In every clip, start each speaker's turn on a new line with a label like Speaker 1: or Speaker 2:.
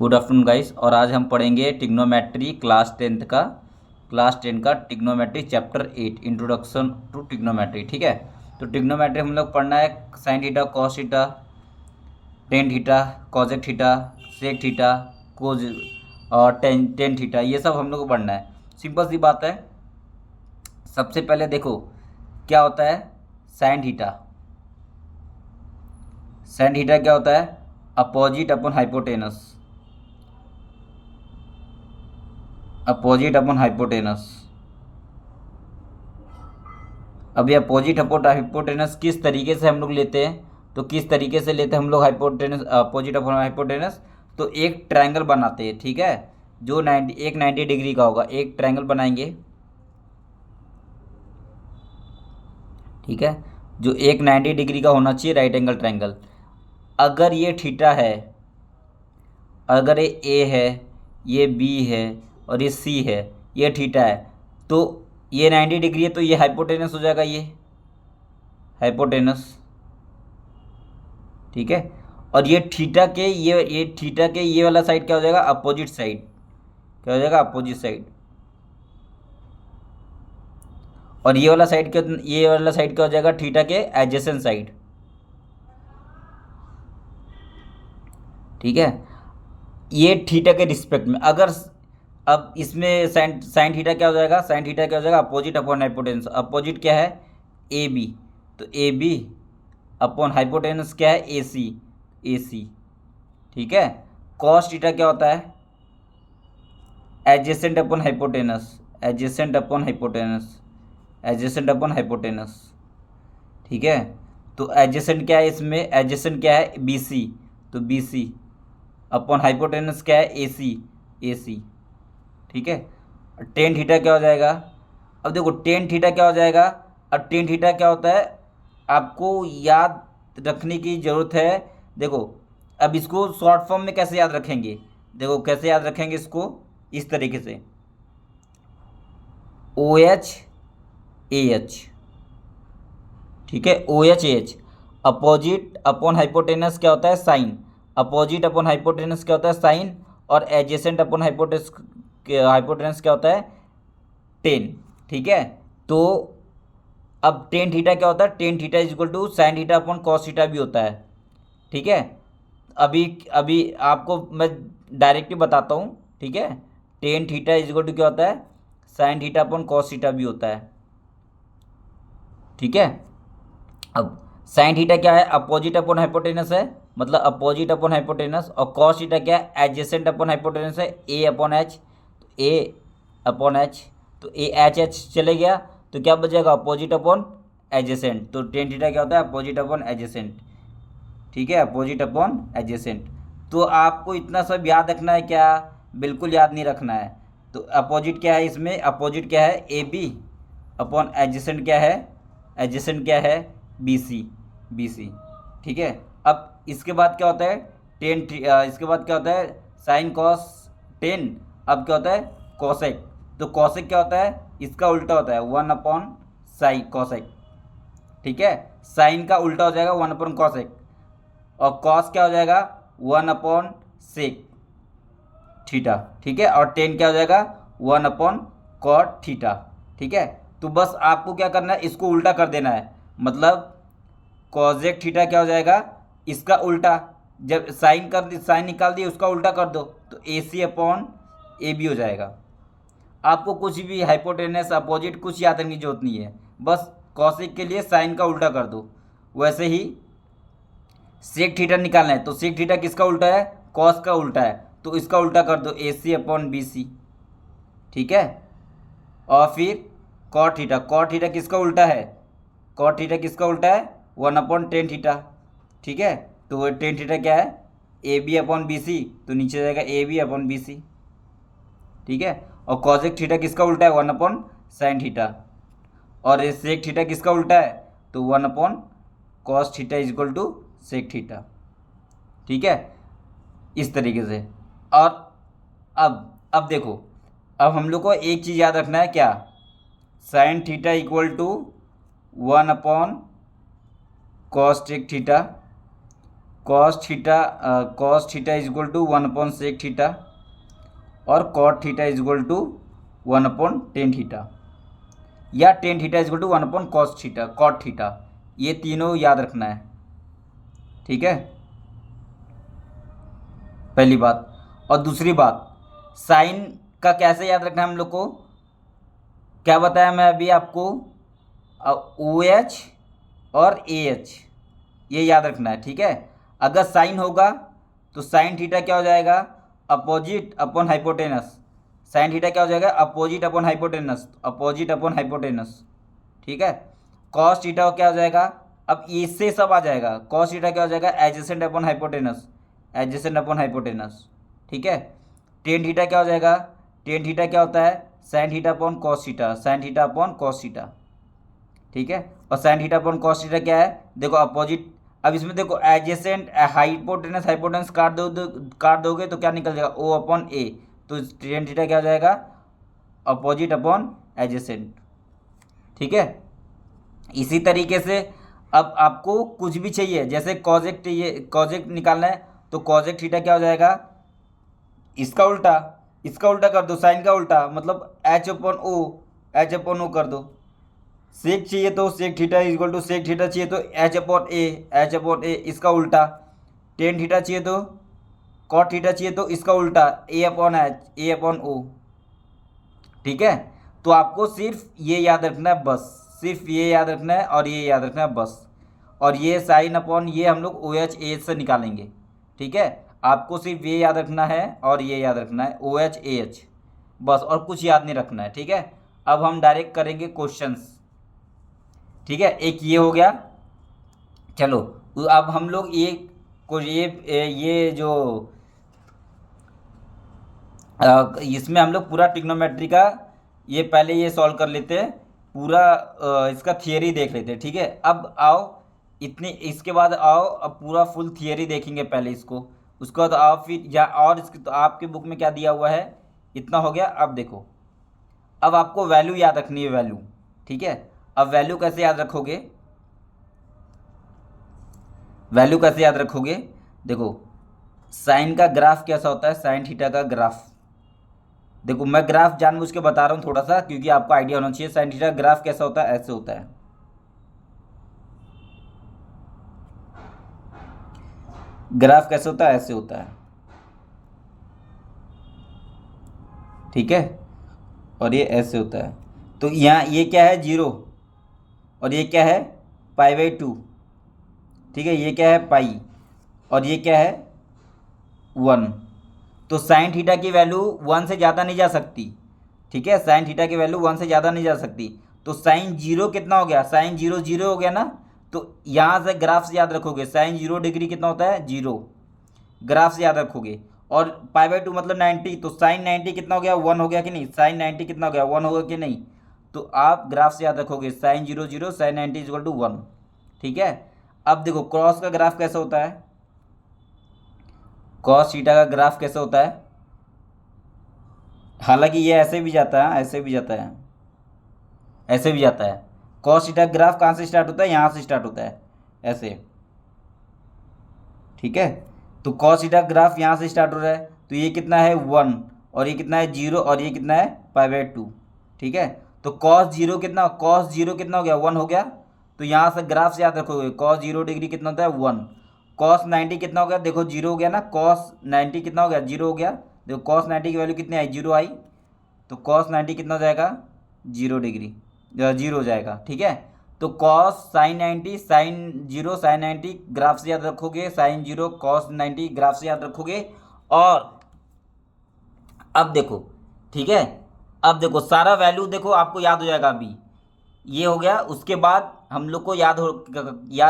Speaker 1: Good afternoon guys. और आज हम पढ़ेंगे ट्रिग्नोमेट्री क्लास 10 का trigonometry chapter 8 introduction to trigonometry. ठीक है, तो ट्रिग्नोमेट्री हम लोग पढ़ना है sine theta, cos theta, tan theta, cosec theta, sec theta, cos और टेन थीटा, ये सब हम लोग को पढ़ना है। सिंपल सी बात है। सबसे पहले देखो क्या होता है साइन थीटा। साइन थीटा क्या होता है? Opposite upon hypotenuse, opposite upon hypotenuse. अभी अपोजिट अपॉन हाइपोटेनस किस तरीके से हम लोग लेते हैं, तो किस तरीके से लेते हैं हम लोग हाइपोटेनस, अपोजिट अपॉन हाइपोटेनस। तो एक ट्रायंगल बनाते हैं, ठीक है, जो 90 डिग्री का होगा। एक ट्रायंगल बनाएंगे, ठीक है, जो एक 90 डिग्री का होना चाहिए, राइट एंगल ट्रायंगल। अगर ये थीटा है, अगर ये ए है, ये बी है और ये सी है, ये थीटा है, तो ये 90 डिग्री है, तो ये हाइपोटेनस हो जाएगा, ये हाइपोटेनस, ठीक है। और ये थीटा के ये थीटा के ये वाला साइड क्या हो जाएगा? Opposite side. क्या हो जाएगा? Opposite side. और ये वाला साइड क्या हो जाएगा? थीटा के एडजेसेंट साइड, ठीक है। ये थीटा के रिस्पेक्ट में अगर, अब इसमें साइन थीटा क्या हो जाएगा? साइन थीटा क्या हो जाएगा? Opposite upon hypotenuse. अपोजिट क्या है? ए बी, तो ए बी अपॉन हाइपोटेनस क्या है? ए सी, ए सी, ठीक है। कॉस थीटा क्या होता है? Adjacent upon hypotenuse, adjacent upon hypotenuse, adjacent upon hypotenuse, ठीक है। तो एडजेसेंट क्या है इसमें? एडजेसेंट क्या है? बी सी, तो बी सी अपॉन हाइपोटेनस क्या है? ए सी, ए सी, ठीक है। टेन थीटा क्या हो जाएगा? अब देखो टेन थीटा क्या हो जाएगा। अब टेन थीटा क्या होता है आपको याद रखने की ज़रूरत है। देखो अब इसको शॉर्ट फॉर्म में कैसे याद रखेंगे? देखो कैसे याद रखेंगे इसको, इस तरीके से ओ एच ए एच, ठीक है, O H A H. Opposite upon hypotenuse क्या होता है? साइन। अपोजिट अपॉन हाइपोटेनस क्या होता है? साइन। और एडजेसेंट अपॉन हाइपोटेनस क्या होता है? टेन, ठीक है। तो अब टेन थीटा क्या होता है? Tan theta is equal to sine theta upon cos theta भी होता है, ठीक है। अभी अभी आपको मैं डायरेक्टली बताता हूँ, ठीक है। Tan theta is equal to क्या होता है? Sine theta upon cos theta भी होता है, ठीक है। अब साइन थीटा क्या है? अपोजिट अपॉन हाइपोटेनस है, मतलब अपोजिट अपॉन हाइपोटेनस। और कॉस थीटा क्या है? एडजेसेंट अपॉन हाइपोटेनस है, ए अपॉन एच, ए अपॉन एच। तो ए एच एच चले गया, तो क्या बचेगा? Opposite upon adjacent. तो टेन थीटा क्या होता है? अपोजिट अपॉन एडजेसेंट, ठीक है, अपोजिट अपॉन एडजेसेंट। तो आपको इतना सब याद रखना है क्या? बिल्कुल याद नहीं रखना है। तो अपोजिट क्या है इसमें? अपोजिट क्या है? ए बी अपॉन एडजेसेंट क्या है? एडजेसेंट क्या है? बी सी, बी सी, ठीक है। अब इसके बाद क्या होता है? इसके बाद क्या होता है? Sine cos tan. अब क्या होता है? कॉसेक। तो कॉसेक क्या होता है? इसका उल्टा होता है, वन अपॉन साइन कॉसेक, ठीक है। साइन का उल्टा हो जाएगा वन अपॉन कॉसेक। और कॉस क्या हो जाएगा? वन अपॉन सेक थीटा, ठीक है। और टेन क्या हो जाएगा? वन अपॉन कॉट थीटा, ठीक है। तो बस आपको क्या करना है? इसको उल्टा कर देना है। मतलब कॉजेक थीटा क्या हो जाएगा? इसका उल्टा। जब साइन निकाल दिए, उसका उल्टा कर दो, तो ए सी अपॉन ए बी हो जाएगा। आपको कुछ भी हाइपोटेनस अपोजिट कुछ याद करने की जरूरत नहीं है, बस कॉसेक के लिए साइन का उल्टा कर दो। वैसे ही सेक थीटा निकालना है, तो सेक थीटा किसका उल्टा है? कॉस का उल्टा है, तो इसका उल्टा कर दो, ए सी अपॉन बी सी, ठीक है। और फिर कॉट थीटा, कॉट थीटा किसका उल्टा है? कॉट थीटा किसका उल्टा है? वन अपॉन टेन थीटा, ठीक है। तो वो टेन थीटा क्या है? A B upon B C, तो नीचे जाएगा A B upon B C, ठीक है। और कॉसेक थीटा किसका उल्टा है? One upon sine theta. और ये सेक थीटा किसका उल्टा है? तो one upon cos theta is equal to sec theta, ठीक है, इस तरीके से। और अब देखो, अब हम लोग को एक चीज़ याद रखना है, क्या? Sine theta equal to one upon cosec theta cos theta is equal to 1/sec theta और cot theta is equal to 1/tan theta, या tan theta is equal to 1/cos theta cot theta. ये तीनों याद रखना है, ठीक है, पहली बात। और दूसरी बात, साइन का कैसे याद रखना है हम लोग को, क्या बताया मैं अभी आपको, ओ एच और ए एच, ये याद रखना है, ठीक है। अगर साइन होगा तो साइन थीटा क्या हो जाएगा, opposite upon hypotenuse. Sine theta क्या हो जाएगा, opposite upon hypotenuse, opposite upon hypotenuse, ठीक है। कॉस थीटा क्या हो जाएगा, अब इससे सब आ जाएगा, कॉस थीटा क्या हो जाएगा, adjacent upon hypotenuse, adjacent upon hypotenuse, ठीक है। टेन थीटा क्या हो जाएगा, टेन थीटा क्या होता है, sine theta upon cos theta, sign theta upon cos theta, ठीक है। और sine theta upon cos theta क्या है, देखो अपोजिट। अब इसमें देखो एडजेसेंट हाइपोटेनस, हाइपोटेनस काट दोगे तो क्या निकल जाएगा, ओ अपॉन ए, तो टेन थीटा क्या हो जाएगा, अपोजिट अपॉन एडजेसेंट, ठीक है। इसी तरीके से अब आपको कुछ भी चाहिए, जैसे कॉजेक्ट, ये कॉजेक्ट निकालना है तो कॉजेक्ट थीटा क्या हो जाएगा, इसका उल्टा, इसका उल्टा कर दो, साइन का उल्टा, मतलब H upon O, H upon O कर दो। सेक चाहिए तो sec theta is equal to sec theta चाहिए तो H upon A, H upon A, इसका उल्टा। टेन थीटा चाहिए तो, कॉट थीटा चाहिए तो इसका उल्टा, ए अपॉन एच, ए अपॉन ओ, ठीक है। तो आपको सिर्फ ये याद रखना है बस, सिर्फ ये याद रखना है और ये याद रखना है बस। और ये साइन अपॉन ये हम लोग ओ एच ए एच से निकालेंगे, ठीक है। आपको सिर्फ ये याद रखना है और ये याद रखना है, ओ एच ए एच, बस, और कुछ याद नहीं रखना है, ठीक है। अब हम डायरेक्ट करेंगे क्वेश्चंस, ठीक है। एक ये हो गया, चलो अब हम लोग ये जो इसमें हम लोग पूरा ट्रिग्नोमेट्री का ये पहले ये सॉल्व कर लेते हैं, पूरा इसका थियरी देख लेते हैं, ठीक है। अब आओ, इतनी इसके बाद आओ, अब पूरा फुल थियरी देखेंगे पहले इसको, उसके बाद आओ फिर, या और इसके तो आपके बुक में क्या दिया हुआ है, इतना हो गया। अब देखो, अब आपको वैल्यू याद रखनी है, वैल्यू, ठीक है। अब वैल्यू कैसे याद रखोगे, वैल्यू कैसे याद रखोगे, देखो साइन का ग्राफ कैसा होता है, साइन थीटा का ग्राफ, देखो मैं ग्राफ जानबूझ के बता रहा हूँ थोड़ा सा, क्योंकि आपको आइडिया होना चाहिए। साइन थीटा ग्राफ कैसा होता है, ऐसे होता है, ग्राफ कैसे होता है, ऐसे होता है, ठीक है। और ये ऐसे होता है, तो यहाँ ये क्या है, जीरो, और ये क्या है, पाई/2, ठीक है। ये क्या है, पाई, और ये क्या है, 1। तो साइन थीटा की वैल्यू 1 से ज़्यादा नहीं जा सकती, ठीक है। साइन थीटा की वैल्यू 1 से ज़्यादा नहीं जा सकती। तो साइन जीरो कितना हो गया, साइन जीरो जीरो हो गया ना। तो यहाँ से ग्राफ से याद रखोगे, साइन 0 डिग्री कितना होता है, 0, ग्राफ से याद रखोगे। और पाई/2 मतलब 90, तो साइन 90 कितना हो गया, 1 हो गया कि नहीं, साइन 90 कितना हो गया, 1 होगा कि नहीं। तो आप ग्राफ से याद रखोगे, साइन 0 0, साइन 90 इक्वल टू 1, ठीक है। अब देखो क्रॉस का ग्राफ कैसा होता है, कॉस थीटा का ग्राफ कैसा होता है, हालांकि ये ऐसे भी जाता है, ऐसे भी जाता है, ऐसे भी जाता है। कॉस थीटा ग्राफ कहाँ से स्टार्ट होता है, यहाँ से स्टार्ट होता है, ऐसे, ठीक है। तो कॉस थीटा ग्राफ यहाँ से स्टार्ट हो रहा है, तो ये कितना है, 1, और ये कितना है, 0, और ये कितना है, पाई/2, ठीक है। तो कॉस जीरो कितना, कॉस जीरो कितना हो गया, 1 हो गया। तो यहाँ से ग्राफ से याद रखोगे, कॉस 0 डिग्री कितना होता है, 1। कॉस 90 कितना हो गया, देखो 0 हो गया ना, कॉस 90 कितना हो गया, 0 हो गया। देखो कॉस 90 की वैल्यू कितनी आई, 0 आई। तो कॉस 90 कितना हो जाएगा, 0 डिग्री, 0 हो जाएगा, ठीक है। तो cos sine 90, sine 0 sine 90 graph से याद रखोगे, साइन 0 कॉस 90 ग्राफ से याद रखोगे। और अब देखो, ठीक है, अब देखो सारा वैल्यू देखो आपको याद हो जाएगा अभी, ये हो गया। उसके बाद हम लोग को याद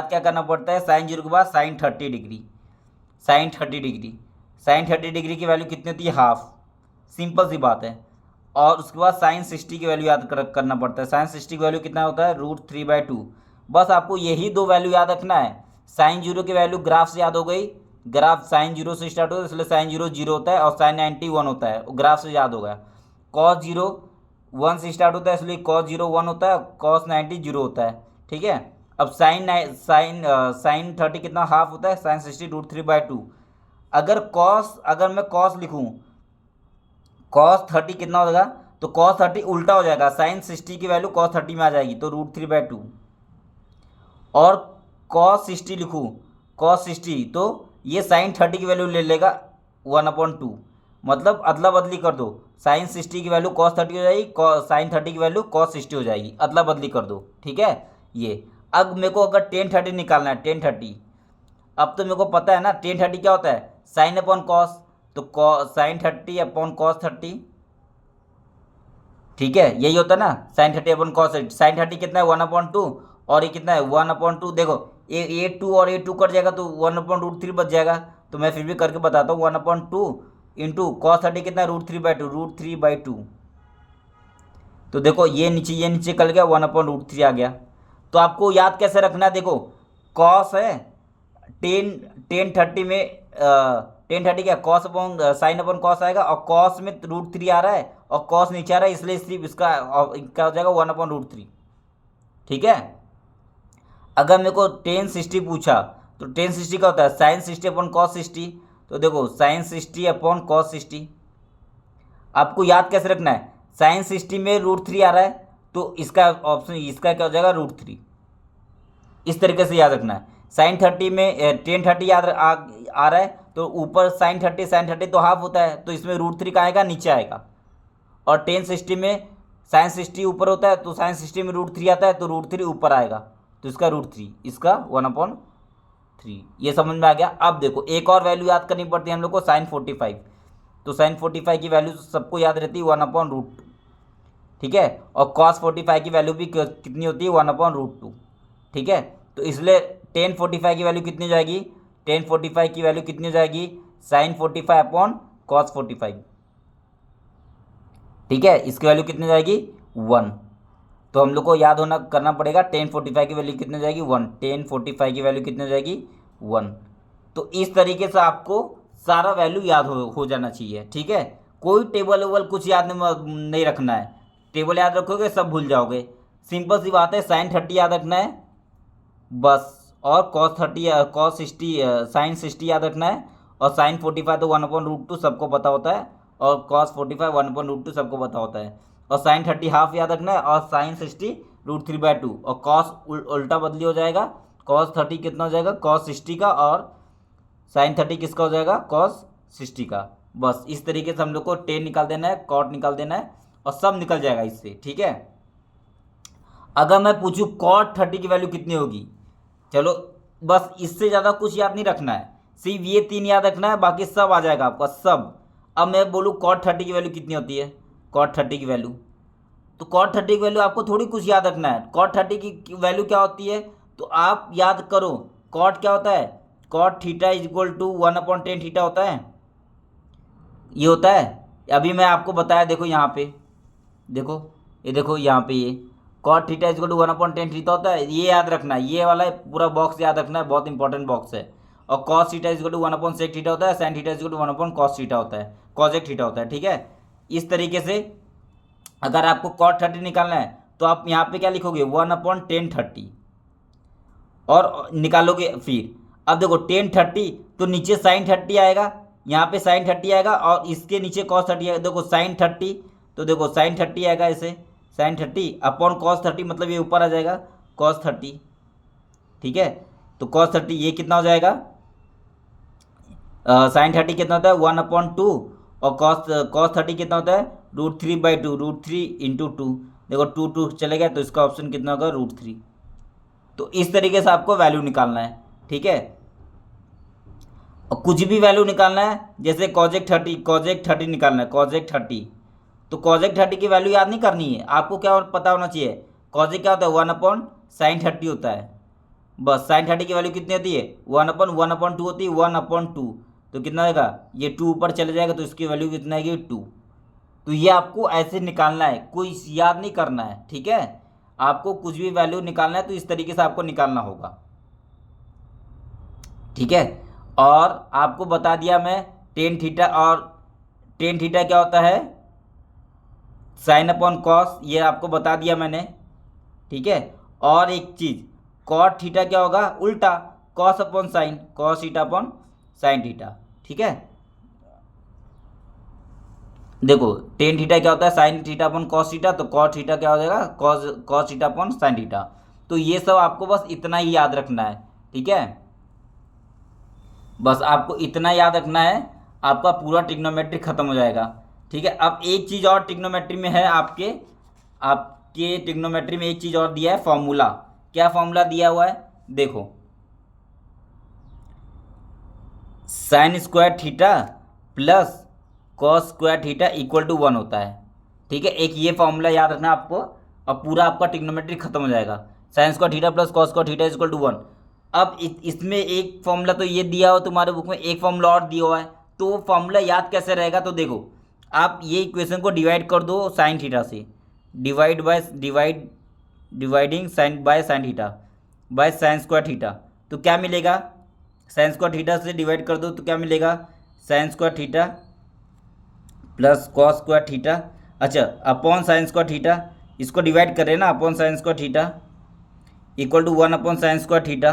Speaker 1: क्या करना पड़ता है, साइन 0 के बाद sine 30 degree, sine 30 degree, sine 30 degree की वैल्यू कितनी होती है, हाफ, सिंपल सी बात है। और उसके बाद साइन 60 की वैल्यू याद करना पड़ता है, साइन 60 की वैल्यू कितना होता है, √3/2। बस आपको यही दो वैल्यू याद रखना है। साइन 0 की वैल्यू ग्राफ से याद हो गई, ग्राफ साइन 0 से स्टार्ट होता है, इसलिए साइन 0 0 होता है, और साइन 90 1 होता है, ग्राफ से याद होगा। कॉस 0 1 से स्टार्ट होता है, इसलिए कॉस 0 1 होता है, कॉस 90 0 होता है, ठीक है। अब साइन 30 कितना हाफ होता है, साइन 60 √3/2। अगर मैं कॉस लिखूँ, कॉस 30 कितना हो जाएगा, तो कॉस 30 उल्टा हो जाएगा, साइन 60 की वैल्यू कॉस 30 में आ जाएगी, तो √3/2। और कॉस 60 लिखूँ, कॉस 60 तो ये साइन 30 की वैल्यू ले लेगा 1/2, मतलब अदला बदली कर दो, साइन 60 की वैल्यू कॉस 30 हो जाएगी, साइन 30 की वैल्यू कॉस 60 हो जाएगी, अदला बदली कर दो, ठीक है। ये अब मेरे को अगर टेन 30 निकालना है, टेन 30, अब तो मेरे को पता है ना टेन 30 क्या होता है, साइन अपॉन कॉस, तो साइन 30 अपॉन कॉस 30, ठीक है, यही होता है ना, साइन 30 अपॉन कॉस 30। साइन 30 कितना है 1/2, और ये कितना है 1/2। देखो ये 2 और ये 2 कट जाएगा तो 1/√3 बच जाएगा, तो मैं फिर भी करके बताता हूँ, 1/2 इंटू कॉस 30 कितना है √3/2, √3/2। तो देखो ये नीचे कल गया, 1/√3 आ गया। तो आपको याद कैसे रखना है, देखो कॉस है, टेन टेन 30 में टेन 30 क्या, cos upon sine upon cos आएगा, और कॉस में √3 आ रहा है और कॉस नीचे आ रहा है, इसलिए सिर्फ इसका क्या हो जाएगा 1/√3, ठीक है। अगर मेरे को टेन 60 पूछा, तो टेन 60 का होता है साइन 60 अपॉन कॉस 60, तो देखो साइन 60 अपॉन कॉस 60। आपको याद कैसे रखना है, साइन 60 में √3 आ रहा है, तो इसका ऑप्शन, इसका क्या हो जाएगा √3, इस तरीके से याद रखना है। साइन 30 में टेन 30 आ रहा है, तो ऊपर साइन 30 तो हाफ होता है, तो इसमें √3 का आएगा, नीचे आएगा। और टेन 60 में साइन 60 ऊपर होता है, तो साइन 60 में √3 आता है, तो √3 ऊपर आएगा, तो इसका √3, इसका 1/3। ये समझ में आ गया। अब देखो एक और वैल्यू याद करनी पड़ती है हम लोग को, साइन 45। तो साइन 45 की वैल्यू सबको याद रहती है 1/√2, ठीक है। और कॉस 45 की वैल्यू भी कितनी होती है 1/√2, ठीक है। तो इसलिए टेन 45 की वैल्यू कितनी हो जाएगी, टेन 45 की वैल्यू कितनी हो जाएगी, साइन 45 अपॉन कॉस 45, ठीक है। इसकी वैल्यू कितनी हो जाएगी 1। तो हम लोग को याद होना करना पड़ेगा, टेन 45 की वैल्यू कितनी हो जाएगी 1, टेन 45 की वैल्यू कितनी हो जाएगी 1। तो इस तरीके से आपको सारा वैल्यू याद हो जाना चाहिए, ठीक है। कोई टेबल वेबल कुछ याद नहीं रखना है, टेबल याद रखोगे सब भूल जाओगे। सिंपल सी बात है, साइन 30 याद रखना है बस, और कॉस 60 साइन 60 याद रखना है, और साइन 45 तो 1/√2 सबको पता होता है, और कॉस 45 1/√2 सबको पता होता है, और साइन 30 हाफ याद रखना है, और साइन 60 √3/2, और कॉस उल्टा बदली हो जाएगा, कॉस 30 कितना हो जाएगा कॉस 60 का, और साइन 30 किसका हो जाएगा कॉस 60 का। बस इस तरीके से हम लोग को टेन निकाल देना है, कॉट निकाल देना है, और सब निकल जाएगा इससे, ठीक है। अगर मैं पूछूं कॉट 30 की वैल्यू कितनी होगी, चलो बस इससे ज़्यादा कुछ याद नहीं रखना है, सिर्फ ये 3 याद रखना है, बाकी सब आ जाएगा आपका सब। अब मैं बोलूँ कॉट 30 की वैल्यू कितनी होती है, कॉट 30 की वैल्यू, तो कॉट 30 की वैल्यू आपको थोड़ी कुछ याद रखना है। कॉट 30 की वैल्यू क्या होती है, तो आप याद करो, कॉट क्या होता है, कॉट थीटा = 1/10 थीटा होता है, ये होता है। अभी मैं आपको बताया, देखो यहाँ पे, देखो ये देखो यहाँ पे, ये कॉट थीटा = 1/10 थीटा होता है, ये याद रखना है, ये वाला पूरा बॉक्स याद रखना है, बहुत इंपॉर्टेंट बॉक्स है। और कॉस थीटा = 1/sec थीटा होता है, साइन थीटा = 1/cos थीटा होता है, कॉसेक थीटा होता है, ठीक है। इस तरीके से अगर आपको कॉट 30 निकालना है, तो आप यहाँ पे क्या लिखोगे 1/10 और निकालोगे फिर। अब देखो टेन 30, तो नीचे साइन 30 आएगा, यहाँ पे साइन 30 आएगा, और इसके नीचे कॉस 30 आएगा। देखो साइन 30, तो देखो साइन 30 आएगा, ऐसे साइन 30 अपॉन कॉस 30, मतलब ये ऊपर आ जाएगा कॉस 30, ठीक है। तो कॉस 30 ये कितना हो जाएगा, साइन 30 कितना होता है 1/2, और कॉस 30 कितना होता है √3/2, √3 × 2, देखो 2 चले गया, तो इसका ऑप्शन कितना होगा √3। तो इस तरीके से आपको वैल्यू निकालना है, ठीक है। और कुछ भी वैल्यू निकालना है, जैसे कॉजेक 30 निकालना है, कॉजेक 30, तो कॉजेक 30 की वैल्यू याद नहीं करनी है, आपको क्या पता होना चाहिए, कॉजेक क्या होता है 1/sin 30 होता है, बस साइन 30 की वैल्यू कितनी होती है 1/1/2 होती है, 1/2, तो कितना आएगा, ये 2 ऊपर चले जाएगा, तो इसकी वैल्यू कितना आएगी 2। तो ये आपको ऐसे निकालना है, कोई याद नहीं करना है, ठीक है। आपको कुछ भी वैल्यू निकालना है तो इस तरीके से आपको निकालना होगा, ठीक है। और आपको बता दिया मैं टेन थीटा, और टेन थीटा क्या होता है साइन अपॉन कॉस, ये आपको बता दिया मैंने, ठीक है। और एक चीज़ कॉट थीटा क्या होगा, उल्टा cos upon sine, cos theta upon sine theta. ठीक है, देखो टेन थीटा क्या होता है, sine theta upon cos theta, तो कॉट थीटा क्या हो जाएगा, cos theta upon sine theta. तो ये सब आपको बस इतना ही याद रखना है। ठीक है, बस आपको इतना याद रखना है, आपका पूरा ट्रिग्नोमेट्री खत्म हो जाएगा। ठीक है, अब एक चीज़ और ट्रिग्नोमेट्री में है, आपके आपके ट्रिग्नोमेट्री में एक चीज़ और दिया है, फॉर्मूला। क्या फॉर्मूला दिया हुआ है, देखो sine square theta plus cos square theta equal to 1 होता है। ठीक है, एक ये फॉर्मूला याद रखना आपको, अब पूरा आपका ट्रिग्नोमेट्री खत्म हो जाएगा। Sine square theta plus cos square theta equal to 1। अब इसमें एक फॉर्मूला तो ये दिया हो तुम्हारे बुक में, एक फॉर्मूला और दिया हुआ है, तो वो फॉर्मूला याद कैसे रहेगा, तो देखो आप ये इक्वेशन को डिवाइड कर दो साइन थीटा से, dividing sine by sine theta by sine square theta, तो क्या मिलेगा, साइन स्क्वायर थीटा से डिवाइड कर दो तो क्या मिलेगा, sine square theta plus cos square theta, अच्छा अपॉन साइन स्क्वायर थीटा, इसको डिवाइड कर रहे हैं ना, upon sine square theta equal to 1 upon sine square theta.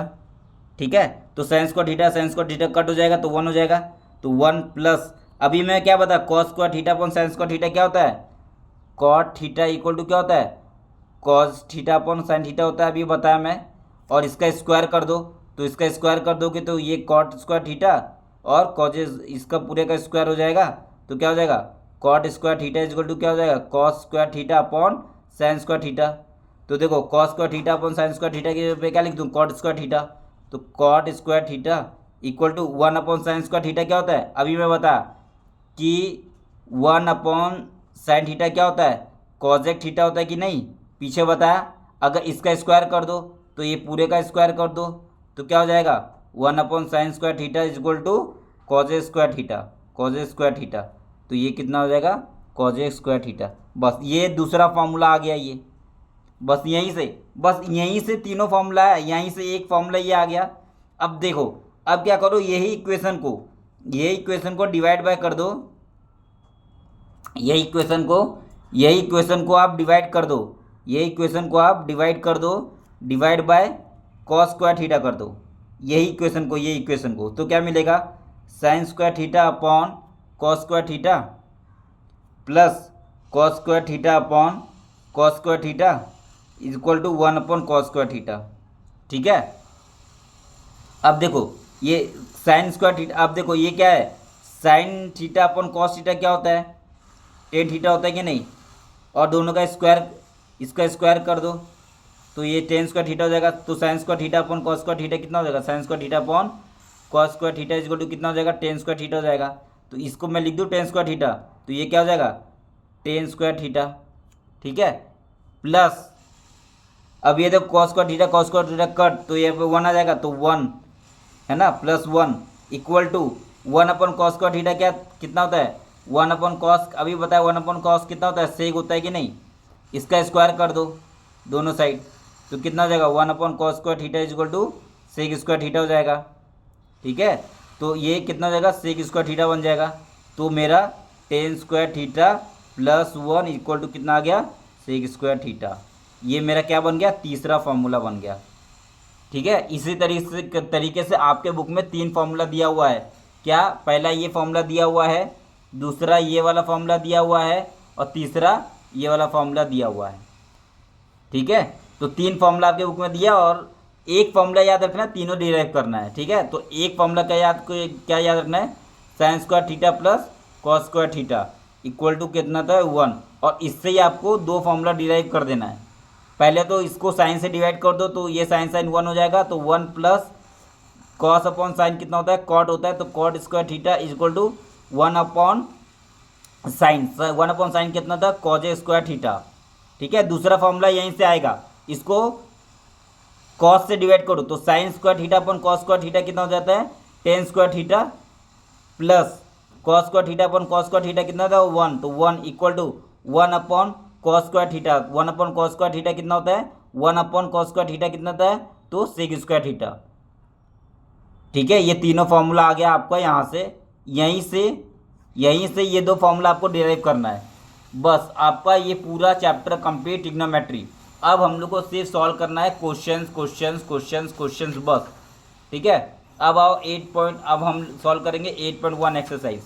Speaker 1: ठीक है, तो साइन स्क्वायर थीटा कट हो जाएगा तो 1 हो जाएगा, तो 1 प्लस, अभी मैं क्या बता, cos square theta upon sine square theta क्या होता है, कॉट थीटा इक्वल टू क्या होता है, cos theta upon sine theta होता है, अभी बताया मैं। और इसका स्क्वायर कर दो, तो इसका स्क्वायर कर दोगे तो ये कॉट स्क्वायर थीटा और कॉजेज इसका पूरे का स्क्वायर हो जाएगा, तो क्या हो जाएगा, cot square theta equal to क्या हो जाएगा, cos square theta upon sine square theta. तो देखो cos square theta upon sine square theta के पे क्या लिख दूँ, कॉट स्क्वायर थीटा, तो cot square theta equal to 1 upon sine square theta क्या होता है, अभी मैं बता कि 1 अपॉन साइन थीटा क्या होता है, कॉजेक थीटा होता है कि नहीं, पीछे बताया। अगर इसका स्क्वायर कर दो तो ये पूरे का स्क्वायर कर दो, तो क्या हो जाएगा, 1 upon sine square theta equal to cosec square theta, cosec square theta, तो ये कितना हो जाएगा, कॉजेक स्क्वायर थीटा। बस ये दूसरा फार्मूला आ गया, ये बस यहीं से तीनों फार्मूला है, यहीं से एक फार्मूला ये आ गया। अब देखो, अब क्या करो, यही इक्वेशन को डिवाइड बाय कर दो, यही इक्वेशन को आप डिवाइड कर दो, divide by cos square theta कर दो, ये इक्वेशन को, तो क्या मिलेगा, sine square theta upon cos square theta plus cos square theta upon cos square theta equal to 1 upon cos square theta. ठीक है, अब देखो ये साइन स्क्वायर थीटा, अब देखो ये क्या है, sine theta upon cos theta क्या होता है, टेन थीटा होता है कि नहीं, और दोनों का स्क्वायर, इसका स्क्वायर कर दो तो ये टेन स्क्वायर थीटा हो जाएगा, तो sine square theta upon cos square theta कितना हो जाएगा, sine square theta upon cos square theta equal to कितना हो जाएगा, टेन स्क्वायर थीटा हो जाएगा। तो इसको मैं लिख दूँ टेन स्क्वायर थीटा, तो ये क्या हो जाएगा, टेन स्क्वायर थीटा। ठीक है, प्लस अब ये देखो कॉस स्क्वायर थीटा कट, तो ये पे 1 आ जाएगा, तो 1 है ना, plus 1 equal to 1 upon cos square theta क्या कितना होता है, 1 अपॉन कॉस, अभी बताया 1 अपॉन कॉस कितना होता है, सेक होता है कि नहीं, इसका स्क्वायर कर दो दोनों साइड, तो कितना हो जाएगा, 1 upon cos square theta equal to sec square theta हो जाएगा। ठीक है, तो ये कितना हो जाएगा, सेक स्क्वायर थीटा बन जाएगा, तो मेरा tan square theta plus 1 equal to कितना आ गया, सेक स्क्वायर थीटा। ये मेरा क्या बन गया, तीसरा फार्मूला बन गया। ठीक है, इसी तरीके से आपके बुक में 3 फार्मूला दिया हुआ है, क्या, पहला ये फार्मूला दिया हुआ है, दूसरा ये वाला फार्मूला दिया हुआ है, और तीसरा ये वाला फार्मूला दिया हुआ है। ठीक है, तो 3 फार्मूला आपके बुक में दिया, और एक फार्मूला याद रखना है, तीनों डिराइव करना है। ठीक है, तो एक फार्मूला क्या याद रखना है, sine square theta plus cos square theta equal to कितना था, 1, और इससे ही आपको 2 फार्मूला डिराइव कर देना है। पहले तो इसको साइन से डिवाइड कर दो, तो ये साइन 1 हो जाएगा, तो 1 प्लस कॉस अपॉन साइन कितना होता है, कॉट होता है, तो cot square theta equal to 1 upon sine कितना था, कॉज स्क्वायर थीटा। ठीक है, दूसरा फॉर्मूला यहीं से आएगा, इसको कॉस से डिवाइड करो, तो sine square theta upon cos square theta कितना हो जाता है, tan square theta plus cos square theta upon cos square theta कितना था, 1, तो 1 equal to 1 upon cos square theta, 1 upon cos square theta कितना होता है, 1 अपॉन कॉस स्क्वायर थीटा कितना होता है, तो सेक स्क्वायर थीटा। ठीक है, ये तीनों फार्मूला आ गया आपका यहाँ से, यहीं से ये 2 फार्मूला आपको डिराइव करना है। बस आपका ये पूरा चैप्टर कंप्लीट ट्रिग्नोमेट्री, अब हम लोग को सिर्फ सॉल्व करना है क्वेश्चंस क्वेश्चंस क्वेश्चंस क्वेश्चंस बस, ठीक है। अब आओ अब हम सॉल्व करेंगे 8.1 एक्सरसाइज,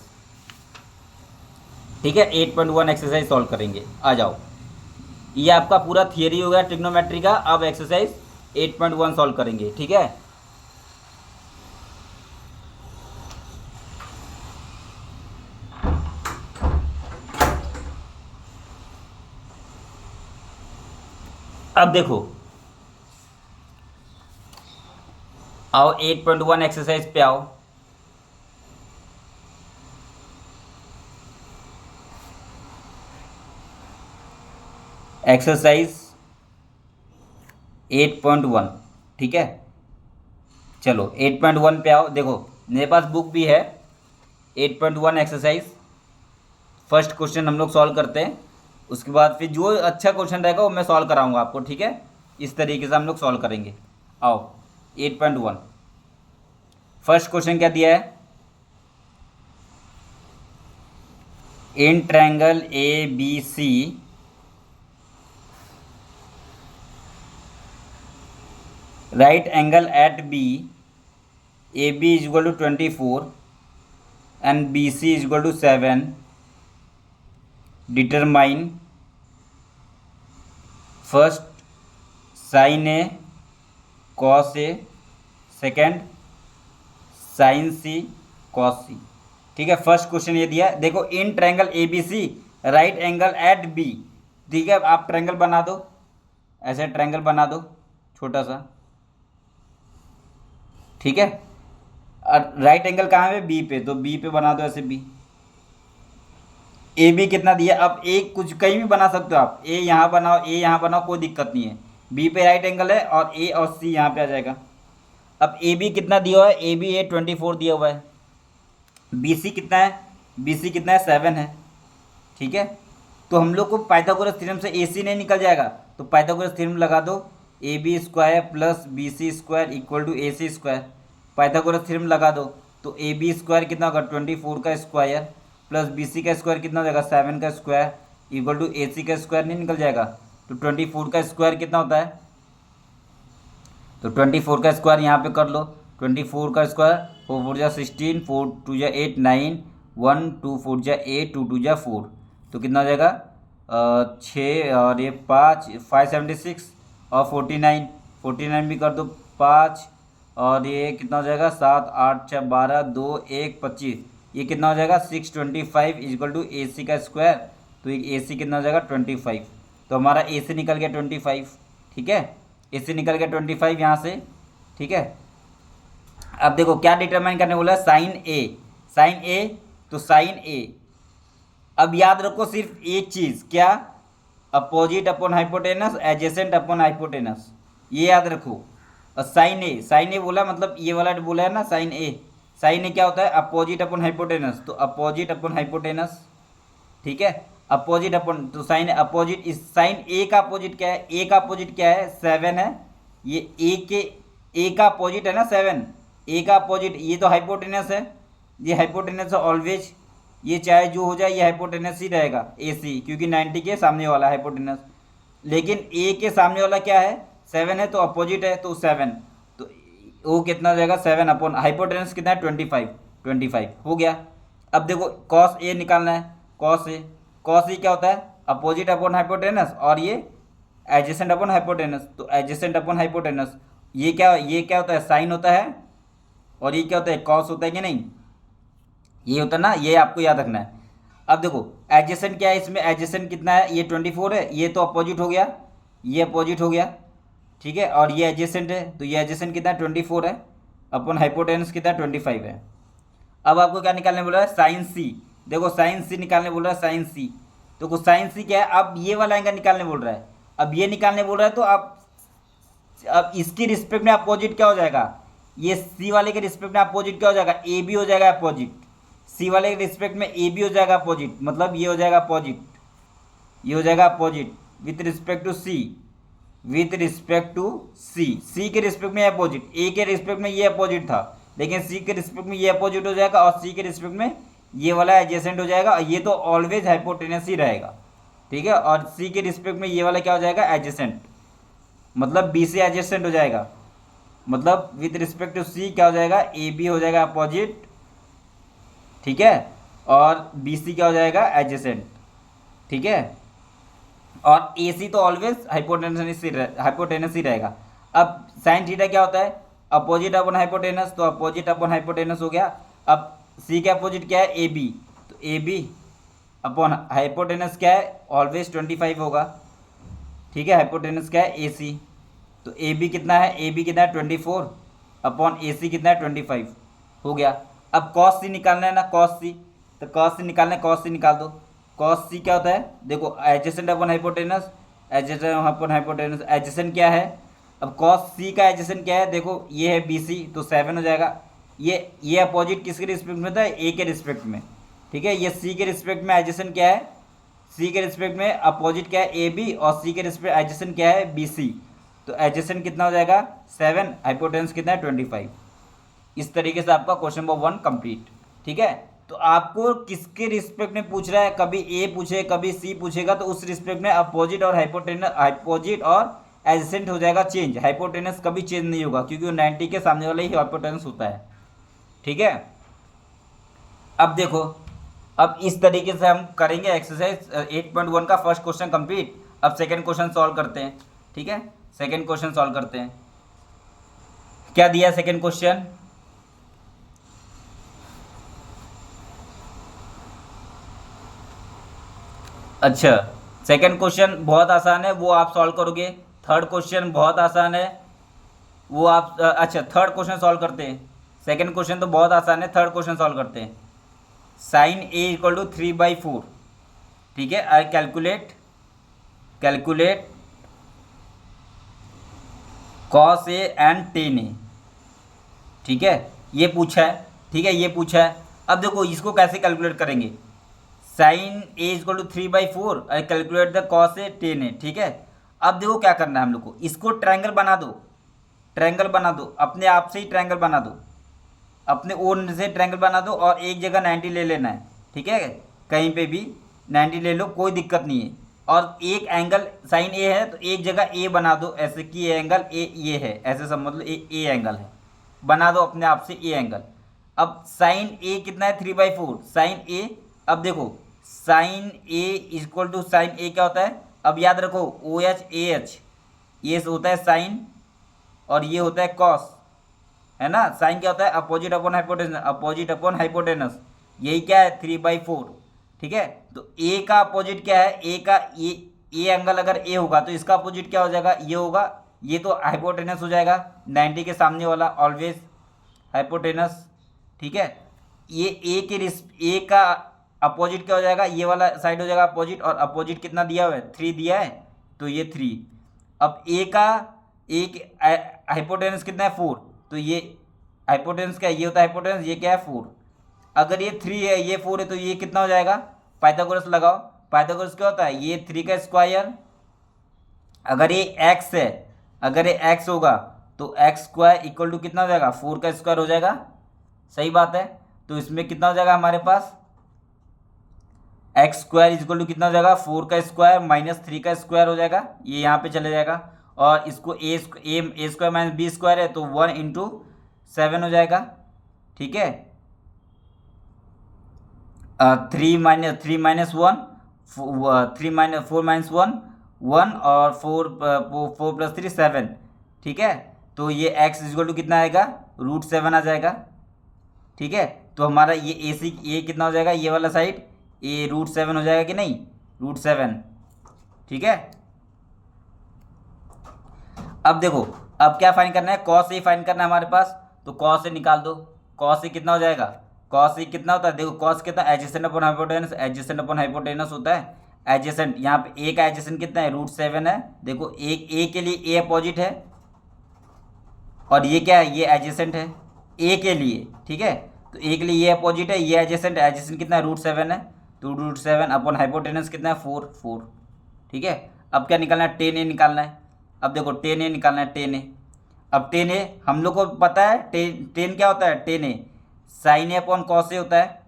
Speaker 1: ठीक है। 8.1 एक्सरसाइज सॉल्व करेंगे, आ जाओ। ये आपका पूरा थियरी हो गया ट्रिग्नोमेट्री का। अब एक्सरसाइज 8.1 सॉल्व करेंगे, ठीक है। अब देखो, आओ 8.1 एक्सरसाइज पे आओ। एक्सरसाइज 8.1, ठीक है। चलो 8.1 पे आओ। देखो मेरे पास बुक भी है। 8.1 एक्सरसाइज फर्स्ट क्वेश्चन हम लोग सॉल्व करते हैं, उसके बाद फिर जो अच्छा क्वेश्चन रहेगा वो मैं सॉल्व कराऊंगा आपको, ठीक है। इस तरीके से हम लोग सॉल्व करेंगे। आओ 8.1 फर्स्ट क्वेश्चन क्या दिया है, in triangle A B C right angle at B, A B is equal to 24 and B C is equal to 7, determine first sine A cos A, second sine C cos C, ठीक है। First question ये दिया है। देखो in triangle A B C right angle at B, ठीक है। आप triangle बना दो, ऐसे ट्रायंगल बना दो छोटा सा, ठीक है। और राइट एंगल कहाँ पे, बी पे, तो बी पे बना दो ऐसे बी। ए बी कितना दिया, अब ए कुछ कहीं भी बना सकते हो आप, ए यहाँ बनाओ, ए यहाँ बनाओ, कोई दिक्कत नहीं है। बी पे राइट एंगल है और ए और सी यहाँ पे आ जाएगा। अब ए बी कितना दिया हुआ है, ए बी ए 24 दिया हुआ है। बी सी कितना है, बी सी कितना है, 7 है, ठीक है। तो हम लोग को पाइथागोरस थ्योरम से ए सी नहीं निकल जाएगा, तो पाइथागोरस थ्योरम लगा दो, A B square plus B C square equal to A C square. Pythagoras theorem लगा दो तो ए बी स्क्वायर कितना होगा, 24 का स्क्वायर प्लस बी सी का स्क्वायर कितना हो जाएगा, 7 का स्क्वायर इक्वल टू ए सी का स्क्वायर नहीं निकल जाएगा। तो 24 का स्क्वायर कितना होता है, तो 24 का स्क्वायर यहाँ पे कर लो। 24 का स्क्वायर 4 4 जा 16, 4 2 जा 8 9, 1 2 4 जा 8, 2 2 जा 4, तो कितना हो जाएगा 6 और ये 5 576 और 49 49 भी कर दो 5 और ये कितना हो जाएगा 7 8 6 12 2 1 25, ये कितना हो जाएगा 625 इक्वल टू ए सी का स्क्वायर। तो ए सी कितना हो जाएगा 25, तो हमारा ए सी निकल गया 25, ठीक है। ए सी निकल गया 25 यहाँ से, ठीक है। अब देखो क्या डिटरमाइन करने बोला है, साइन ए, साइन ए, तो साइन ए, अब याद रखो सिर्फ एक चीज़, क्या, opposite upon hypotenuse, adjacent upon hypotenuse, ये याद रखो। और साइन ए, साइन ए बोला मतलब ये वाला बोला है ना, साइन ए, साइन ए क्या होता है, अपोजिट अपॉन हाइपोटेनस, तो अपोजिट अपॉन हाइपोटेनस, ठीक है। अपोजिट अपॉन, तो साइन अपोजिट, इस साइन ए का अपोजिट क्या है, ए का अपोजिट क्या है, 7 है। ये ए का अपोजिट है ना 7, ए का अपोजिट, ये तो हाइपोटेनस है, ये हाइपोटेनस है ऑलवेज, ये चाहे जो हो जाए ये हाइपोटेनस ही रहेगा ए सी, क्योंकि 90 के सामने वाला हाइपोटेनस। लेकिन ए के सामने वाला क्या है, 7 है, तो अपोजिट है, तो 7, तो वो कितना हो जाएगा 7 अपॉन हाइपोटेनस कितना है 25 हो गया। अब देखो कॉस ए निकालना है, कॉस ए, कॉस ए क्या होता है, अपोजिट अपॉन हाइपोटेनस, और ये एडजेसेंट अपॉन हाइपोटेनस, तो एडजेसेंट अपॉन हाइपोटेनस, ये क्या होता है, साइन होता है, और ये क्या होता है, कॉस होता है कि नहीं, ये होता है ना, ये आपको याद रखना है। अब देखो एडजेसेंट क्या है, इसमें एडजेसेंट कितना है, ये 24 है, ये तो अपोजिट हो गया, ये अपोजिट हो गया, ठीक है। और ये एडजेसेंट है, तो ये एडजेसेंट कितना है 24 है, अपन हाइपोटेनस कितना 25 है। अब आपको क्या निकालने बोल रहा है, साइन सी, देखो साइन सी निकालने बोल रहा है, साइन सी, तो कुछ साइन सी क्या है, अब ये वाला एंगल निकालने बोल रहा है, अब ये निकालने बोल रहा है, तो अब इसकी रिस्पेक्ट में अपोजिट क्या हो जाएगा, ये सी वाले के रिस्पेक्ट में अपोजिट क्या हो जाएगा, ए बी हो जाएगा अपोजिट, सी वाले के रिस्पेक्ट में ए बी हो जाएगा अपोजिट, मतलब ये हो जाएगा अपोजिट, ये हो जाएगा opposite with respect to C, with respect to C, C के रिस्पेक्ट में अपोजिट, ए के रिस्पेक्ट में ये अपोजिट था, लेकिन सी के रिस्पेक्ट में ये अपोजिट हो जाएगा, और सी के रिस्पेक्ट में ये वाला एडजेसेंट हो जाएगा, और ये तो ऑलवेज हाइपोटेनस ही रहेगा, ठीक है। और सी के रिस्पेक्ट में ये वाला क्या हो जाएगा, एडजेसेंट, मतलब बी से एडजेसेंट हो जाएगा, मतलब विद रिस्पेक्ट टू सी क्या हो जाएगा, ए बी हो जाएगा अपोजिट, ठीक है, और बी सी क्या हो जाएगा एडजेसेंट, ठीक है, और ए सी तो ऑलवेज हाइपोटेनस ही रहेगा। अब साइन थीटा क्या होता है, अपोजिट अपन हाइपोटेनस, तो अपोजिट अपन हाइपोटेनस हो गया। अब सी का अपोजिट क्या है, ए बी, तो ए बी अपॉन हाइपोटेनस क्या है, ऑलवेज 25 होगा, ठीक है, हाइपोटेनस क्या है, ए सी, तो ए बी कितना है, ए बी कितना है 24 अपॉन ए सी कितना है 25 हो गया। अब कॉस सी निकालना है ना, कॉस सी, तो कॉस सी निकालना है, कॉस सी निकाल दो। कॉस सी क्या होता है, देखो adjacent upon hypotenuse, adjacent upon hypotenuse, adjacent क्या है, अब कॉस सी का एडजेसेंट क्या है, देखो ये है बी सी, तो 7 हो जाएगा। ये अपोजिट किसके रिस्पेक्ट में था, ए के रिस्पेक्ट में, ठीक है, ये सी के रिस्पेक्ट में एडजेसेंट क्या है, सी के रिस्पेक्ट में अपोजिट क्या है, ए बी, और सी के रिस्पेक्ट एडजेसेंट क्या है, बी सी, तो एडजेसेंट कितना हो जाएगा 7, हाइपोटेनस कितना है 25। इस तरीके से आपका क्वेश्चन नंबर 1 कंप्लीट, ठीक है। तो आपको किसके रिस्पेक्ट में पूछ रहा है, कभी ए पूछे कभी सी पूछेगा, तो उस रिस्पेक्ट में अपोजिट और अपोजिट और एडजेसेंट हो जाएगा चेंज, हाइपोटेनस कभी चेंज नहीं होगा क्योंकि वो 90 के सामने वाला ही हाइपोटेनस होता है, ठीक है। अब देखो, अब इस तरीके से हम करेंगे एक्सरसाइज 8.1 का फर्स्ट क्वेश्चन कंप्लीट। अब सेकंड क्वेश्चन सॉल्व करते हैं, ठीक है, सेकंड क्वेश्चन सॉल्व करते हैं। क्या दिया सेकंड क्वेश्चन, अच्छा सेकंड क्वेश्चन बहुत आसान है, वो आप सॉल्व करोगे। थर्ड क्वेश्चन बहुत आसान है, वो आप अच्छा थर्ड क्वेश्चन सॉल्व करते हैं। सेकंड क्वेश्चन तो बहुत आसान है, थर्ड क्वेश्चन सॉल्व करते हैं। साइन ए इक्वल टू 3/4, ठीक है, I calculate cos A and tan A, ठीक है, ये पूछा है, ठीक है, ये पूछा है। अब देखो इसको कैसे कैलकुलेट करेंगे, sine A equal to 3/4 I calculate the cos A tan A, ठीक है। अब देखो क्या करना है हम लोग को, इसको ट्रायंगल बना दो, ट्रायंगल बना दो, अपने आप से ही ट्रायंगल बना दो, अपने ओन से ट्रायंगल बना दो, और एक जगह 90 ले लेना है, ठीक है, कहीं पे भी 90 ले लो, कोई दिक्कत नहीं है। और एक एंगल साइन ए है तो एक जगह ए बना दो, ऐसे कि ये एंगल ए ये है, ऐसे समझ लो ए एंगल है, बना दो अपने आप से ए एंगल। अब साइन ए कितना है 3/4 साइन ए, अब देखो sine A equal to sine A क्या होता है, अब याद रखो ओ एच ए एच, ये होता है साइन और ये होता है कॉस, है ना। साइन क्या होता है, opposite upon hypotenuse, opposite upon hypotenuse, यही क्या है 3/4, ठीक है। तो ए का अपोजिट क्या है, ए का ए एंगल अगर ए होगा तो इसका अपोजिट क्या हो जाएगा, ये होगा, ये तो हाइपोटेनस हो जाएगा 90 के सामने वाला, ऑलवेज हाइपोटेनस, ठीक है। ये ए का अपोजिट क्या हो जाएगा, ये वाला साइड हो जाएगा अपोजिट, और अपोजिट कितना दिया हुआ है 3 दिया है, तो ये 3। अब ए का एक हाइपोटेनस कितना है 4, तो ये हाइपोटेनस क्या है, ये होता है हाइपोटेनस, ये क्या है 4। अगर ये 3 है ये 4 है तो ये कितना हो जाएगा, पाइथागोरस लगाओ, पाइथागोरस क्या होता है, ये 3 का स्क्वायर, अगर ये x है, अगर ये x होगा तो एक्स स्क्वायर इक्वल टू कितना हो जाएगा 4 का स्क्वायर हो जाएगा, सही बात है। तो इसमें कितना हो जाएगा हमारे पास, एक्स स्क्वायर इक्वल टू कितना हो जाएगा 4 का स्क्वायर माइनस 3 का स्क्वायर हो जाएगा, ये यहाँ पे चले जाएगा, और इसको ए स्क्वायर माइनस बी स्क्वायर है तो 1 इंटू 7 हो जाएगा, ठीक है। 3 - 4 - 1 और 4 + 3 7, ठीक है। तो ये x इक्वल टू कितना आएगा √7 आ जाएगा, ठीक है। तो हमारा ये ये कितना हो जाएगा, ये वाला साइड ये √7 हो जाएगा कि नहीं, √7, ठीक है। अब देखो अब क्या फाइन करना है, कॉस ए फाइन करना है हमारे पास, तो कॉस ए निकाल दो, कॉस ए कितना हो जाएगा, कॉस ए कितना होता है, देखो कॉस कितना adjacent upon hypotenuse, adjacent upon hypotenuse होता है, एडजेसेंट यहाँ पे ए का एडजेसेंट कितना है √7 है, देखो ए के लिए ए अपोजिट है, और ये क्या है ये एडजेसेंट है ए के लिए, ठीक है। तो ए के लिए ये अपोजिट है, ये एडजेसेंट, एडजेसेंट कितना है √7 है, तो √7 अपॉन हाइपोटेनस कितना है 4, ठीक है। अब क्या निकालना है, टेन ए निकालना है। अब देखो टेन ए निकालना है, टेन ए, अब टेन ए हम लोग को पता है टेन क्या होता है, ten A sign A upon cos ए होता है,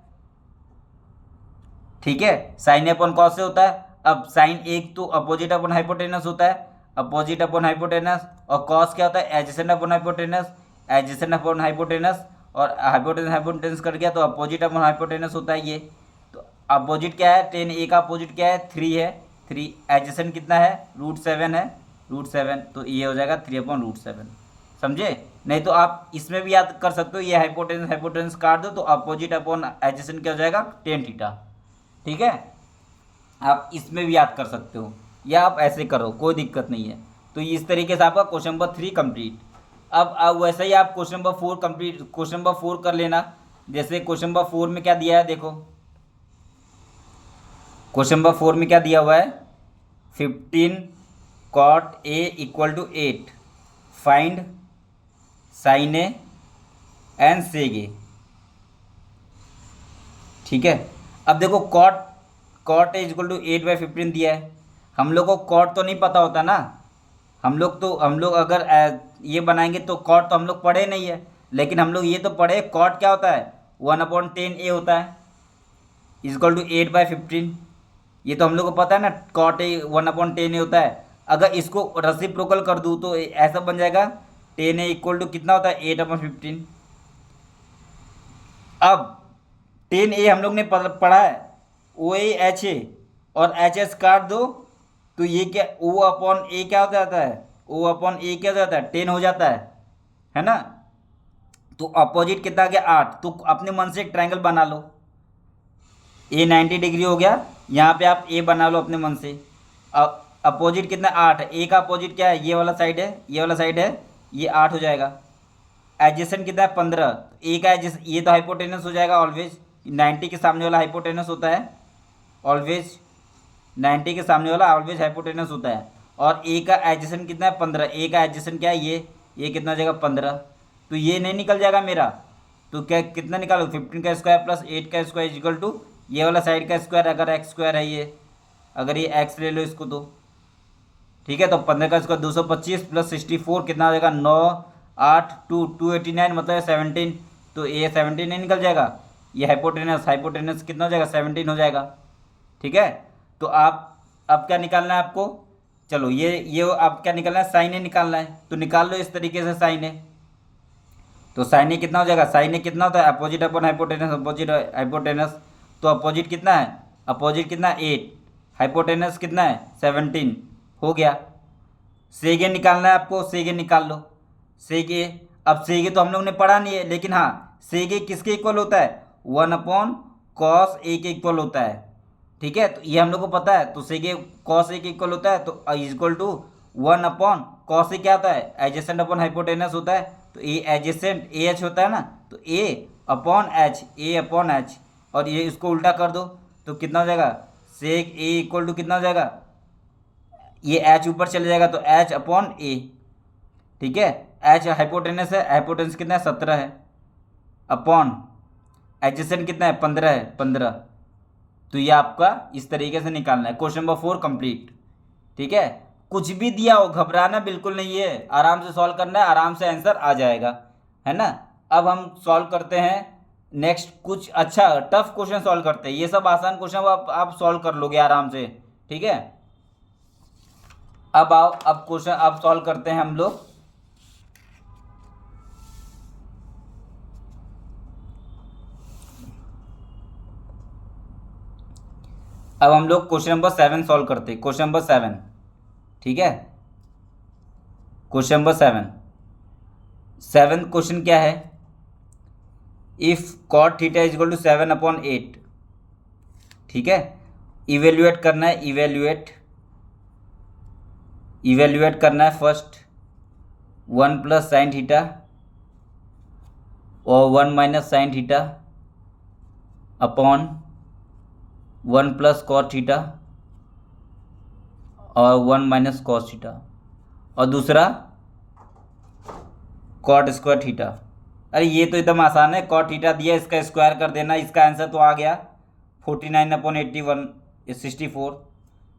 Speaker 1: ठीक है, साइन ए अपॉन कॉस ए होता है। अब साइन ए तो अपोजिट अपॉन हाइपोटेनस होता है, अपोजिट अपॉन हाइपोटेनस, और कॉस क्या होता है adjacent upon hypotenuse, adjacent upon hypotenuse, और हाइपोटेनस हाइपोटेनस कट गया तो अपोजिट अपॉन हाइपोटेनस होता है ये। तो अपोजिट क्या है, टेन ए का अपोजिट क्या है 3 है, 3 एडजेसेंट कितना है √7 है, √7, तो ये हो जाएगा 3/√7। समझे? नहीं तो आप इसमें भी याद कर सकते हो, ये हाइपोटेनस हाइपोटेनस काट दो तो अपोजिट अपॉन एडजेसेंट क्या हो जाएगा टेन थीटा। ठीक है, आप इसमें भी याद कर सकते हो या आप ऐसे करो, कोई दिक्कत नहीं है। तो इस तरीके से आपका क्वेश्चन नंबर 3 कंप्लीट। अब वैसे ही आप question number 4 complete, question number 4 कर लेना। जैसे क्वेश्चन नंबर 4 में क्या दिया है देखो, क्वेश्चन नंबर 4 में क्या दिया हुआ है 15 cot A = 8, find sin A and sec A। ठीक है, अब देखो cot A = 8/15 दिया है, हम लोग को cot तो नहीं पता होता ना, हम लोग अगर ये बनाएंगे तो cot तो हम लोग पढ़े नहीं है, लेकिन हम लोग ये तो पढ़े cot क्या होता है 1/10A होता है = 8/15। ये तो हम लोग को पता है ना, cot A 1/10A होता है। अगर इसको रेसिप्रोकल कर दूँ तो ऐसा बन जाएगा 10A = कितना होता है 8/15। अब 10A हम लोग ने पढ़ा है OA और HS काट दो तो ये क्या O/A क्या हो जाता है, O/A क्या हो जाता है 10 हो जाता है ना। तो अपोजिट कितना आ गया 8, तो अपने मन से एक ट्रायंगल बना लो, A 90 डिग्री हो गया, यहाँ पे आप A बना लो अपने मन से। अपोजिट कितना 8 है, A का अपोजिट क्या है ये वाला साइड है, ये वाला साइड है, ये 8 हो जाएगा। एडजेसेंट कितना है 15, A का एडजेसेंट ये तो हाइपोटेनस हो जाएगा ऑलवेज, 90 के सामने वाला हाइपोटेनस होता है ऑलवेज, 90 के सामने वाला ऑलवेज हाइपोटेनस होता है। और A का एडजेसेंट कितना है 15, A का एडजेसेंट क्या है ये कितना हो जाएगा 15, तो ये नहीं निकल जाएगा मेरा, तो क्या कितना निकालो 15 का स्क्वायर प्लस 8 का स्क्वायर = ये वाला साइड का स्क्वायर, अगर x स्क्वायर है ये, अगर ये x ले लो इसको तो ठीक है, तो 15 का स्क्वायर 225 प्लस 64 कितना हो जाएगा 9 8 289 मतलब 17, तो ये 17 नहीं निकल जाएगा, ये हाइपोटेनस कितना हो जाएगा 17 हो जाएगा। ठीक है, तो आप अब क्या निकालना है आपको, चलो ये अब क्या निकालना है साइन ए निकालना है, तो निकाल लो इस तरीके से साइन ए। तो साइन ए कितना हो जाएगा, साइन ए कितना होता है opposite upon hypotenuse, opposite hypotenuse, तो अपोजिट कितना है, अपोजिट कितना 8, हाइपोटेनस कितना है 17 हो गया। सेक ए निकालना है आपको, सेक ए निकाल लो, सेक ए। अब सेक ए तो हम लोग ने पढ़ा नहीं है, लेकिन हाँ सेक ए किसके इक्वल होता है 1/cos A के इक्वल होता है। ठीक है, तो ये हम लोग को पता है, तो सेक ए cos A के इक्वल होता है, तो = 1/cos A क्या होता है एडजेसेंट अपॉन हाइपोटेनस होता है, तो ए एडजेसेंट AH होता है ना, तो A/H, और ये इसको उल्टा कर दो तो कितना हो जाएगा सेक A = कितना हो जाएगा, ये H ऊपर चले जाएगा तो H/A। ठीक है, H हाइपोटेनस है, हाइपोटेनस कितना है 17 है, अपॉन एडजेसेंट कितना है 15 है 15, तो ये आपका इस तरीके से निकालना है। Question number 4 complete. ठीक है, कुछ भी दिया हो घबराना बिल्कुल नहीं है, आराम से सॉल्व करना है, आराम से आंसर आ जाएगा, है ना। अब हम सॉल्व करते हैं नेक्स्ट, कुछ अच्छा टफ क्वेश्चन सॉल्व करते हैं, ये सब आसान क्वेश्चन आप सॉल्व कर लोगे आराम से। ठीक है, अब आओ, अब क्वेश्चन अब सॉल्व करते हैं हम लोग। अब हम लोग क्वेश्चन नंबर 7 सॉल्व करते हैं, क्वेश्चन नंबर 7। ठीक है, क्वेश्चन नंबर 7 क्वेश्चन क्या है, इफ cot थीटा = 7/8। ठीक है, इवेल्युएट करना है, इवेल्युएट करना है फर्स्ट 1 + sin थीटा और 1 - sin theta upon 1 + cot theta और 1 - cos थीटा, और दूसरा cot स्क्वायर थीटा। अरे ये तो एकदम आसान है, cot थीटा दिया इसका स्क्वायर कर देना, इसका आंसर तो आ गया 49/81 64,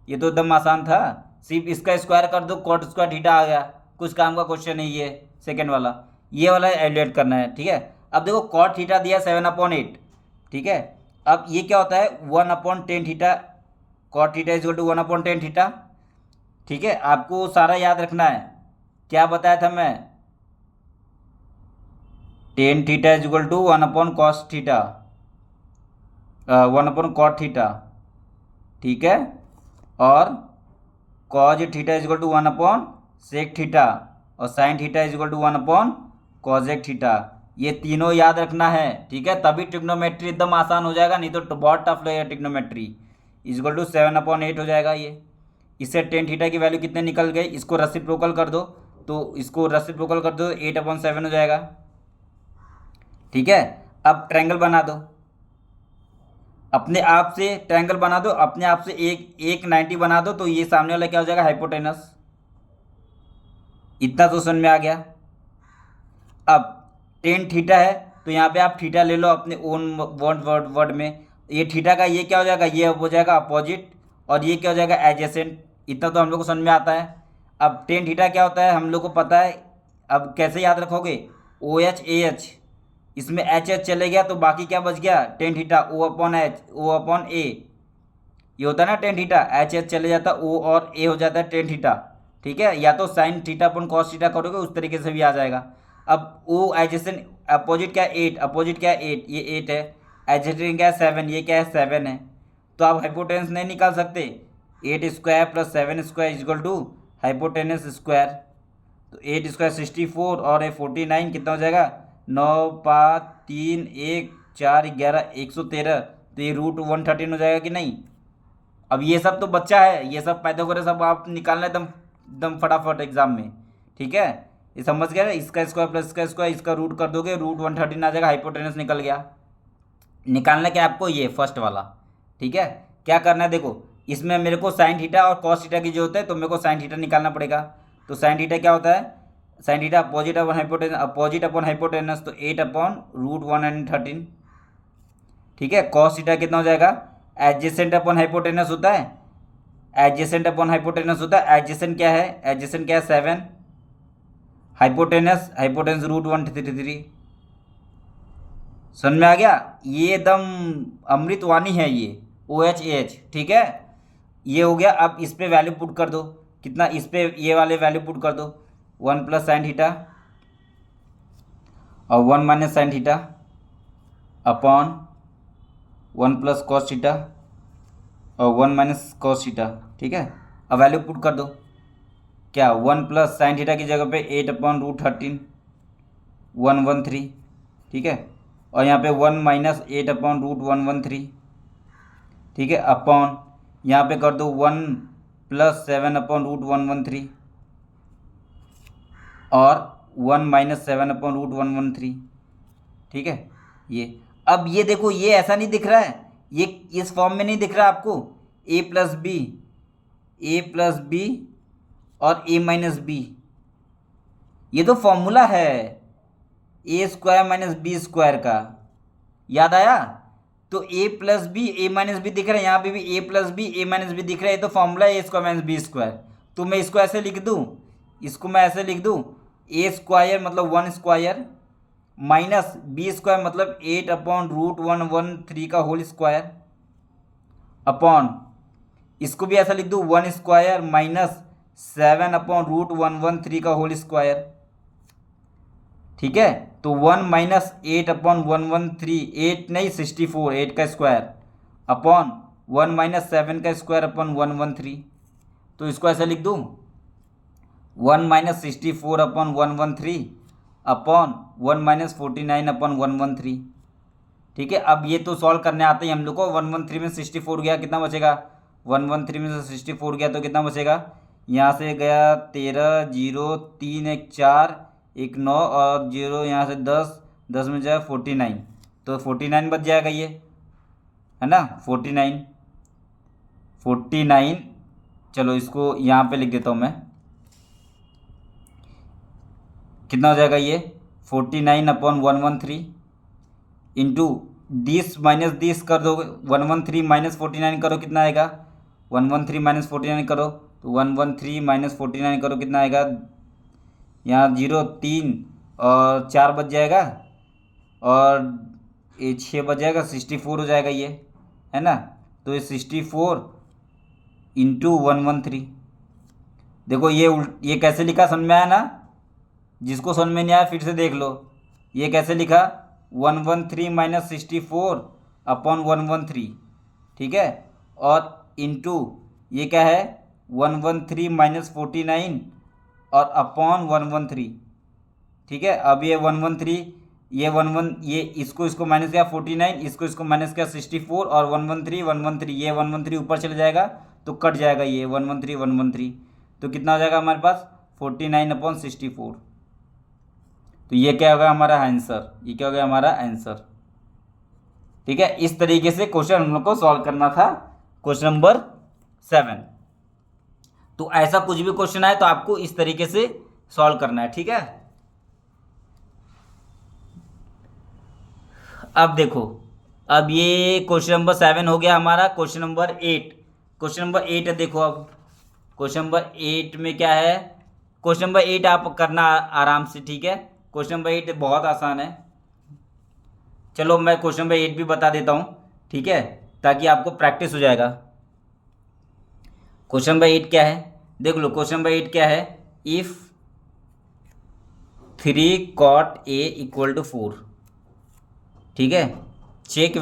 Speaker 1: ये तो एकदम आसान था, सिर्फ इसका स्क्वायर कर दो cot स्क्वायर थीटा आ गया, कुछ काम का क्वेश्चन नहीं है। सेकेंड वाला ये वाला एवेल्युएट करना है। ठीक है, अब देखो cot थीटा दिया 7/8। ठीक है, अब ये क्या होता है 1/10 थीटा, cot थीटा = 1/10 थीटा, ठीक है, आपको सारा याद रखना है। क्या बताया था मैं, tan theta is equal to 1/cos theta, 1/cot theta, ठीक है, और cos theta is equal to 1/sec theta, और sine theta is equal to 1/cosec theta. ये तीनों याद रखना है, ठीक है, तभी ट्रिग्नोमेट्री एकदम आसान हो जाएगा, नहीं तो बहुत टफ लगेगा ट्रिग्नोमेट्री। इज इक्वल टू 7/8 हो जाएगा ये। इससे टेन थीटा की वैल्यू कितने निकल गई, इसको रेसिप्रोकल कर दो, तो इसको रेसिप्रोकल कर दो 8/7 हो जाएगा, ठीक है। अब ट्रायंगल बना दो, अपने आप से ट्रायंगल बना दो, अपने आप से एक 90 बना दो, तो ये सामने वाला क्या हो जाएगा, हाइपोटेनस। इतना तो समझ में आ गया। अब टेन थीटा है, तो यहाँ पे आप थीटा ले लो अपने ओन वर्ड में। ये थीटा का ये क्या हो जाएगा, ये हो जाएगा अपोजिट, और ये क्या हो जाएगा, एडजेसेंट। इतना तो हम लोग को समझ में आता है। अब टेन थीटा क्या होता है हम लोग को पता है। अब कैसे याद रखोगे, ओ एच ए एच, इसमें एच एच चले गया तो बाकी क्या बच गया, टेन थीटा, ओ अपॉन ए। ये होता है ना टेन थीटा, एच एच चले जाता ओ और ए हो जाता है टेन थीटा, ठीक है। या तो साइन थीटा अपन कॉस थीटा करोगे, उस तरीके से भी आ जाएगा। अब ओ एडजेसेंट, अपोजिट क्या है 8, अपोजिट क्या है 8, ये 8 है। एडजेसेंट क्या है 7, ये क्या है 7 है। तो आप हाइपोटेनस नहीं निकाल सकते, 8 square plus 7 square is equal to hypotenuse square. तो 8 स्क्वायर 64 और ये 49 कितना हो जाएगा, 9 5 3 1 4 11 113। तो ये √113 हो जाएगा कि नहीं। अब ये सब तो बच्चा है, ये सब पाइथागोरस सब आप निकालना एकदम एकदम फटाफट एग्जाम में, ठीक है। ये समझ गया, इसका स्क्वायर प्लस इसका स्क्वायर, इसका रूट कर दोगे, √113 आ जाएगा, हाइपोटेनस निकल गया। निकालना क्या आपको, ये फर्स्ट वाला, ठीक है। क्या करना है देखो, इसमें मेरे को साइन थीटा और कॉस थीटा की जरूरत है, तो मेरे को साइन थीटा निकालना पड़ेगा। तो साइन थीटा क्या होता है, sine theta opposite upon hypotenuse, opposite upon hypotenuse, तो 8/√113, ठीक है। कॉस थीटा कितना हो जाएगा, एडजेसेंट अपॉन हाइपोटेनस होता है, एडजेसेंट अपॉन हाइपोटेनस होता है। एडजेसेंट क्या है, एडजेसेंट क्या है 7, हाइपोटेनस, हाइपोटेनस √133। समझ में आ गया, ये एकदम अमृतवाणी है ये, ओ एच ए एच, ठीक है। ये हो गया। अब इस पे वैल्यू पुट कर दो, कितना, इस पे ये वाले वैल्यू पुट कर दो, 1 प्लस साइन थीटा और 1 minus sine theta upon 1 plus cos theta और 1 माइनस कॉस थीटा, ठीक है। अब वैल्यू पुट कर दो, क्या 1 प्लस साइन थीटा की जगह पे 8/√13 113, ठीक है। और यहाँ पे 1 माइनस 8/√113, ठीक है, अपॉन यहाँ पे कर दो 1 प्लस 7/√113 और 1 माइनस 7/√113, ठीक है। ये अब ये देखो, ये ऐसा नहीं दिख रहा है, ये इस फॉर्म में नहीं दिख रहा आपको, a प्लस बी और a माइनस बी, ये तो फॉर्मूला है A square minus B square का, याद आया। तो a plus B A minus B दिख रहा है, यहाँ पे भी a plus B A minus B दिख रहा है, ये तो फॉर्मूला है A square minus B square. तो मैं इसको ऐसे लिख दूँ, इसको मैं ऐसे लिख दूँ, a स्क्वायर मतलब 1 स्क्वायर माइनस बी स्क्वायर मतलब 8/√113 का होल स्क्वायर अपॉन, इसको भी ऐसा लिख दूँ 1 स्क्वायर माइनस 7/√113 का होल स्क्वायर, ठीक है। तो 1 माइनस 8/113, 8 नहीं 64, 8 का स्क्वायर अपॉन 1 माइनस 7 का स्क्वायर अपॉन 113। तो इसको ऐसा लिख दूँ 1 माइनस 64/113 अपॉन 1 माइनस 49/113, ठीक है। अब ये तो सॉल्व करने आते ही हम लोग को, 113 में 64 गया, कितना बचेगा, 113 में से 64 गया तो कितना बचेगा, यहाँ से गया 13, 0 3 1 4 1 9 और 0 यहाँ से 10, 10 में जाएगा 49, तो 49 बच जाएगा ये, है ना, 49। चलो इसको यहाँ पे लिख देता हूँ मैं, कितना हो जाएगा ये 49/113 इंटू 10 माइनस 10 कर दो, 113 माइनस 49 करो कितना आएगा, 113 माइनस 49 करो, तो 113 माइनस 49 करो कितना आएगा, यहाँ 0 3 और 4 बच जाएगा और ये 6 बच जाएगा, 64 हो जाएगा ये, है ना। तो ये 64 इंटू 113, देखो ये कैसे लिखा, समझ में आया ना? जिसको समझ में नहीं आया फिर से देख लो। ये कैसे लिखा, 113 माइनस 64 अपॉन 113, ठीक है। और इनटू ये क्या है, 113 माइनस 49 और अपॉन 113, ठीक है। अब ये 113, ये 11, ये इसको माइनस किया 49, इसको माइनस किया 64 और 113 ये 113 ऊपर चले जाएगा तो कट जाएगा ये 113 तो कितना हो जाएगा हमारे पास 49/64। तो ये क्या होगा हमारा आंसर, ये क्या हो गया हमारा आंसर, ठीक है। इस तरीके से क्वेश्चन हम लोग को सॉल्व करना था, क्वेश्चन नंबर 7। तो ऐसा कुछ भी क्वेश्चन आए तो आपको इस तरीके से सॉल्व करना है, ठीक है। अब देखो, अब ये क्वेश्चन नंबर 7 हो गया हमारा। क्वेश्चन नंबर 8, क्वेश्चन नंबर 8 है, देखो अब क्वेश्चन नंबर 8 में क्या है। क्वेश्चन नंबर 8 आप करना आराम से, ठीक है। क्वेश्चन नंबर 8 बहुत आसान है। चलो मैं क्वेश्चन नंबर 8 भी बता देता हूँ, ठीक है, ताकि आपको प्रैक्टिस हो जाएगा। क्वेश्चन नंबर 8 क्या है, देख लो। क्वेश्चन नंबर 8 क्या है, if 3 cot A equal to 4, ठीक है। Check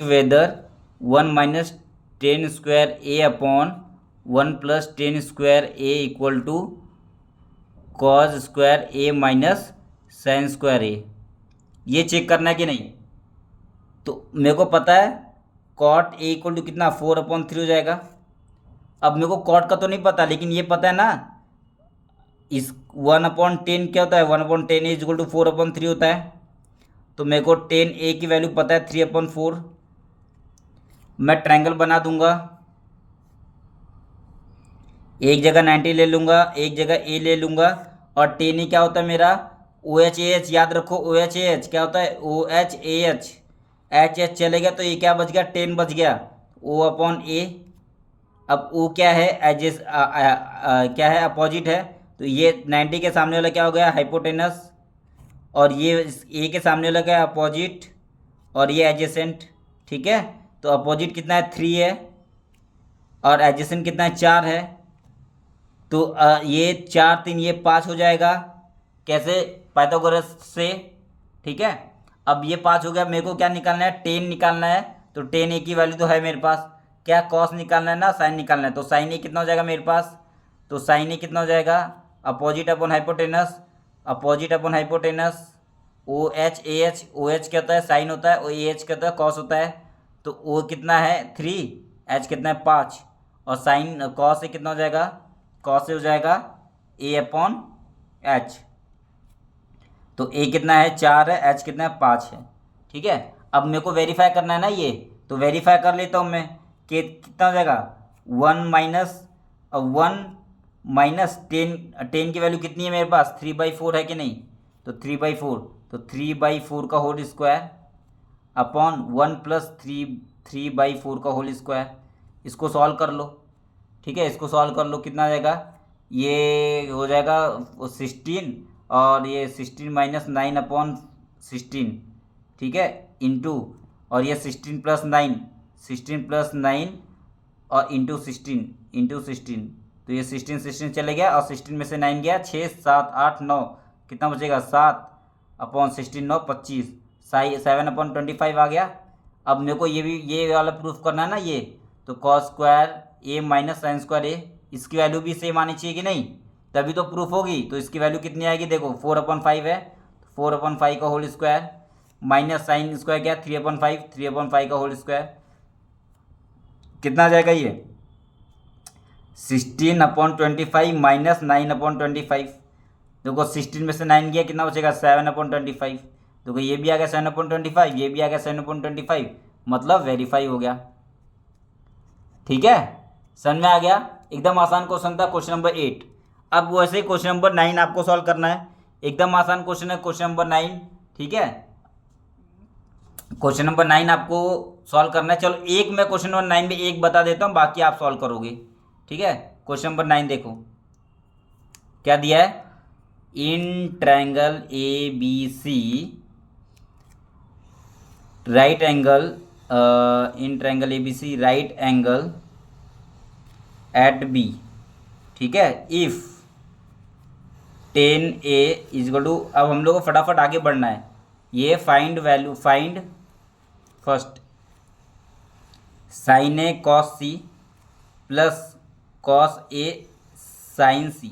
Speaker 1: whether 1 minus 10 square A upon 1 plus 10 square A equal to cause square A minus sine square A, ये चेक करना है कि नहीं। तो मेरे को पता है कॉट ए इक्वल टू कितना 4/3 हो जाएगा। अब मेरे को कॉट का तो नहीं पता, लेकिन ये पता है ना, इस 1/10 क्या होता है, 1/10 इज इक्वल टू 4/3 होता है। तो मेरे को 10 की वैल्यू पता है 3/4। मैं ट्रायंगल बना दूंगा, एक जगह 90 ले लूँगा, एक जगह ए ले लूँगा। और 10 ही क्या होता है मेरा, OH याद रखो, OH क्या होता है, OH एच चले गया तो ये क्या बच गया, 10 बच गया, O/A। अब O क्या है, एजेस क्या है, अपोजिट है। तो ये 90 के सामने वाला क्या हो गया, हाइपोटेनस। और ये ए के सामने वाला क्या है, अपोजिट। और ये एजेसेंट, ठीक है। तो अपोजिट कितना है, 3 है, और एजेसेंट कितना है, 4 है। तो ये 4 3 ये 5 हो जाएगा, कैसे, पाइथागोरस से, ठीक है। अब ये 5 हो गया, मेरे को क्या निकालना है, 10 निकालना है। तो 10 की वैल्यू तो है मेरे पास, क्या कॉस निकालना है ना, साइन निकालना है। तो साइन ए कितना हो जाएगा मेरे पास, तो साइन ए कितना हो जाएगा, अपोजिट अपॉन हाइपोटेनस, OH क्या होता है, साइन होता है, और AH क्या होता है, कॉस होता है। तो O कितना है 3, H कितना है 5, और साइन कॉस से कितना हो जाएगा, कॉस से हो जाएगा A/H। तो A कितना है 4 है, H कितना है 5 है, ठीक है। अब मेरे को वेरीफाई करना है ना ये, तो वेरीफाई कर लेता हूँ मैं कि कितना हो जाएगा, 1 माइनस 10 की वैल्यू कितनी है मेरे पास, 3/4 है कि नहीं। तो 3/4, तो 3/4 का होल स्क्वायर अपॉन 1 प्लस 3/4 का होल स्क्वायर। इसको सॉल्व कर लो, ठीक है। इसको सॉल्व कर लो, कितना आ जाएगा, ये हो जाएगा 16, और ये 16 माइनस 9/16, ठीक है, इंटू, और ये 16 प्लस 9 और इंटू 16, तो ये 16 चले गया, और 16 में से 9 गया, 6 7 8 9, कितना बचेगा, 7/16 9 25, 7/25 आ गया। अब मेरे को ये वाला प्रूफ करना है ना ये, तो cos square A minus sine square ए, इसकी वैल्यू भी सेम आनी चाहिए कि नहीं, तभी तो प्रूफ होगी। तो इसकी वैल्यू कितनी आएगी, देखो 4/5 है, 4/5 का whole square minus sine square क्या, 3/5 का होल स्क्वायर, कितना आ जाएगा ये 16/25 माइनस 9/25। देखो 16 में से 9 गया, कितना बचेगा 7/25। देखो ये भी आ गया 7/25, ये भी आ गया 7/25, मतलब वेरीफाई हो गया, ठीक है। समझ में आ गया, एकदम आसान क्वेश्चन था क्वेश्चन नंबर 8। अब वैसे ही क्वेश्चन नंबर 9 आपको सॉल्व करना है, एकदम आसान क्वेश्चन है क्वेश्चन नंबर 9, ठीक है। क्वेश्चन नंबर 9 आपको सॉल्व करना है। चलो एक मैं क्वेश्चन नंबर 9 में एक बता देता हूँ, बाकी आप सॉल्व करोगे, ठीक है। क्वेश्चन नंबर 9 देखो क्या दिया है, in triangle ABC right angle at B, ठीक है। इफ़ 10A इजल टू, अब हम लोग को फटाफट आगे बढ़ना है। ये find value, find first sine A cos C plus cos A sine C,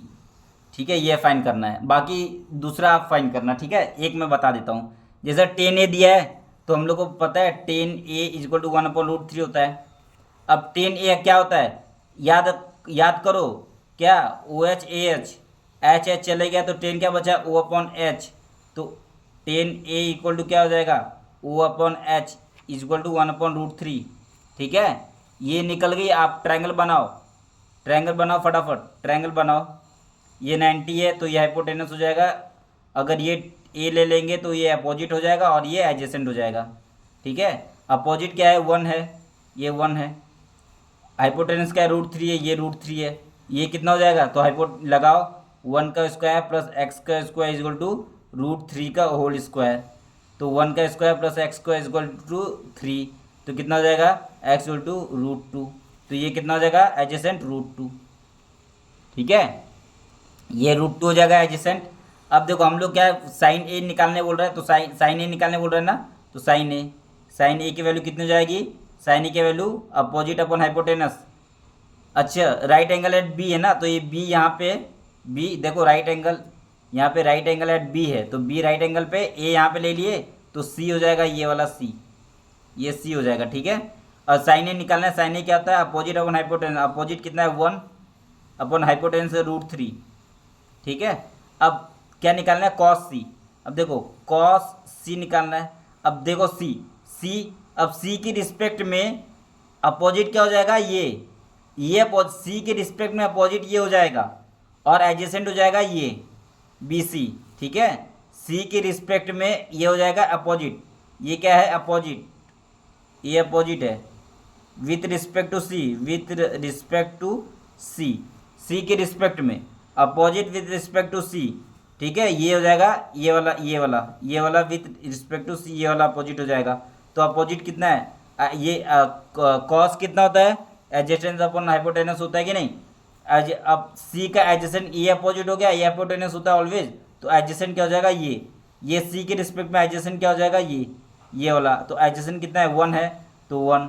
Speaker 1: ठीक है, ये फाइंड करना है। बाकी दूसरा आप फाइंड करना, ठीक है। एक मैं बता देता हूँ, जैसे 10A दिया है तो हम लोग को पता है 10A इजल टू 1/√3 होता है। अब 10A क्या होता है, याद याद करो, क्या OH AH, एच एच चले गया तो 10 क्या बचा, O/H। तो 10A इक्वल टू क्या हो जाएगा, O/H इजल टू 1/√3, ठीक है। ये निकल गई। आप ट्रायंगल बनाओ, ट्रायंगल बनाओ फटाफट, ट्रायंगल बनाओ। ये 90 है तो ये हाइपोटेनस हो जाएगा। अगर ये ए ले लेंगे तो ये अपोजिट हो जाएगा और ये एडजेसेंट हो जाएगा, ठीक है। अपोजिट क्या है, 1 है, ये 1 है। हाइपोटेनस क्या है, √3 है, ये √3 है। ये कितना हो जाएगा, तो हाइपो लगाओ, 1 का स्क्वायर प्लस एक्स का स्क्वायर इजल टू √3 का होल स्क्वायर। तो 1 का square plus X square equal to 3, तो कितना हो जाएगा, एक्स इजल टू √2। तो ये कितना हो जाएगा, एडजेसेंट √2, ठीक है। ये √2 हो जाएगा एडजेसेंट। अब देखो हम लोग क्या साइन ए निकालने बोल रहे हैं, तो साइन ए निकालने बोल रहे हैं ना, तो साइन ए की वैल्यू कितनी हो जाएगी, साइन ए की वैल्यू अपोजिट अपॉन हाइपोटेनस। अच्छा, राइट एंगल एट बी है ना, तो ये बी यहाँ पे, बी देखो राइट एंगल, यहाँ पे राइट एंगल एट बी है, तो बी राइट एंगल पे, ए यहाँ पे ले लिए तो सी हो जाएगा, ये वाला सी, ये सी हो जाएगा, ठीक है। और साइन ए निकालना है, साइन ए क्या होता है, अपोजिट अपॉन हाइपोटेनस। अपोजिट कितना है, 1 अपॉन हाइपोटेनस √3, ठीक है। अब क्या निकालना है, कॉस सी। अब देखो कॉस सी निकालना है। अब देखो सी, अब सी की रिस्पेक्ट में अपोजिट क्या हो जाएगा, ये सी के रिस्पेक्ट में अपोजिट ये हो जाएगा और एडजेसेंट हो जाएगा ये बी सी, ठीक है। सी के रिस्पेक्ट में ये हो जाएगा अपोजिट, ये क्या है अपोजिट, ये अपोजिट है with respect to C, with respect to C, C के रिस्पेक्ट में opposite with respect to C, ठीक है। ये हो जाएगा ये वाला, ये वाला विथ रिस्पेक्ट टू सी, ये वाला अपोजिट हो जाएगा। तो अपोजिट कितना है, ये कॉस कितना होता है, एडजेसेंट अपॉन हाइपोटेनस होता है कि नहीं। अब सी का एडजेसेंट ये अपोजिट हो गया, ये हाइपोटेनस होता है ऑलवेज, तो एडजेसेंट क्या हो जाएगा, ये सी के रिस्पेक्ट में एडजेसेंट क्या हो जाएगा, ये वाला। तो एडजेसेंट कितना है, 1 है, तो 1।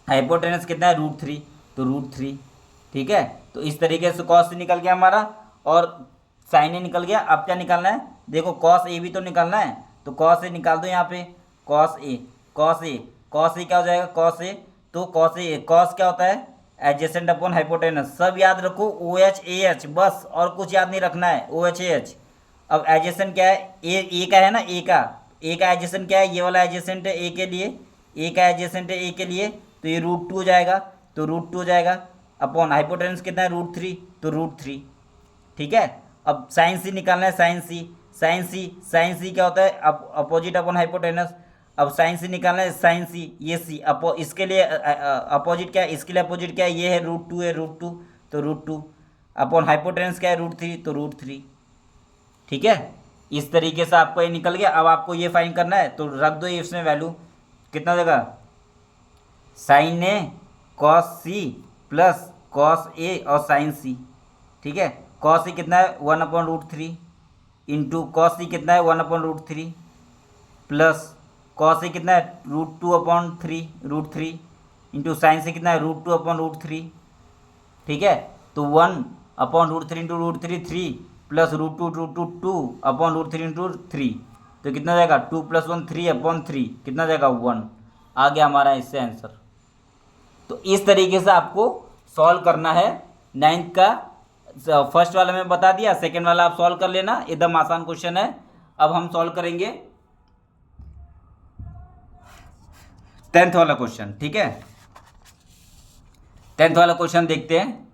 Speaker 1: हाइपोटेनस कितना है, √3, तो √3, ठीक है। तो इस तरीके से कॉस निकल गया हमारा और साइन ए निकल गया। अब क्या निकालना है, देखो कॉस ए भी तो निकालना है, तो कॉस ए निकाल दो यहाँ पे, कॉस ए क्या हो जाएगा, तो कॉस क्या होता है, एडजेसेंट अपॉन हाइपोटेनस। सब याद रखो, OH AH बस, और कुछ याद नहीं रखना है, OH AH। अब एडजेसेंट क्या है, ए का है ना, ए का एडजेसेंट क्या है, ये वाला एडजेसेंट है ए के लिए, ए का एडजेसेंट है ए के लिए, तो ये √2 हो जाएगा, तो √2 हो जाएगा अपॉन हाइपोटेनस कितना है, √3, तो √3, ठीक है। अब साइन सी निकालना है, साइन सी क्या होता है, अपोजिट अपॉन हाइपोटेनस। अब साइन सी निकालना है, साइन सी, ये सी इसके लिए अपोजिट क्या है, इसके लिए अपोजिट क्या है, ये है √2 है, √2, तो √2 अपॉन हाइपोटेनस क्या है, √3, तो √3, ठीक है। इस तरीके से आपको ये निकल गया। अब आपको ये फाइंड करना है, तो रख दो ये इसमें वैल्यू, कितना देगा, sign A cos C plus cos A और साइन सी, ठीक है। कॉस सी कितना है, 1/√3 इंटू कॉस सी कितना है, 1/√3 प्लस कॉस सी कितना है, √2/3 इंटू साइन सी कितना है, √2/√3, ठीक है। तो 1/√3 इंटू √3 3 प्लस √2/3 इंटू 3, तो कितना जाएगा, 2 + 1 3/3, कितना जाएगा 1। आ गया हमारा इससे आंसर। तो इस तरीके से आपको सॉल्व करना है 9th का। फर्स्ट वाला मैं बता दिया, सेकेंड वाला आप सॉल्व कर लेना, एकदम आसान क्वेश्चन है। अब हम सॉल्व करेंगे 10th वाला क्वेश्चन, ठीक है। 10th वाला क्वेश्चन देखते हैं।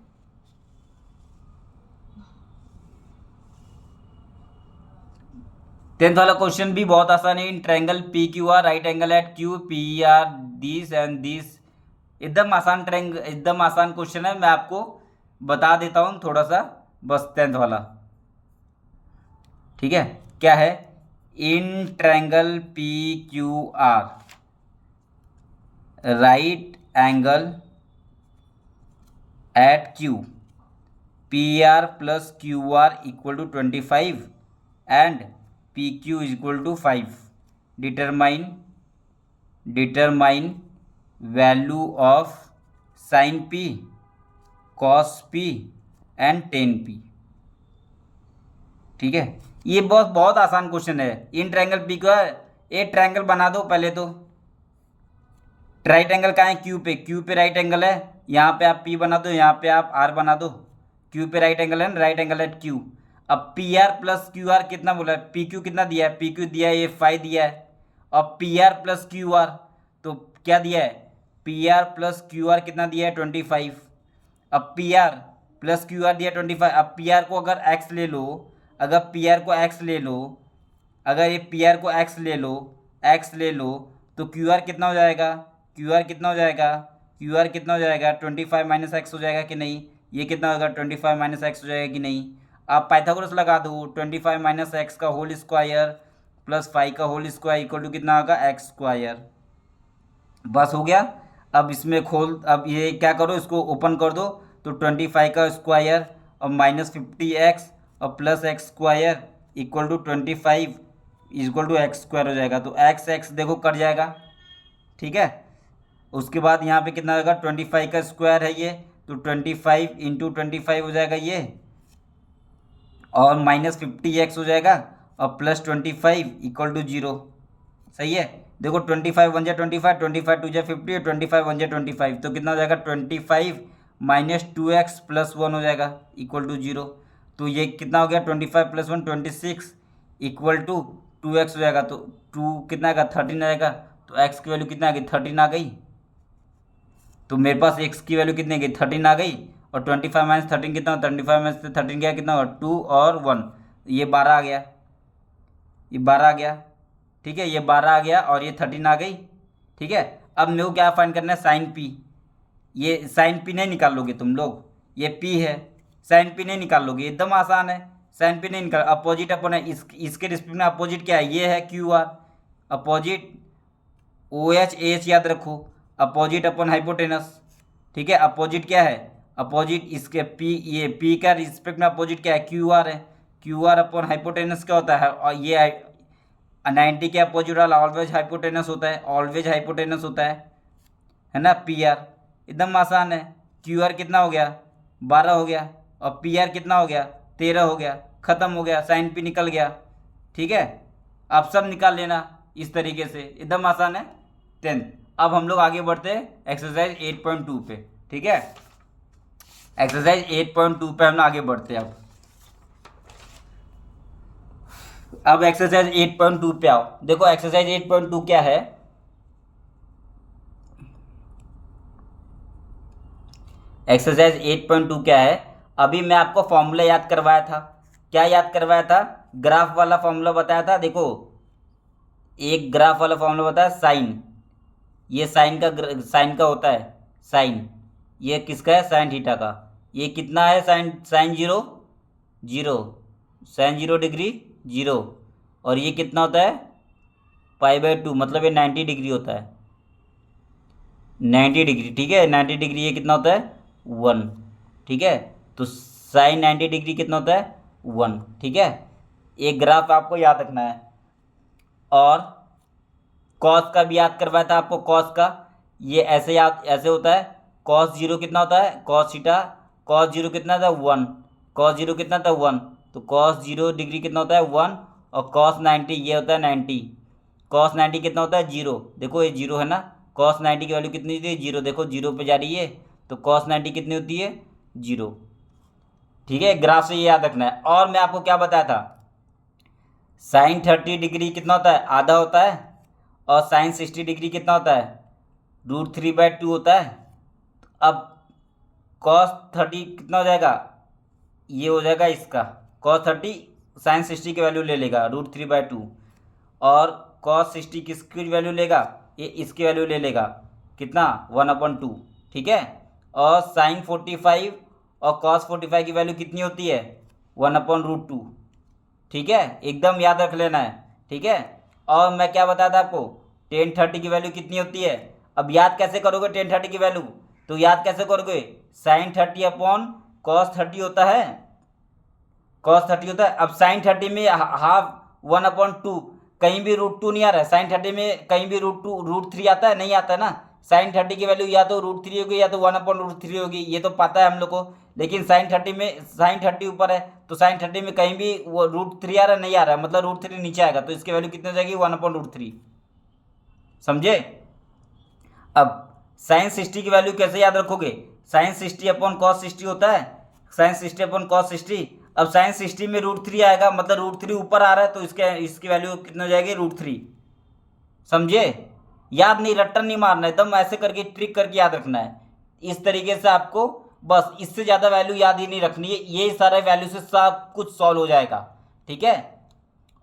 Speaker 1: टेंथ वाला क्वेश्चन भी बहुत आसान है। In triangle PQR right angle at Q PR this and this, एकदम आसान ट्रायंगल, एकदम आसान क्वेश्चन है। मैं आपको बता देता हूँ थोड़ा सा बस। 10th वाला, ठीक है, क्या है, in triangle PQR right angle at Q P R plus Q R equal to 25 and P Q is equal to 5. Determine value of sine P, cos P and tan P. ठीक है, ये बहुत बहुत आसान क्वेश्चन है. In triangle P का एक triangle बना दो पहले तो. राइट एंगल कहाँ है? क्यू पे राइट एंगल है. यहाँ पे आप पी बना दो, यहाँ पे आप आर बना दो. क्यू पे राइट एंगल है ना, राइट एंगल एट क्यू. अब P R plus Q are कितना बोला है? पी क्यू कितना दिया है? पी क्यू दिया है ये 5 दिया है. अब P R plus Q are तो क्या दिया है? P R plus Q are कितना दिया है? 25. अब P R plus Q are दिया 25. अब पी आर को अगर एक्स ले लो, अगर पी आर को एक्स ले लो, अगर ये पी आर को एक्स ले लो तो क्यू आर कितना हो जाएगा? क्यू आर कितना हो जाएगा? क्यू आर कितना हो जाएगा? 25 माइनस एक्स हो जाएगा कि नहीं? ये कितना होगा? 25 माइनस एक्स हो जाएगा कि नहीं? आप पाइथागोरस लगा दो. 25 माइनस एक्स का होल स्क्वायर प्लस 5 का होल स्क्वायर इक्वल टू कितना होगा? X square. बस हो गया. अब इसमें अब ये क्या करो, इसको ओपन कर दो तो 25 का स्क्वायर और माइनस 50x और plus X square equal to 25 equal to X square हो जाएगा. तो एक्स देखो कट जाएगा. ठीक है, उसके बाद यहाँ पे कितना होगा? 25 का स्क्वायर है ये, तो 25 इंटू 25 हो जाएगा ये, और माइनस 50x हो जाएगा और प्लस 25 इक्वल टू 0. सही है. देखो 25 1 जा 25, 25 2 जा 50, 25 1 जा 25, तो कितना हो जाएगा? 25 माइनस 2x प्लस 1 हो जाएगा इक्वल टू 0. तो ये कितना हो गया? 25 प्लस 1 26 इक्वल टू 2x हो जाएगा. तो 2 कितना आएगा? 13 आएगा. तो x की वैल्यू कितना आ गई? 13 आ गई. तो मेरे पास x की वैल्यू कितनी आ गई? 13 आ गई. और 25 माइनस 13 कितना? 25 माइनस 13 क्या कितना होगा? 2 और 1, ये 12 आ गया. ये 12 आ गया. ठीक है, ये 12 आ गया और ये 13 आ गई. ठीक है, अब मेरे को क्या फाइंड करना है? Sine P. ये साइन पी नहीं निकाल लोगे तुम लोग? ये पी है, साइन पी नहीं निकाल लोगे? एकदम आसान है. साइन पी नहीं निकाल. अपोजिट अपन है, इसके रिस्पेक्ट में अपोजिट क्या है? ये है Q R. Opposite O H H याद रखो, अपोजिट अपन हाइपोटेनस. ठीक है, अपोजिट क्या है? अपोजिट इसके पी, ये पी का रिस्पेक्ट में अपोजिट क्या है? क्यू आर है. क्यू आर अपन हाइपोटेनस क्या होता है? और ये 90 के अपोजिट वाला ऑलवेज हाइपोटेनस होता है. ऑलवेज हाइपोटेनस होता है ना पी आर. एकदम आसान है. क्यू आर कितना हो गया? 12 हो गया. और पी आर कितना हो गया? 13 हो गया. खत्म हो गया, साइन पी निकल गया. ठीक है, आप सब निकाल लेना इस तरीके से, एकदम आसान है. 10. अब हम लोग आगे बढ़ते हैं एक्सरसाइज 8.2 पे. ठीक है, एक्सरसाइज 8.2 पे हम लोग आगे बढ़ते हैं. अब एक्सरसाइज 8.2 पे आओ. देखो एक्सरसाइज 8.2 क्या है? एक्सरसाइज 8.2 क्या है? अभी मैं आपको फॉर्मूला याद करवाया था. क्या याद करवाया था? ग्राफ वाला फॉर्मूला बताया था. देखो एक ग्राफ वाला फॉर्मूला बताया, साइन. ये साइन का होता है. साइन ये किसका है? साइन थीटा का. ये कितना है? Sine 0 0, sine 0 degree 0. और ये कितना होता है? π/2, मतलब ये 90 डिग्री होता है. 90 डिग्री. ठीक है, 90 डिग्री ये कितना होता है? 1. ठीक है, तो साइन 90 डिग्री कितना होता है? 1. ठीक है, एक ग्राफ आपको याद रखना है. और कॉस का भी याद करवाया था आपको. कॉस का ये ऐसे होता है. कॉस 0 कितना होता है? Cos theta. कॉस 0 कितना था? 1. कॉस 0 कितना था? 1. तो कॉस 0 डिग्री कितना होता है? 1. और कॉस 90 ये होता है 90. कॉस 90 कितना होता है? 0. देखो ये 0 है ना. कॉस 90 की वैल्यू कितनी होती है? 0. देखो 0 पे जा रही है, तो कॉस 90 कितनी होती है? 0. ठीक है, ग्राफ से ये याद रखना है. और मैं आपको क्या बताया था? साइन 30 डिग्री कितना होता है? आधा होता है. और साइन 60 डिग्री कितना होता है? √3/2 होता है. अब कॉस 30 कितना हो जाएगा? ये हो जाएगा इसका कॉस 30 साइन 60 की वैल्यू ले लेगा √3/2. और कॉस 60 किसकी वैल्यू लेगा? ये इसकी वैल्यू ले लेगा. कितना? 1/2. ठीक है, और साइन 45 और कॉस 45 की वैल्यू कितनी होती है? 1/√2. ठीक है, एकदम याद रख लेना है. ठीक है, और मैं क्या बताया था आपको? tan 30 की वैल्यू कितनी होती है? अब याद कैसे करोगे tan 30 की वैल्यू? तो याद कैसे करोगे, साइन 30 अपॉन कॉस 30 होता है, कॉस 30 होता है। अब साइन 30 में हाफ 1/2, कहीं भी √2 नहीं आ रहा है। साइन 30 में कहीं भी √3 आता है, नहीं आता है ना। साइन 30 की वैल्यू या तो √3 होगी या तो 1/√3 होगी, ये तो पता है हम लोग को। लेकिन साइन 30 में साइन 30 ऊपर है, तो साइन 30 में कहीं भी वो √3 आ रहा है, नहीं आ रहा है, मतलब √3 नीचे आएगा, तो इसकी वैल्यू कितनी हो जाएगी, 1/√3। समझे। अब साइन 60 की वैल्यू कैसे याद रखोगे, साइन 60 अपॉन कॉस 60 होता है, साइन 60 अपॉन कॉस 60। अब साइन 60 में √3 आएगा, मतलब √3 ऊपर आ रहा है, तो इसकी वैल्यू कितनी हो जाएगी, √3। समझे। याद नहीं, रट्टन नहीं मारना है, एकदम ऐसे करके ट्रिक करके याद रखना है। इस तरीके से आपको बस, इससे ज़्यादा वैल्यू याद ही नहीं रखनी है, ये सारे वैल्यू से सब कुछ सॉल्व हो जाएगा। ठीक है।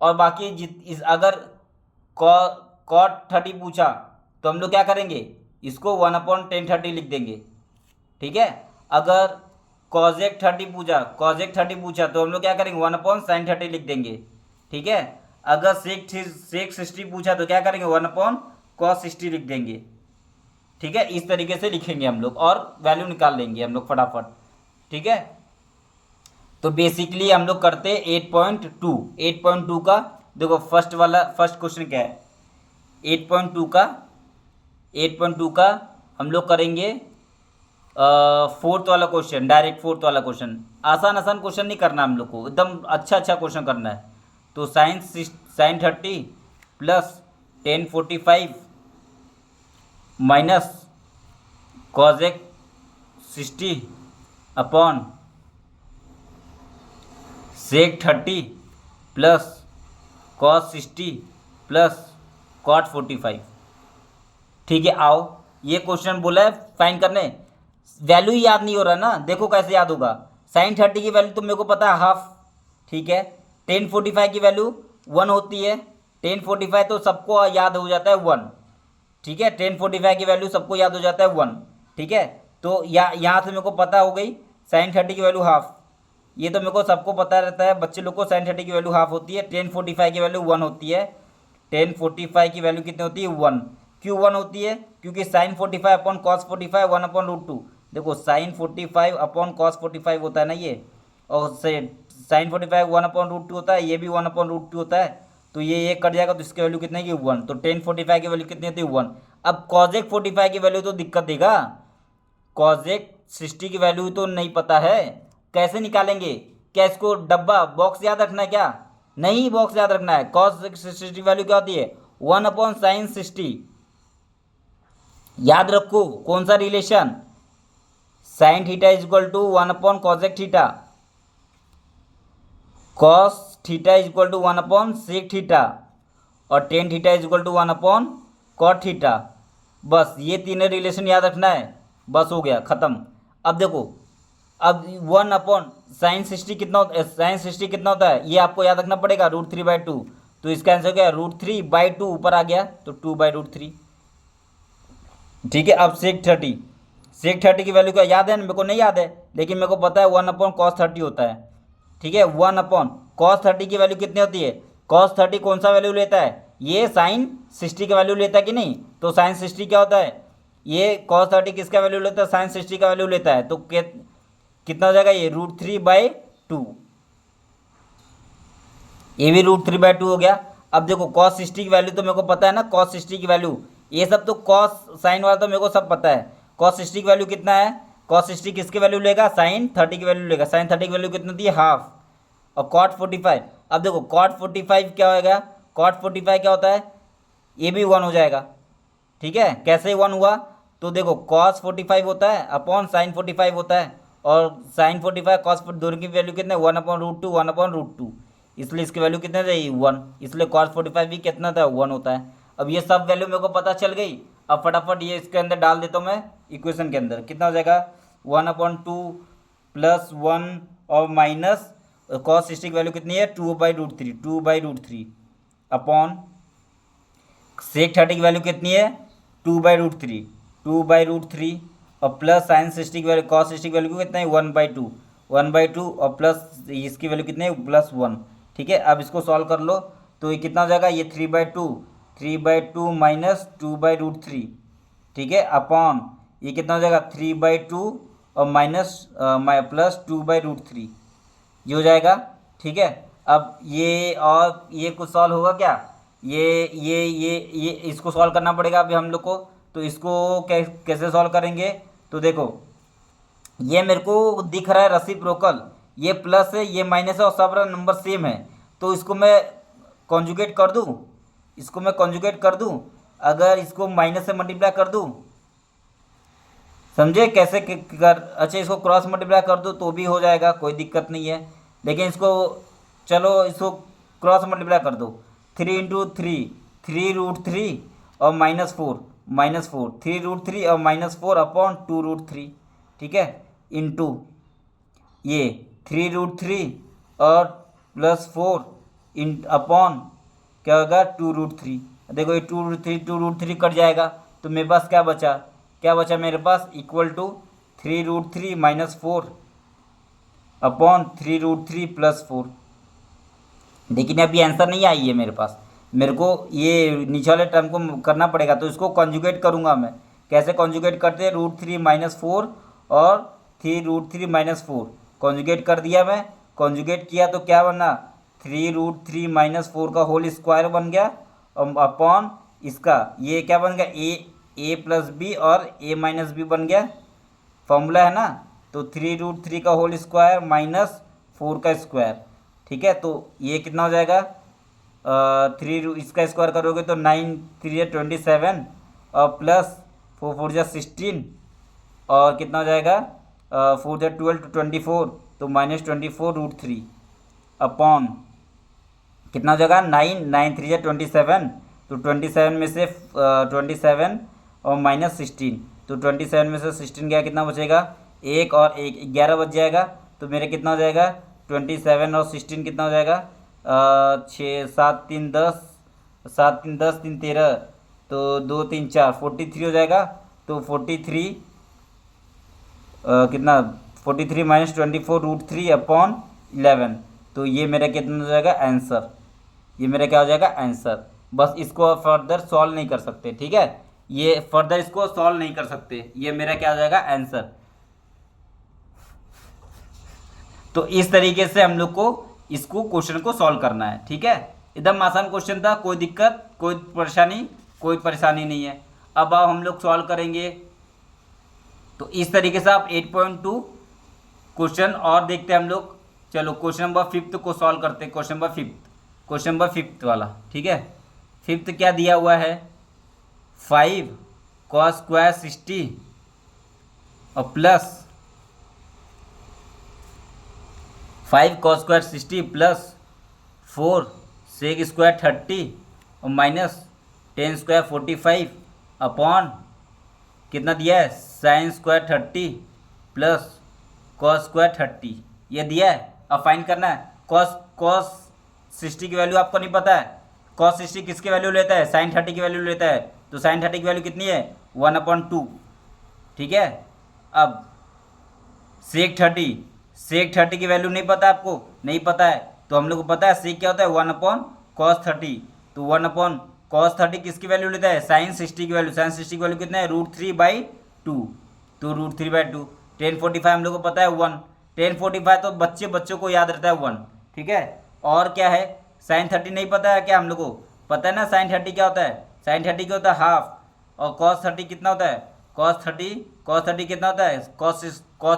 Speaker 1: और बाकी अगर कॉट 30 पूछा तो हम लोग क्या करेंगे, इसको 1/1030 लिख देंगे। ठीक है। अगर कॉजेक 30 पूछा तो हम लोग क्या करेंगे, 1/sin30 लिख देंगे। ठीक है। अगर सेक 60 पूछा तो क्या करेंगे, 1/cos60 लिख देंगे। ठीक है। इस तरीके से लिखेंगे हम लोग और वैल्यू निकाल लेंगे हम लोग फटाफट। ठीक है। तो बेसिकली हम लोग करते हैं 8.2 का। देखो फर्स्ट क्वेश्चन क्या है, 8.2 का हम लोग करेंगे फोर्थ वाला क्वेश्चन, डायरेक्ट फोर्थ वाला क्वेश्चन। आसान क्वेश्चन नहीं करना हम लोग को, एकदम अच्छा क्वेश्चन करना है। तो sine 30 plus 1045 minus cosec 60 upon sec 30 plus cos 60 plus cot 45। ठीक है। आओ, ये क्वेश्चन बोला है फाइंड करने, वैल्यू ही याद नहीं हो रहा ना। देखो कैसे याद होगा, साइन 30 की वैल्यू तो मेरे को पता है हाफ। ठीक है। 1045 की वैल्यू 1 होती है, 1045 तो सबको याद हो जाता है 1। ठीक है। 1045 की वैल्यू सबको याद हो जाता है 1। ठीक है। तो यहाँ से मेरे को पता हो गई साइन 30 की वैल्यू हाफ, ये तो मेरे को सबको पता रहता है बच्चे लोग को, साइन 30 की वैल्यू हाफ होती है। 1045 की वैल्यू 1 होती है, 1045 की वैल्यू कितनी होती है, 1। क्यों 1 होती है, क्योंकि साइन 45 अपॉन कॉस 45 1/√2। देखो साइन 45 अपॉन कॉस 45 होता है ना ये, और साइन 45 1/√2 होता है, ये भी 1/√2 होता है। तो ये कट जाएगा, तो इसकी वैल्यू कितनी है, 1। तो 1045 की वैल्यू कितनी होती है, 1। अब कॉजेक 45 की वैल्यू तो दिक्कत देगा, कॉजेक 60 की वैल्यू तो नहीं पता है, कैसे निकालेंगे। क्या इसको डब्बा बॉक्स याद रखना है क्या, नहीं बॉक्स याद रखना है। कॉस 60 की वैल्यू क्या होती है, 1/sin 60। याद रखो कौन सा relation, sine theta is equal to 1/cosec theta, cos theta is equal to 1/sec theta, और tan theta is equal to 1/cot theta. बस ये तीनों रिलेशन याद रखना है, बस हो गया ख़त्म। अब देखो, अब 1/sin 60 कितना होता है, साइन 60 कितना होता है, ये आपको याद रखना पड़ेगा, √3/2। तो इसका आंसर क्या है, √3/2 ऊपर आ गया, तो 2/√3। ठीक है। अब सेक 30 की वैल्यू क्या याद है ना, मेरे को नहीं याद है, लेकिन मेरे को पता है 1/cos30 होता है। ठीक है। 1/cos30 की वैल्यू कितनी होती है, cos30 कौन सा वैल्यू लेता है, ये साइन 60 का वैल्यू लेता है कि नहीं। तो साइन 60 क्या होता है, ये cos30 किसका वैल्यू लेता है, साइन 60 का वैल्यू लेता है। तो कितना हो जाएगा ये, √3/2, ये भी √3/2 हो गया। अब देखो cos 60 की वैल्यू तो मेरे को पता है ना, cos 60 की वैल्यू, ये सब तो cos साइन वाला तो मेरे को सब पता है। cos 60 की वैल्यू कितना है, cos 60 किसकी वैल्यू लेगा, साइन 30 की वैल्यू लेगा। साइन 30 की वैल्यू कितनी होती है, हाफ। और cot 45, अब देखो cot 45 क्या होगा, cot 45 क्या होता है, ये भी 1 हो जाएगा। ठीक है। कैसे 1 हुआ, तो देखो cos 45 होता है अपॉन साइन 45 होता है, और साइन 45 cos दोनों की वैल्यू कितने, 1/√2 1/√2, इसलिए इसकी वैल्यू कितने रहेगी, 1। इसलिए cos 45 भी कितना था, 1 होता है। अब ये सब वैल्यू मेरे को पता चल गई। अब फटाफट ये इसके अंदर डाल देता हूँ मैं इक्वेशन के अंदर, कितना हो जाएगा, 1/2 प्लस 1 और माइनस cos 60 की वैल्यू कितनी है, 2/√3 अपॉन सेक 30 की वैल्यू कितनी है, 2/√3 और प्लस साइन 60 की वैल्यू, cos 60 की वैल्यू कितना है, 1/2 और प्लस इसकी वैल्यू कितनी है, +1। ठीक है। अब इसको सॉल्व कर लो, तो ये कितना हो जाएगा, ये 3/2 माइनस 2/√3। ठीक है। अपॉन ये कितना हो जाएगा 3/2 और प्लस 2/√3, ये हो जाएगा। ठीक है, अब ये और ये कुछ सॉल्व होगा क्या, ये इसको सॉल्व करना पड़ेगा अभी हम लोग को। तो इसको कैसे सॉल्व करेंगे, तो देखो ये मेरे को दिख रहा है रेसिप्रोकल, ये प्लस है ये माइनस है और सब नंबर सेम है, तो इसको मैं कॉन्जुगेट कर दूँ, इसको मैं कॉन्जुगेट कर दूँ, अगर इसको माइनस से मल्टीप्लाई कर दूँ, समझे कैसे कर, अच्छा इसको क्रॉस मल्टीप्लाई कर दो तो भी हो जाएगा, कोई दिक्कत नहीं है। लेकिन इसको चलो इसको क्रॉस मल्टीप्लाई कर दो, 3 × 3 3√3 और -4 3√3 और -4 अपॉन 2√3, ठीक है, इंटू ये 3√3 और +4 इन अपॉन क्या होगा 2√3। देखो ये 2√3 कट जाएगा, तो मेरे पास क्या बचा मेरे पास, इक्वल टू 3√3 -4 अपॉन 3√3 +4। लेकिन अभी आंसर नहीं आई है मेरे पास, मेरे को ये नीचे वाले टर्म को करना पड़ेगा, तो इसको कॉन्जुगेट करूँगा मैं। कैसे कॉन्जुगेट करते हैं, √3 -4 और 3√3 -4 कॉन्जुगेट कर दिया मैं। कॉन्जुगेट किया तो क्या बना, 3√3 -4 का होल स्क्वायर बन गया अपॉन इसका ये क्या बन गया, a + b और a - b बन गया, फॉर्मूला है ना। तो 3√3 का होल स्क्वायर -4 का स्क्वायर, ठीक है, तो ये कितना हो जाएगा, इसका स्क्वायर करोगे तो 9 3 27 और प्लस 4 4 16 और कितना हो जाएगा 4 12 to 24, तो -24√3 अपॉन कितना हो जाएगा 9 9 3 27, तो 27 में से 27 और -16, तो 27 में से 16 गया, कितना बचेगा 1 और 1 11 बच जाएगा। तो मेरे कितना हो जाएगा 27 और 16 कितना हो जाएगा 6 7 3 10 7 3 10 3 13, तो 2 3 4 43 हो जाएगा। तो 43 कितना 43 -24√3 अपॉन 11, तो ये मेरा कितना हो जाएगा आंसर, ये मेरा क्या हो जाएगा आंसर। बस इसको फर्दर सॉल्व नहीं कर सकते, ठीक है, ये फर्दर इसको सॉल्व नहीं कर सकते, ये मेरा क्या हो जाएगा आंसर। तो इस तरीके से हम लोग को इसको क्वेश्चन को सॉल्व करना है, ठीक है, एकदम आसान क्वेश्चन था, कोई दिक्कत कोई परेशानी नहीं है। अब हम लोग सॉल्व करेंगे, तो इस तरीके से आप 8.2 क्वेश्चन और देखते हैं हम लोग। चलो क्वेश्चन नंबर 5 को सॉल्व करते हैं, क्वेश्चन नंबर 5 वाला, ठीक है। 5 क्या दिया हुआ है, 5 cos स्क्वायर 60 और plus 5 cos square 60 plus 4 sec square 30 और माइनस 10 स्क्वायर 45 अपॉन कितना दिया है sin square 30 plus cos square 30, ये दिया है। अब फाइंड करना है cos 60 की वैल्यू आपको नहीं पता है, cos 60 किसकी वैल्यू लेता है, sin 30 की वैल्यू लेता है, तो sin 30 की वैल्यू कितनी है 1/2, ठीक है। अब sec 30 की वैल्यू नहीं पता आपको, नहीं पता है, तो हम लोग को पता है sec क्या होता है 1/cos 30, तो 1/cos 30 किसकी वैल्यू लेता है sin 60 की वैल्यू, sin 60 की वैल्यू कितना है √3/2, तो √3/2 1045 हम लोग को पता है 1, 1045 तो बच्चों को याद रहता है 1, ठीक है। और क्या है sin 30 नहीं पता है क्या, हम लोग को पता है ना sin 30 क्या होता है, sin 30 क्या होता है हाफ, और cos 30 कितना होता है cos 30 कितना होता है cos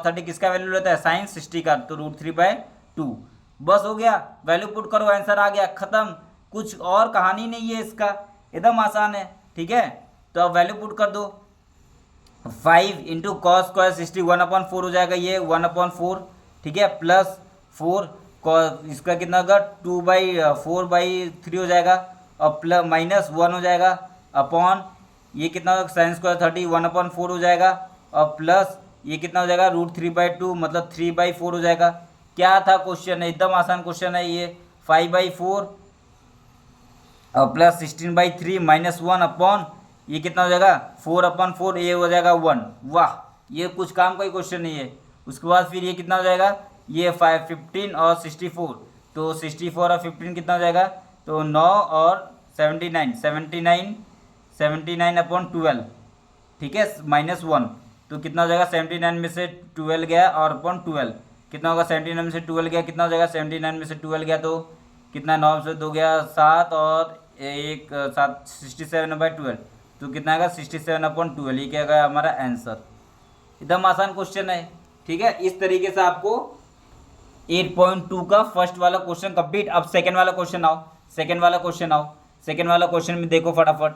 Speaker 1: 30 किसका वैल्यू लेता है sin 60 का, तो √3/2। बस हो गया, वैल्यू पुट करो आंसर आ गया, खत्म, कुछ और कहानी नहीं है इसका, एकदम आसान है, ठीक है। तो अब वैल्यू पुट कर दो, 5 इंटू cos स्क्वायर 60 1/4 हो जाएगा, ये 1/4, ठीक है, प्लस 4 इसका कितना होगा 2/4/3 हो जाएगा, और प्लस -1 हो जाएगा अपॉन ये कितना होगा sin स्क्वायर 30 1/4 हो जाएगा, और प्लस ये कितना हो जाएगा √3/2 मतलब 3/4 हो जाएगा। क्या था क्वेश्चन है, एकदम आसान क्वेश्चन है ये, 5/4 और प्लस 16/3 -1 अपॉन ये कितना हो जाएगा 4/4, ये हो जाएगा 1। वाह, ये कुछ काम का ही क्वेश्चन नहीं है। उसके बाद फिर ये कितना हो जाएगा, ये 15 और 64, तो 64 और 15 कितना हो जाएगा, तो 9 और 79 79/12, ठीक है, -1, तो कितना हो जाएगा 79 में से 12 गया और अपॉन 12 कितना होगा 79 में से 12 गया कितना हो जाएगा 79 में से 12 गया तो कितना 9 से 2 गया 7 और एक 7 67/12 तो कितना आएगा 67/12 ये क्या आएगा हमारा आंसर। एकदम आसान क्वेश्चन है। ठीक है, इस तरीके से आपको 8.2 का फर्स्ट वाला क्वेश्चन कंप्लीट। अब सेकंड वाला क्वेश्चन आओ। सेकंड वाला क्वेश्चन में देखो फटाफट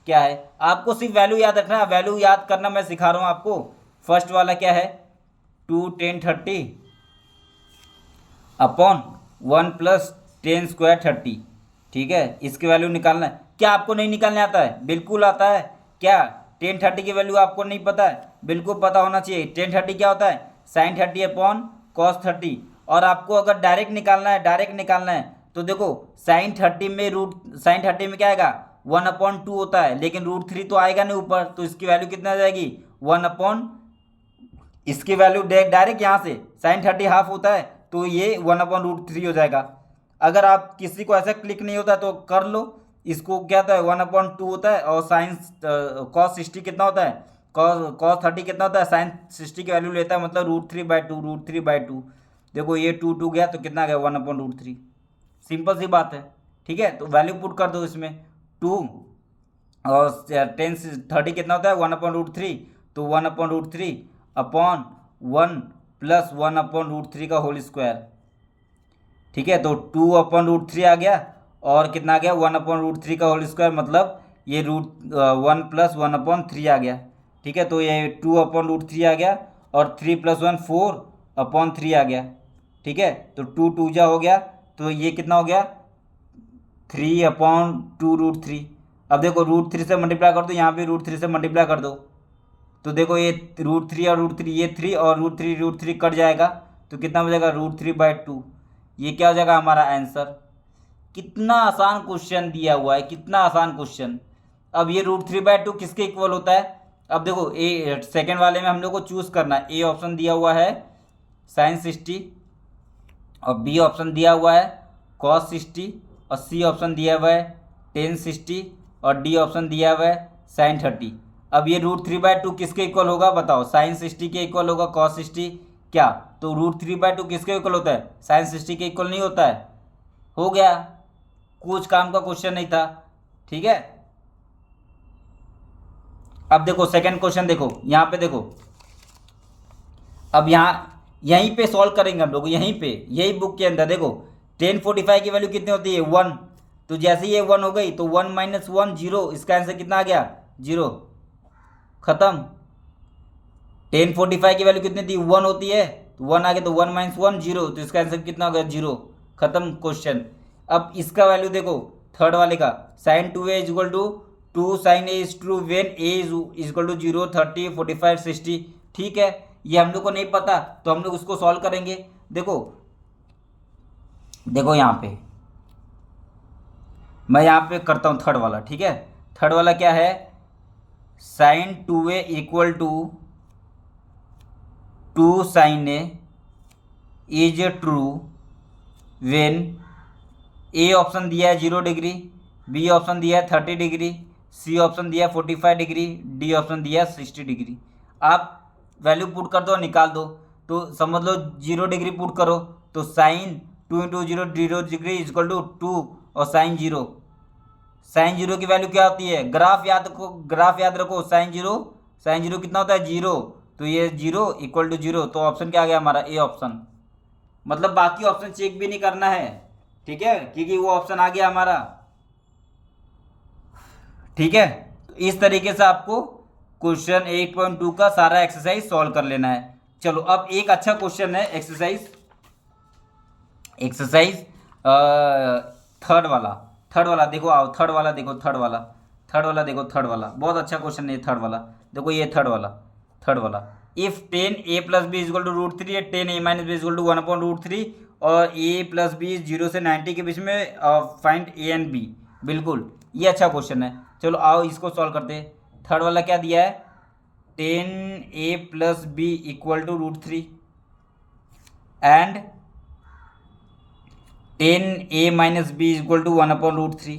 Speaker 1: क्या है। आपको सिर्फ वैल्यू याद रखना है, वैल्यू याद करना मैं सिखा रहा हूँ आपको। फर्स्ट वाला क्या है 2 10 30 अपॉन 1 + 10 स्क्वायर 30। ठीक है, इसकी वैल्यू निकालना है। क्या आपको नहीं निकालने आता है? बिल्कुल आता है। क्या 10 30 की वैल्यू आपको नहीं पता है? बिल्कुल पता होना चाहिए। 10 30 क्या होता है sin 30 अपॉन cos 30। और आपको अगर डायरेक्ट निकालना है तो देखो sin 30 में क्या आएगा 1/2 होता है, लेकिन √3 तो आएगा नहीं ऊपर, तो इसकी वैल्यू कितना आ जाएगी 1/, इसकी वैल्यू डायरेक्ट यहाँ से sin 30 हाफ होता है तो ये 1/√3 हो जाएगा। अगर आप किसी को ऐसा क्लिक नहीं होता तो कर लो, इसको क्या होता है 1/2 होता है और साइन cos 60 कितना होता है cos 30 कितना होता है sin 60 की वैल्यू लेता है, मतलब √3/2। देखो ये 2 गया तो कितना गया 1/√3। सिंपल सी बात है। ठीक है, तो वैल्यू पुट कर दो इसमें 2 और 10 30 कितना होता है 1/√3, तो 1/√3 अपॉन 1 + 1/√3 का होल स्क्वायर। ठीक है, तो 2/√3 आ गया और कितना आ गया 1/√3 का होल स्क्वायर, मतलब ये 1 + 1/3 आ गया। ठीक है, तो ये 2/√3 आ गया और 3 + 1 4/3 आ गया। ठीक है, तो 2 2 जा हो गया, तो ये कितना हो गया 3/2√3। अब देखो √3 से मल्टीप्लाई कर दो, यहाँ पे √3 से मल्टीप्लाई कर दो, तो देखो ये √3 और √3 ये 3 और √3 कट जाएगा तो कितना बचेगा √3/2। ये क्या हो जाएगा हमारा आंसर। कितना आसान क्वेश्चन दिया हुआ है, कितना आसान क्वेश्चन। अब ये √3/2 किसके इक्वल होता है? अब देखो ए सेकेंड वाले में हम लोग को चूज करना है। ए ऑप्शन दिया हुआ है sin 60 और बी ऑप्शन दिया हुआ है cos 60 और सी ऑप्शन दिया हुआ है tan 60 और डी ऑप्शन दिया हुआ है sin 30। अब ये √3/2 किसके इक्वल होगा बताओ? sin 60 के इक्वल होगा cos 60 क्या? तो √3/2 किसके इक्वल होता है? sin 60 के इक्वल नहीं होता है। हो गया, कुछ काम का क्वेश्चन नहीं था। ठीक है, अब देखो सेकंड क्वेश्चन, देखो यहाँ पे देखो। अब यहीं पे सॉल्व करेंगे हम लोग, यहीं पे यही बुक के अंदर देखो 1045 की वैल्यू कितनी होती है 1, तो जैसे ये 1 हो गई तो 1 - 1 0, इसका आंसर कितना आ गया 0, खत्म। 1045 की वैल्यू कितनी थी 1 होती है, तो 1 आ गया तो 1 - 1 0, तो इसका आंसर कितना हो गया 0, खत्म क्वेश्चन। अब इसका वैल्यू देखो थर्ड वाले का sin 2a = 2 sin a is true when a is equal to 0 30 45 60। ठीक है, ये हम लोग को नहीं पता तो हम लोग उसको सॉल्व करेंगे। देखो यहाँ पे मैं यहाँ पे करता हूँ थर्ड वाला। ठीक है, थर्ड वाला क्या है sin 2a = 2 sin a is true when A option दिया है 0 डिग्री, बी ऑप्शन दिया है 30 डिग्री, सी ऑप्शन दिया है 45 डिग्री, डी ऑप्शन दिया है 60 डिग्री। आप वैल्यू पुट कर दो, निकाल दो, तो समझ लो 0 डिग्री पुट करो तो sin 2 × 0 डिग्री = 2 और sin 0 की वैल्यू क्या होती है? ग्राफ याद रखो sin 0 कितना होता है 0, तो ये 0 = 0, तो ऑप्शन क्या आ गया हमारा ए ऑप्शन। मतलब बाकी ऑप्शन चेक भी नहीं करना है। ठीक है, क्योंकि वो ऑप्शन आ गया हमारा। ठीक है, तो इस तरीके से आपको क्वेश्चन 8.2 का सारा एक्सरसाइज सॉल्व कर लेना है। चलो अब एक अच्छा क्वेश्चन है एक्सरसाइज थर्ड वाला देखो, आओ थर्ड वाला देखो, थर्ड वाला बहुत अच्छा क्वेश्चन है थर्ड वाला। देखो ये थर्ड वाला इफ 10a + b = √3 है 10a - b = 1/√3 और a + b 0 से 90 के बीच में फाइंड a एंड b। बिल्कुल ये अच्छा क्वेश्चन है। चलो आओ इसको सॉल्व करते हैं। थर्ड वाला क्या दिया है 10a + b = √3 and 10a - b = 1/√3।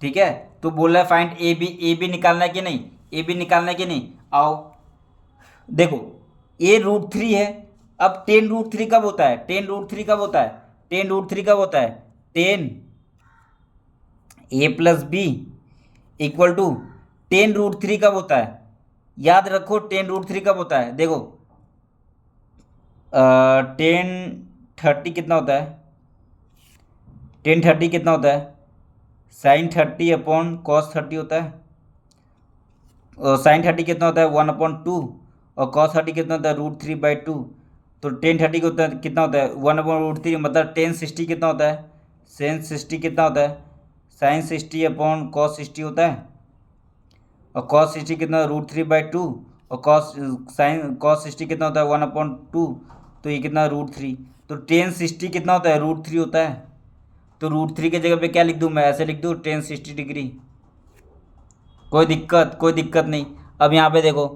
Speaker 1: ठीक है, तो बोल रहा है फाइंड ए बी निकालना है कि नहीं, ए बी निकालना है कि नहीं। आओ देखो ये √3 है। अब टेन √3 कब होता है? टेन √3 कब होता है? टेन √3 कब होता है? 10 a+b इक्वल टू टेन √3 कब होता है? याद रखो टेन √3 कब होता है। देखो 10 30 कितना होता है? 10 30 कितना होता है? sin 30/cos 30 होता है। और sin 30 कितना होता है? 1/2। और cos 30 कितना होता है? √3/2। तो 10 30 कितना होता है? 1/√3, मतलब 10 60 कितना होता है? sin 60 कितना होता है? sin 60/cos 60 होता है। और cos 60 कितना? √3/2। और cos 60 कितना होता है? 1/2। तो ये कितना? √3। तो 10 60 कितना होता है? √3 होता है। तो √3 की जगह पे क्या लिख दूँ मैं? ऐसे लिख दूँ 10 60 डिग्री। कोई दिक्कत नहीं। अब यहाँ पे देखो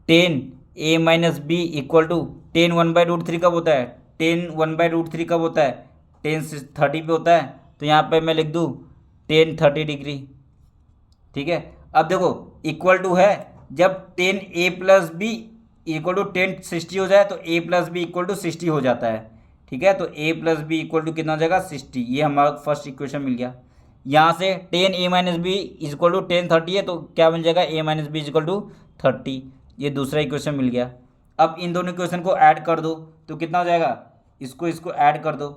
Speaker 1: 10 a-b इक्वल टू 10 1/√3 कब होता है? 10 1/√3 कब होता है? 10 30 पे होता है। तो यहाँ पे मैं लिख दूँ 10 30 डिग्री। ठीक है। अब देखो इक्वल टू है, जब 10 a+b इक्वल टू 10 60 हो जाए तो a+b इक्वल टू 60 हो जाता है। ठीक है। तो a+b इक्वल टू कितना हो जाएगा? 60। ये हमारा फर्स्ट इक्वेशन मिल गया। यहाँ से 10a-b इक्वल टू 10 30 है, तो क्या मिल जाएगा? a-b equal to 30। ये दूसरा इक्वेशन मिल गया। अब इन दोनों इक्वेशन को ऐड कर दो तो कितना हो जाएगा? इसको ऐड कर दो,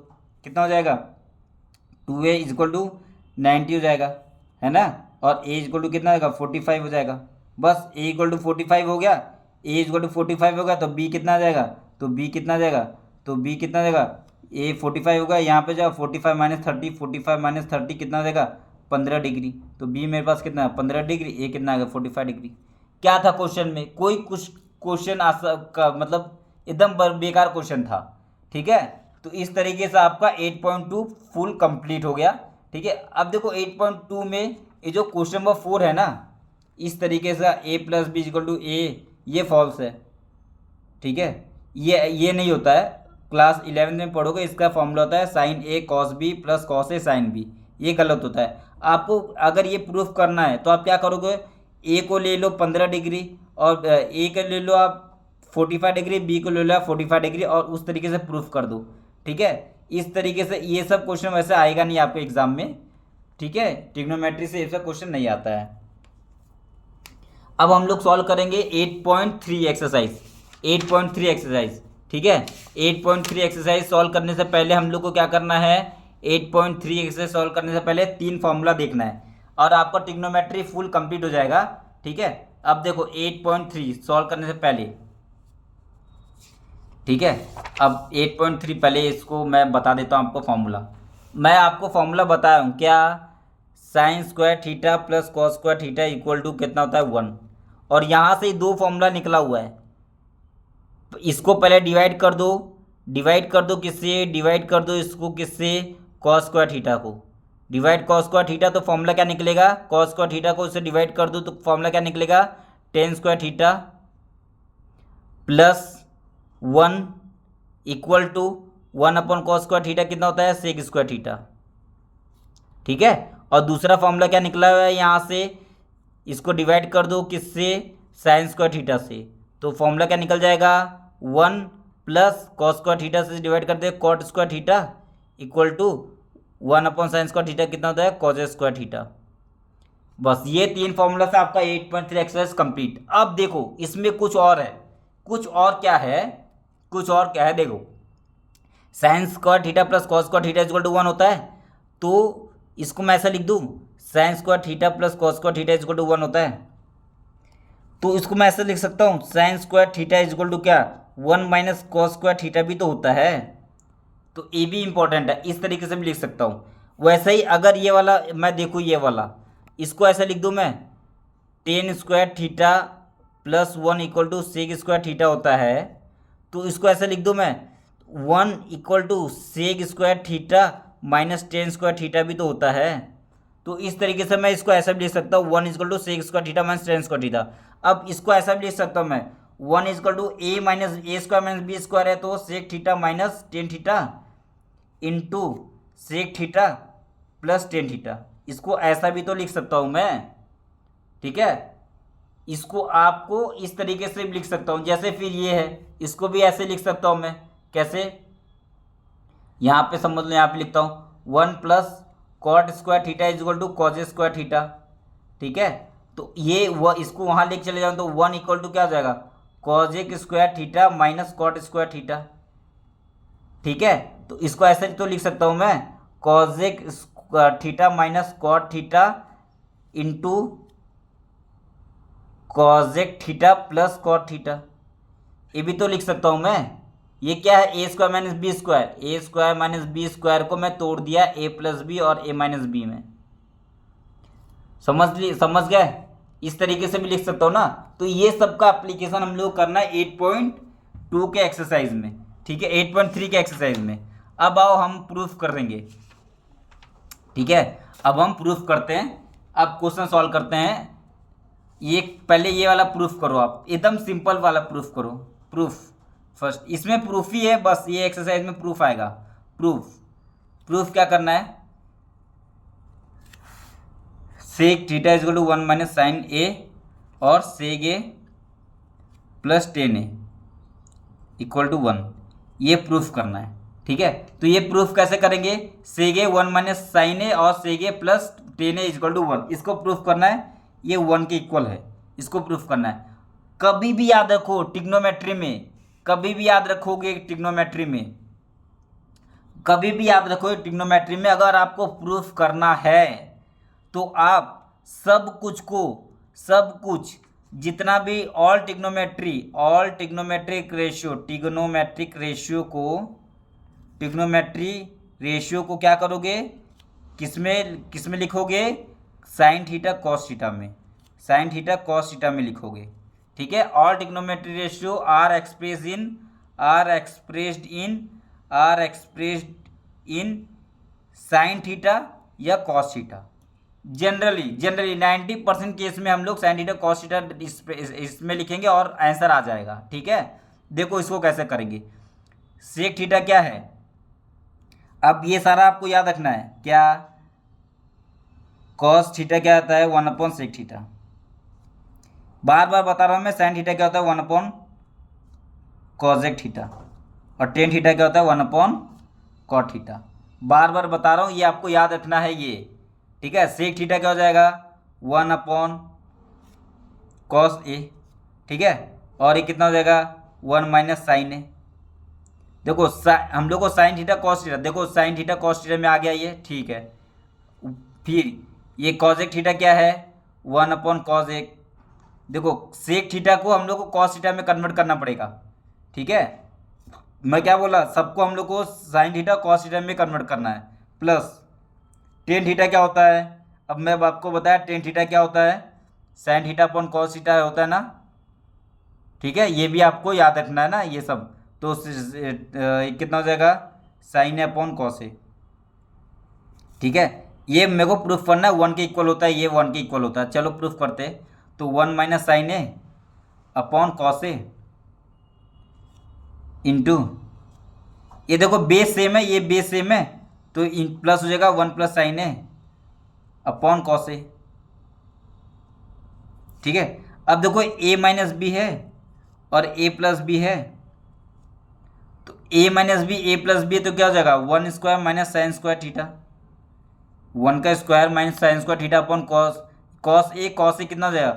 Speaker 1: कितना हो जाएगा? 2a इक्वल टू 90 हो जाएगा, है ना। और a इक्वल टू कितना होगा? 45 हो जाएगा। बस a इक्वल टू 45 हो गया। a इक्वल टू 45 हो गया तो b कितना आ जाएगा? तो b कितना आ जाएगा? तो b कितना आ जाएगा? a 45 होगा, यहाँ पे जाओ 45 - 30 कितना हो जाएगा? 15 डिग्री। तो b मेरे पास कितना है? 15 डिग्री। a कितना आ गया? 45 डिग्री। क्या था क्वेश्चन में? कोई कुछ क्वेश्चन का मतलब एकदम बेकार क्वेश्चन था। ठीक है। तो इस तरीके से आपका 8.2 फुल कंप्लीट हो गया। ठीक है। अब देखो 8.2 में ये जो क्वेश्चन नंबर 4 है ना, इस तरीके से a+b इक्वल टू a, ये फॉल्स है। ठीक है। ये नहीं होता है। क्लास 11 में पढ़ोगे, इसका फॉर्मूला होता है sin a cos b plus cos a sin b। ये गलत होता है। आपको अगर ये प्रूफ करना है तो आप क्या करोगे? a को ले लो 15 डिग्री, और a को ले लो आप 45 डिग्री, b को ले लो आप 45 डिग्री, और उस तरीके से प्रूफ कर दो। ठीक है। इस तरीके से ये सब क्वेश्चन वैसे आएगा नहीं आपके एग्जाम में। ठीक है। ट्रिग्नोमेट्री से ये सब क्वेश्चन नहीं आता है। अब हम लोग सॉल्व करेंगे 8.3 एक्सरसाइज। 8.3 एक्सरसाइज। ठीक है। 8.3 एक्सरसाइज सॉल्व करने से पहले हम लोग को क्या करना है? 8.3 एक्सरसाइज सॉल्व करने से पहले 3 फॉर्मूला देखना है, और आपका ट्रिग्नोमेट्री फुल कंप्लीट हो जाएगा। ठीक है। अब देखो 8.3 सॉल्व करने से पहले, ठीक है, अब 8.3 पहले इसको मैं बता देता हूँ आपको फॉर्मूला। मैं आपको फॉर्मूला बताया हूँ क्या? sin² θ plus cos² θ equal to कितना होता है? 1। और यहाँ से 2 फॉर्मूला निकला हुआ है। तो इसको पहले डिवाइड कर दो। डिवाइड कर दो किससे? डिवाइड कर दो इसको किससे? cos² θ को। डिवाइड cos² θ तो फॉर्मूला क्या निकलेगा? cos² θ को इससे डिवाइड कर दो तो फॉर्मूला क्या निकलेगा? tan² θ plus 1 equal to 1/cos² θ कितना होता है? sec² θ। ठीक है। और दूसरा फॉर्मूला क्या निकला हुआ है यहाँ से? इसको डिवाइड कर दो किससे? sin² θ से। तो फॉर्मूला क्या निकल जाएगा? 1 प्लस cos² θ से डिवाइड कर दे cot² θ इक्वल टू 1/sin² θ कितना होता है? cos² θ। बस ये 3 फॉर्मूला से आपका 8.3 एक्सरसाइज कंप्लीट। अब देखो इसमें कुछ और है। कुछ और क्या है? कुछ और क्या है देखो, sin² θ plus cos² θ equal to 1 होता है। तो इसको मैं ऐसा लिख दूँ, sin² θ plus cos² θ equal to 1 होता है। तो इसको मैं ऐसे लिख सकता हूँ, sin² θ इक्वल टू क्या? 1 माइनस cos² θ भी तो होता है। तो ये भी इंपॉर्टेंट है, इस तरीके से भी लिख सकता हूँ। वैसे ही अगर ये वाला मैं देखूँ, ये वाला इसको ऐसे लिख दूँ मैं, tan² θ plus 1 equal to sec² θ होता है। तो इसको ऐसे लिख दूँ मैं, 1 equal to sec² θ minus tan² θ भी तो होता है। तो इस तरीके से मैं इसको ऐसा भी लिख सकता हूँ, 1 equal to sec² θ minus tan² θ। अब इसको ऐसा भी लिख सकता हूँ मैं, 1 equal to a minus a² minus b² है, तो sec θ minus tan θ into sec θ plus tan θ। इसको ऐसा भी तो लिख सकता हूँ मैं। ठीक है। इसको आपको इस तरीके से भी लिख सकता हूँ, जैसे फिर ये है, इसको भी ऐसे लिख सकता हूँ मैं। कैसे? यहाँ पे समझ लो, यहाँ पे लिखता हूँ 1 plus cot square theta is equal to cause square theta. ठीक है, तो ये इसको वहाँ लेके चले जाऊँ तो 1 इक्वल टू क्या हो जाएगा, cosec square theta minus cot square theta. ठीक है, तो इसको ऐसे तो लिख सकता हूँ मैं, cosec theta minus cot theta into cosec theta plus cot theta. ये भी तो लिख सकता हूँ मैं। ये क्या है, A square minus B square, A square minus B square को मैं तोड़ दिया ए प्लस बी और ए माइनस बी में। समझ गए? इस तरीके से भी लिख सकता हूँ ना। तो ये सब का एप्लीकेशन हम लोग करना है 8.2 के एक्सरसाइज में। ठीक है, 8.3 के एक्सरसाइज में। अब आओ हम प्रूफ करेंगे। ठीक है, अब हम प्रूफ करते हैं। अब क्वेश्चन सॉल्व करते हैं। ये पहले ये वाला प्रूफ करो, आप एकदम सिंपल वाला प्रूफ करो। प्रूफ फर्स्ट, इसमें प्रूफ ही है बस, ये एक्सरसाइज में प्रूफ आएगा। प्रूफ क्या करना है, sec theta is equal to 1 minus sine A और sec A plus tan A equal to 1, ये प्रूफ करना है। ठीक है, तो ये प्रूफ कैसे करेंगे, सेक ए 1 माइनस साइन ए और sec A plus tan A equal to 1, इसको प्रूफ करना है। ये 1 के इक्वल है, इसको प्रूफ करना है। कभी भी याद रखो ट्रिग्नोमेट्री में, कभी भी याद रखोगे ट्रिग्नोमेट्री में, कभी भी याद रखो ट्रिग्नोमेट्री में अगर आपको प्रूफ करना है तो आप सब कुछ जितना भी ऑल ट्रिग्नोमेट्रिक रेशियो को क्या करोगे, किसमें लिखोगे, साइन थीटा कॉस थीटा में, लिखोगे। ठीक है, all trigonometric ratio are expressed in sine theta या कॉस थीटा। जनरली 90% केस में हम लोग साइन थीटा कॉस थीटा इसमें लिखेंगे और आंसर आ जाएगा। ठीक है, देखो इसको कैसे करेंगे। सेक थीटा क्या है, अब ये सारा आपको याद रखना है। क्या, कॉस थीटा क्या आता है, 1 अपॉन सेक थीटा। बार बार बता रहा हूँ मैं, साइन थीटा क्या होता है 1 अपॉन कॉजेक थीटा, और टेन थीटा क्या होता है 1 अपॉन कॉट थीटा। बार बार बता रहा हूँ, ये आपको याद रखना है ये। ठीक है, सेक थीटा क्या हो जाएगा 1 अपॉन कॉस ए। ठीक है, और ये कितना हो जाएगा 1 माइनस साइन ए। देखो हम लोग को साइन थीटा कॉस थीटा, देखो साइन थीटा कॉस थीटा में आ गया ये। ठीक है, फिर ये कॉजेक थीटा क्या है 1 अपॉन कॉस एक। देखो सेक थीटा को हम लोग को कॉस थीटा में कन्वर्ट करना पड़ेगा। ठीक है, मैं क्या बोला, सबको हम लोग को साइन थीटा कॉस थीटा में कन्वर्ट करना है। प्लस टेन थीटा क्या होता है, अब मैं आपको बताया टेन थीटा क्या होता है, sine theta upon cos theta होता है ना। ठीक है, ये भी आपको याद रखना है ना ये सब। तो कितना हो जाएगा, साइन अपॉन कॉस ए। ठीक है, ये मेरे को प्रूफ करना है 1 के इक्वल होता है, ये 1 के इक्वल होता है। चलो प्रूफ करते हैं। तो 1 minus sine A upon cos A into, ये देखो बेस सेम है, ये बेस सेम है, तो प्लस हो जाएगा 1 plus sine A upon cos A. ठीक है, अब देखो a माइनस बी है और a प्लस बी है, तो a minus B A plus B तो क्या हो जाएगा 1 square minus sine square theta, 1 का square minus sine square theta upon cos A कितना हो जाएगा,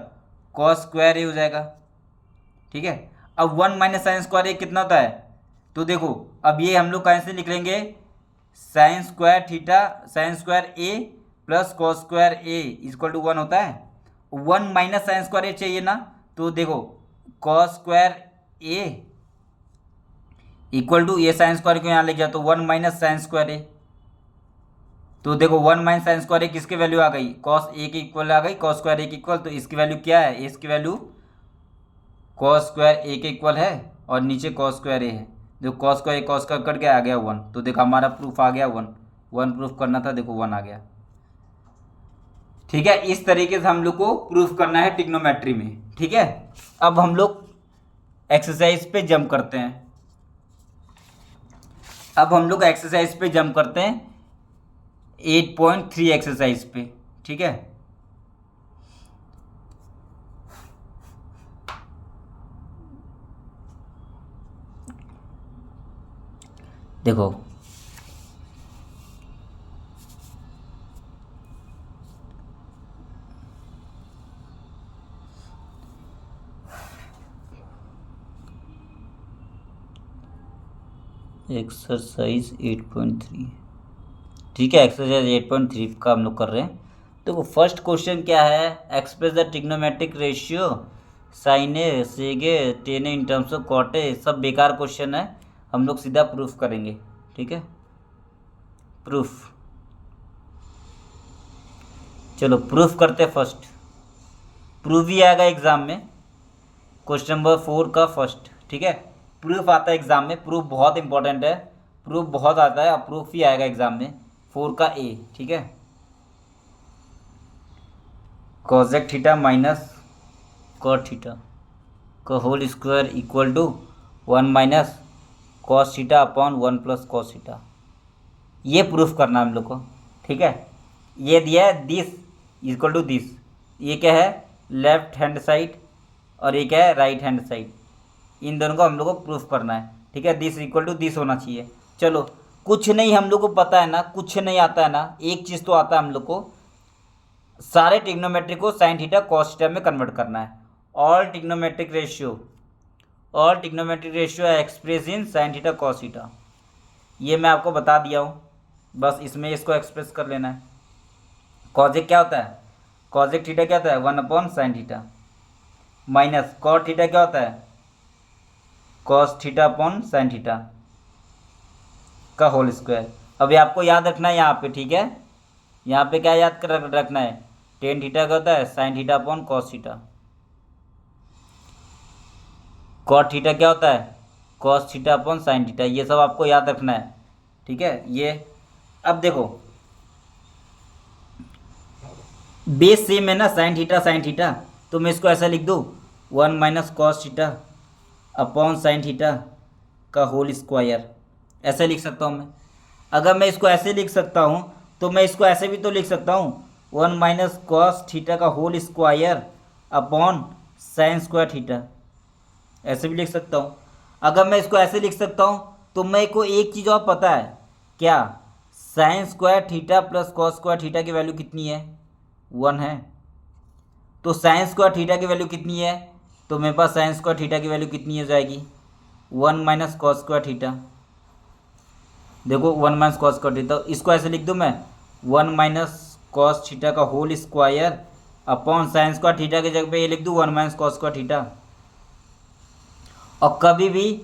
Speaker 1: कॉस स्क्वायर ए हो जाएगा। ठीक है, अब 1 माइनस साइन स्क्वायर ए कितना होता है, तो देखो अब ये हम लोग कैसे लिख लेंगे, sine square A plus cos square A equal to 1 होता है। 1 माइनस साइन स्क्वायर ए चाहिए ना, तो देखो cos square A equal to ये साइन स्क्वायर को यहाँ ले गया तो 1 माइनस साइन स्क्वायर ए। तो देखो 1 माइनस साइन स्क्वायर ए किसकी वैल्यू आ गई, कॉस ए की इक्वल आ गई, कॉस स्क्वायर ए की इक्वल। तो इसकी वैल्यू क्या है, इसकी वैल्यू कॉस स्क्वायर ए के इक्वल है और नीचे कॉस स्क्वायर ए है। जो कॉस स्क्वायर कट के आ गया 1, तो देखो हमारा प्रूफ आ गया 1 प्रूफ करना था, देखो 1 आ गया। ठीक है, इस तरीके से हम लोग को प्रूफ करना है ट्रिग्नोमेट्री में। ठीक है, अब हम लोग एक्सरसाइज पे जंप करते हैं। 8.3 एक्सरसाइज पे। ठीक है, देखो एक्सरसाइज 8.3, ठीक है, एक्सरसाइज 8.3 का हम लोग कर रहे हैं। देखो फर्स्ट क्वेश्चन क्या है, express the trigonometric ratio sine A sec A tan in terms of cot A. सब बेकार क्वेश्चन है, हम लोग सीधा प्रूफ करेंगे, ठीक है। प्रूफ, चलो प्रूफ करते फर्स्ट। प्रूफ ही आएगा एग्जाम में, क्वेश्चन नंबर 4 का फर्स्ट, ठीक है। प्रूफ आता है एग्जाम में, प्रूफ बहुत इंपॉर्टेंट है, प्रूफ बहुत आता है, अब प्रूफ ही आएगा एग्जाम में 4 का ए, ठीक है। Cosec theta minus cot theta का whole square equal to 1 minus cos theta upon 1 plus cos theta. ये प्रूफ करना हम लोग को, ठीक है। ये दिया है दिस इक्वल टू दिस, ये क्या है लेफ्ट हैंड साइड और ये क्या है राइट हैंड साइड, इन दोनों को हम लोग को प्रूफ करना है, ठीक है। दिस इक्वल टू दिस होना चाहिए। चलो कुछ नहीं हम लोग को पता है ना, कुछ नहीं आता है ना, एक चीज़ तो आता है हम लोग को, सारे ट्रिग्नोमेट्री को साइन थीटा कॉस थीटा में कन्वर्ट करना है। ऑल ट्रिग्नोमेट्रिक रेशियो है express in sine theta cos theta, ये मैं आपको बता दिया हूँ, बस इसमें इसको एक्सप्रेस कर लेना है। कॉजेक क्या होता है, कॉजेक थीटा क्या होता है 1 upon sine theta, minus cot theta क्या होता है cos theta upon sine theta का होल स्क्वायर। अभी आपको याद रखना है यहाँ पे, ठीक है, यहाँ पे क्या याद कर रखना है, टेन थीटा का होता है sine theta upon cos theta, cot theta क्या होता है cos theta upon sine theta, ये सब आपको याद रखना है, ठीक है। ये अब देखो बेस सेम है ना, साइन थीटा, तो मैं इसको ऐसा लिख दूँ 1 minus cos theta upon sine theta का होल स्क्वायर, ऐसे लिख सकता हूँ मैं। अगर मैं इसको ऐसे लिख सकता हूँ तो मैं इसको ऐसे भी तो लिख सकता हूँ 1 माइनस कॉस थीटा का whole square upon sine square theta, ऐसे भी लिख सकता हूँ। अगर मैं इसको ऐसे लिख सकता हूँ तो मेरे को एक चीज़ और पता है, क्या, sine square theta plus cos square theta की वैल्यू कितनी है 1 है, तो साइन स्क्वायर थीटा की वैल्यू कितनी है, तो मेरे पास साइन स्क्वायर थीटा की वैल्यू कितनी हो जाएगी 1 माइनस कॉस स्क्वायर थीटा। देखो 1 माइनस कॉस स्क्वायर थीटा, इसको ऐसे लिख दूँ मैं 1 माइनस कॉस थीटा का whole square upon sine square theta की जगह पे ये लिख दूँ 1 माइनस कॉस स्क्वायर थीटा। और कभी भी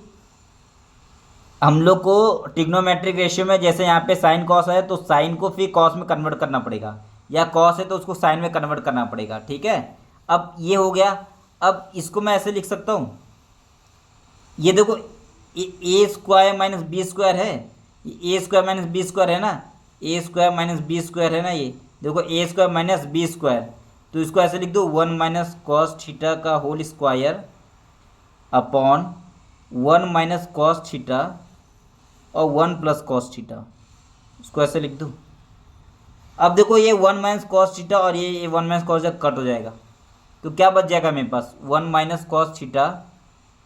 Speaker 1: हम लोग को ट्रिग्नोमेट्रिक रेशियो में जैसे यहाँ पे साइन कॉस है तो साइन को फिर कॉस में कन्वर्ट करना पड़ेगा, या कॉस है तो उसको साइन में कन्वर्ट करना पड़ेगा, ठीक है। अब ये हो गया, अब इसको मैं ऐसे लिख सकता हूँ, ये देखो A square minus B square है, A square minus B square है ना, A square minus B square है ना, ये देखो A square minus B square, तो इसको ऐसे लिख दो 1 माइनस कॉस थीटा का whole square upon 1 minus cos theta और 1 प्लस कॉस थीटा, इसको ऐसे लिख दूँ। अब देखो ये 1 माइनस कॉस थीटा और ये 1 माइनस कॉस थीटा कट हो जाएगा, तो क्या बच जाएगा मेरे पास 1 minus cos theta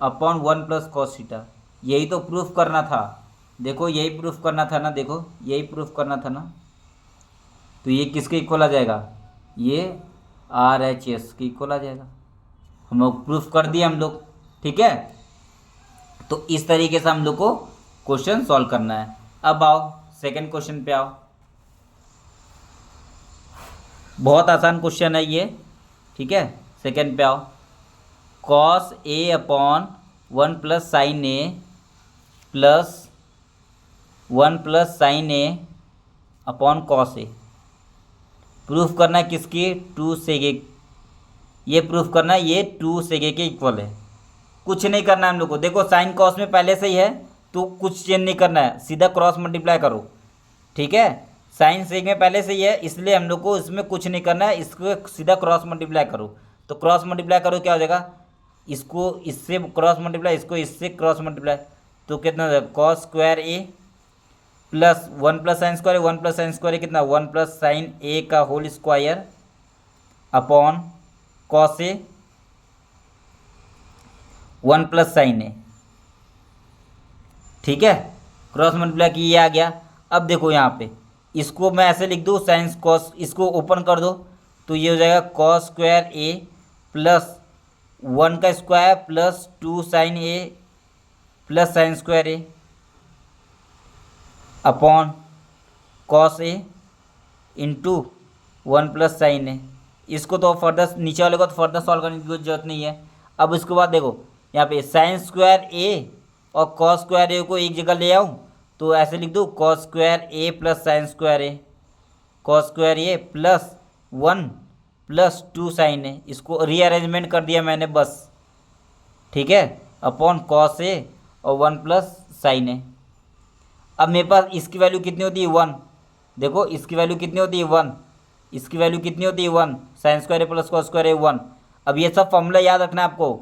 Speaker 1: upon 1 plus cos theta. यही तो प्रूफ करना था, देखो यही प्रूफ करना था ना, देखो यही प्रूफ करना था ना, तो ये किसके इक्वल आ जाएगा, ये RHS के इक्वल आ जाएगा। हम लोग प्रूफ कर दिए हम लोग, ठीक है। तो इस तरीके से हम लोग को क्वेश्चन सॉल्व करना है। अब आओ सेकंड क्वेश्चन पे आओ, बहुत आसान क्वेश्चन है ये, ठीक है। सेकंड पे आओ, cos A upon 1 plus sine A plus 1 plus sine A upon cos A, proof करना है किसकी 2 सेक ए, ये प्रूफ करना है ये 2 सेक ए के इक्वल है। कुछ नहीं करना है हम लोग को, देखो साइन कॉस में पहले से ही है तो कुछ चेंज नहीं करना है, सीधा क्रॉस मल्टीप्लाई करो, ठीक है। साइन सेक में पहले से ही है इसलिए हम लोग को इसमें कुछ नहीं करना है, इसको सीधा क्रॉस मल्टीप्लाई करो, तो क्रॉस मल्टीप्लाई करो क्या हो जाएगा, इसको इससे क्रॉस मल्टीप्लाई, इसको इससे क्रॉस मल्टीप्लाई, तो कितना हो जाएगा cos square A plus 1 plus sine square, 1 plus sine square कितना 1 प्लस साइन ए का whole square upon cos A 1 plus sine A, ठीक है। क्रॉस मल्टीप्लाई की ये आ गया। अब देखो यहाँ पे इसको मैं ऐसे लिख दूँ साइंस कॉस, इसको ओपन कर दो तो ये हो जाएगा कॉस स्क्वायर ए प्लस 1 का square plus 2 sign A plus sine square A upon cos A into 1 plus sine ए। इसको तो फर्दर नीचे वाले को तो फर्दर सॉल्व करने की कोई जरूरत नहीं है। अब इसके बाद देखो यहाँ पे साइन स्क्वायर ए और कॉस स्क्वायर ए को एक जगह ले आऊँ तो ऐसे लिख दूँ cos square A plus sine square A, cos square A plus 1 plus 2 sign ए। इसको रीअरेंजमेंट कर दिया मैंने बस, ठीक है, अपॉन कॉस ए और 1 प्लस साइन ए। अब मेरे पास इसकी वैल्यू कितनी होती है 1, देखो इसकी वैल्यू कितनी होती है 1, इसकी वैल्यू कितनी होती है 1, sign square A plus cos square ए 1। अब ये सब फॉर्मूला याद रखना है आपको,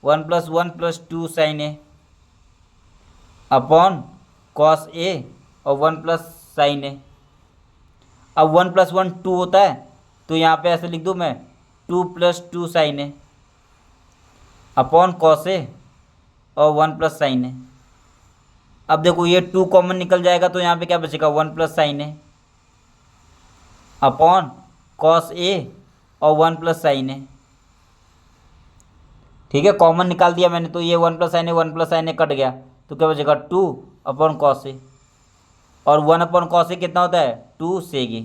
Speaker 1: 1 plus 1 plus 2 sign A upon cos A और 1 प्लस साइन ए। अब 1 प्लस 1 2 होता है तो यहाँ पे ऐसे लिख दूँ मैं 2 plus 2 sign A upon cos A और 1 प्लस साइन ए। अब देखो ये 2 कॉमन निकल जाएगा तो यहाँ पे क्या बचेगा 1 plus sine A upon cos A और 1 प्लस साइन ए, ठीक है, कॉमन निकाल दिया मैंने तो ये 1 प्लस साइन ए 1 प्लस साइन ए कट गया तो क्या बचेगा 2 अपॉन कॉस ए और 1 अपॉन कॉस ए कितना होता है 2 सेगे।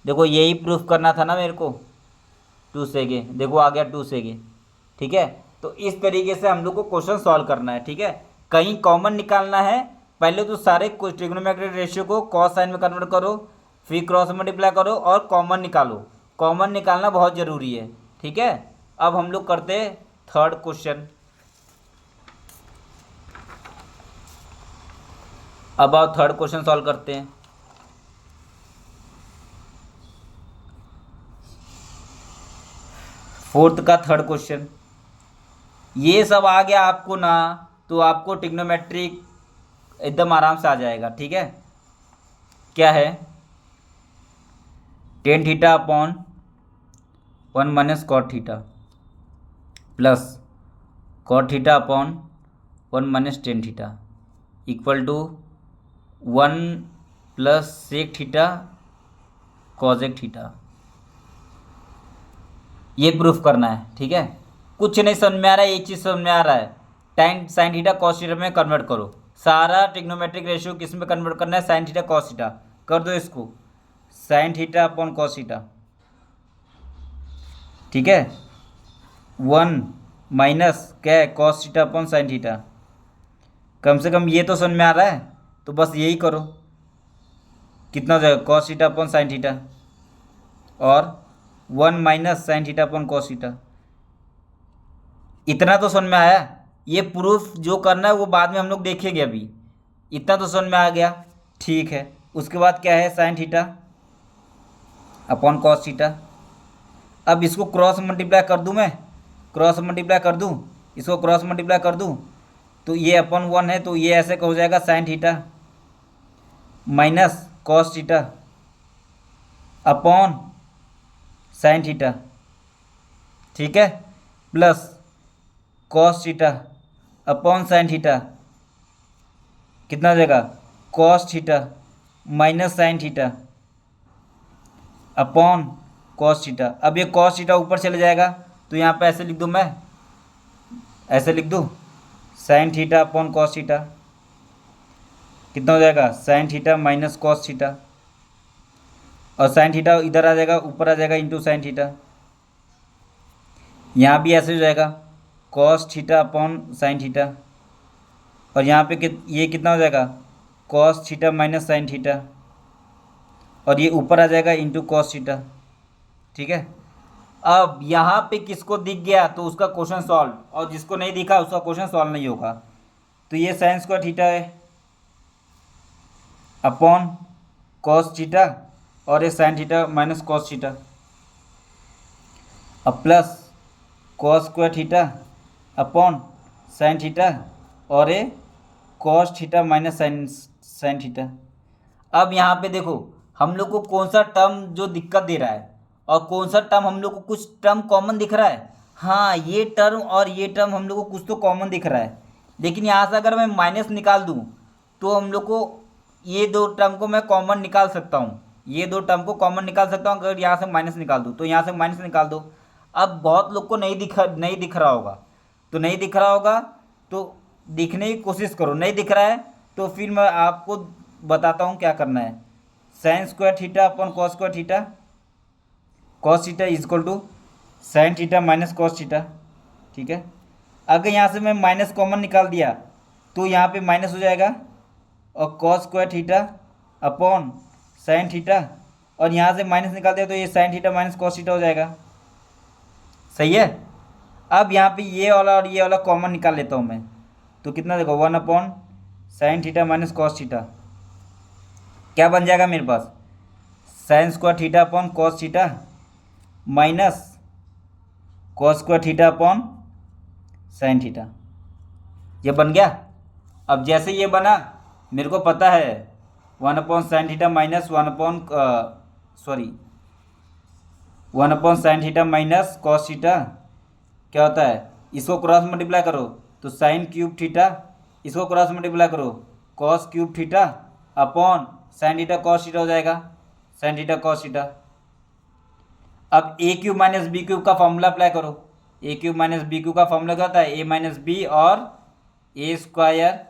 Speaker 1: देखो यही प्रूफ करना था ना मेरे को, 2 सेगे, देखो आ गया 2 सेगे, ठीक है। तो इस तरीके से हम लोग को क्वेश्चन सॉल्व करना है, ठीक है। कहीं कॉमन निकालना है, पहले तो सारे ट्रिग्नोमेट्रिक रेशियो को कॉस साइन में कन्वर्ट करो, फिर क्रॉस मल्टीप्लाई करो और कॉमन निकालो। कॉमन निकालना बहुत ज़रूरी है, ठीक है। अब हम लोग करते हैं थर्ड क्वेश्चन। अब आओ थर्ड क्वेश्चन सॉल्व करते हैं। फोर्थ का थर्ड क्वेश्चन, ये सब आ गया आपको ना तो आपको ट्रिग्नोमेट्रिक एकदम आराम से आ जाएगा, ठीक है। क्या है tan theta upon 1 minus cot theta plus cot theta upon 1 minus tan theta equal to 1 plus sec theta cosec theta. ये प्रूफ करना है, ठीक है। कुछ नहीं समझ में आ रहा है, एक चीज़ समझ में आ रहा है, tan sign theta cos theta में कन्वर्ट करो। सारा ट्रिग्नोमेट्रिक रेशियो किस में कन्वर्ट करना है, साइन थीटा कॉस थीटा। कर दो इसको sine theta upon cos theta, ठीक है, 1 माइनस क्या है cos theta upon sine theta. कम से कम ये तो समझ में आ रहा है, तो बस यही करो। कितना हो जाएगा cos theta upon sine theta और 1 minus sine theta upon cos theta. इतना तो समझ में आया। ये प्रूफ जो करना है वो बाद में हम लोग देखेंगे, अभी इतना तो समझ में आ गया, ठीक है। उसके बाद क्या है sine theta upon cos theta. अब इसको क्रॉस मल्टीप्लाई कर दूं मैं, क्रॉस मल्टीप्लाई कर दूं, इसको क्रॉस मल्टीप्लाई कर दूं तो ये अपॉन 1 है तो ये ऐसे हो जाएगा sine theta minus cos theta upon sine theta, ठीक है, plus cos theta upon sine theta. कितना हो जाएगा cos theta minus sine theta upon cos theta. अब ये कॉस थीटा ऊपर चले जाएगा तो यहाँ पे ऐसे लिख दूँ, मैं ऐसे लिख दूँ sign theta upon cos theta. कितना हो जाएगा sine theta minus cos theta और साइन थीटा इधर आ जाएगा, ऊपर आ जाएगा इंटू साइन थीटा। यहाँ भी ऐसे हो जाएगा cos theta upon sine theta और यहाँ पे ये कितना हो जाएगा cos theta minus sine theta और ये ऊपर आ जाएगा इंटू कॉस थीटा, ठीक है। अब यहाँ पे किसको दिख गया तो उसका क्वेश्चन सॉल्व, और जिसको नहीं दिखा उसका क्वेश्चन सॉल्व नहीं होगा। तो ये साइन स्क्वायर थीटा है अपॉन कॉस थीटा और ये sine theta minus cos theta अब plus cos square theta upon sine theta और ये cos theta minus sine theta. अब यहाँ पे देखो हम लोग को कौन सा टर्म जो दिक्कत दे रहा है और कौन सा टर्म हम लोग को कुछ टर्म कॉमन दिख रहा है। हाँ ये टर्म और ये टर्म हम लोग को कुछ तो कॉमन दिख रहा है, लेकिन यहाँ से अगर मैं माइनस निकाल दूँ तो हम लोग को ये दो टर्म को मैं कॉमन निकाल सकता हूँ, ये दो टर्म को कॉमन निकाल सकता हूँ। अगर यहाँ से माइनस निकाल दूँ तो यहाँ से माइनस निकाल दो। अब बहुत लोग को नहीं दिख रहा होगा, तो नहीं दिख रहा होगा तो दिखने की कोशिश करो। नहीं दिख रहा है तो फिर मैं आपको बताता हूँ क्या करना है। Sine square theta upon cos square theta, cos theta is equal to sine theta minus cos theta. ठीक है, अगर यहाँ से मैं माइनस कॉमन निकाल दिया तो यहाँ पे माइनस हो जाएगा, और cos square theta upon sine theta, और यहाँ से माइनस निकाल दिया तो ये sine theta minus cos theta हो जाएगा। सही है। अब यहाँ पे ये वाला और ये वाला कॉमन निकाल लेता हूँ मैं, तो कितना देखो 1 upon sine theta minus cos theta, क्या बन जाएगा मेरे पास, sine square theta upon cos theta minus cos square theta upon sine theta. ये बन गया। अब जैसे ये बना, मेरे को पता है 1 upon sine theta minus 1 upon sine theta minus cos theta क्या होता है, इसको क्रॉस मल्टीप्लाई करो तो साइन क्यूब थीटा, इसको क्रॉस मल्टीप्लाई करो cos cube theta upon sine theta cos theta हो जाएगा, साइन थीटा कॉस थीटा। अब ए क्यूब माइनस बी क्यूब का फॉर्मूला अप्लाई करो। ए क्यूब माइनस बी क्यूब का फॉर्मूला क्या होता है, ए माइनस बी और A square,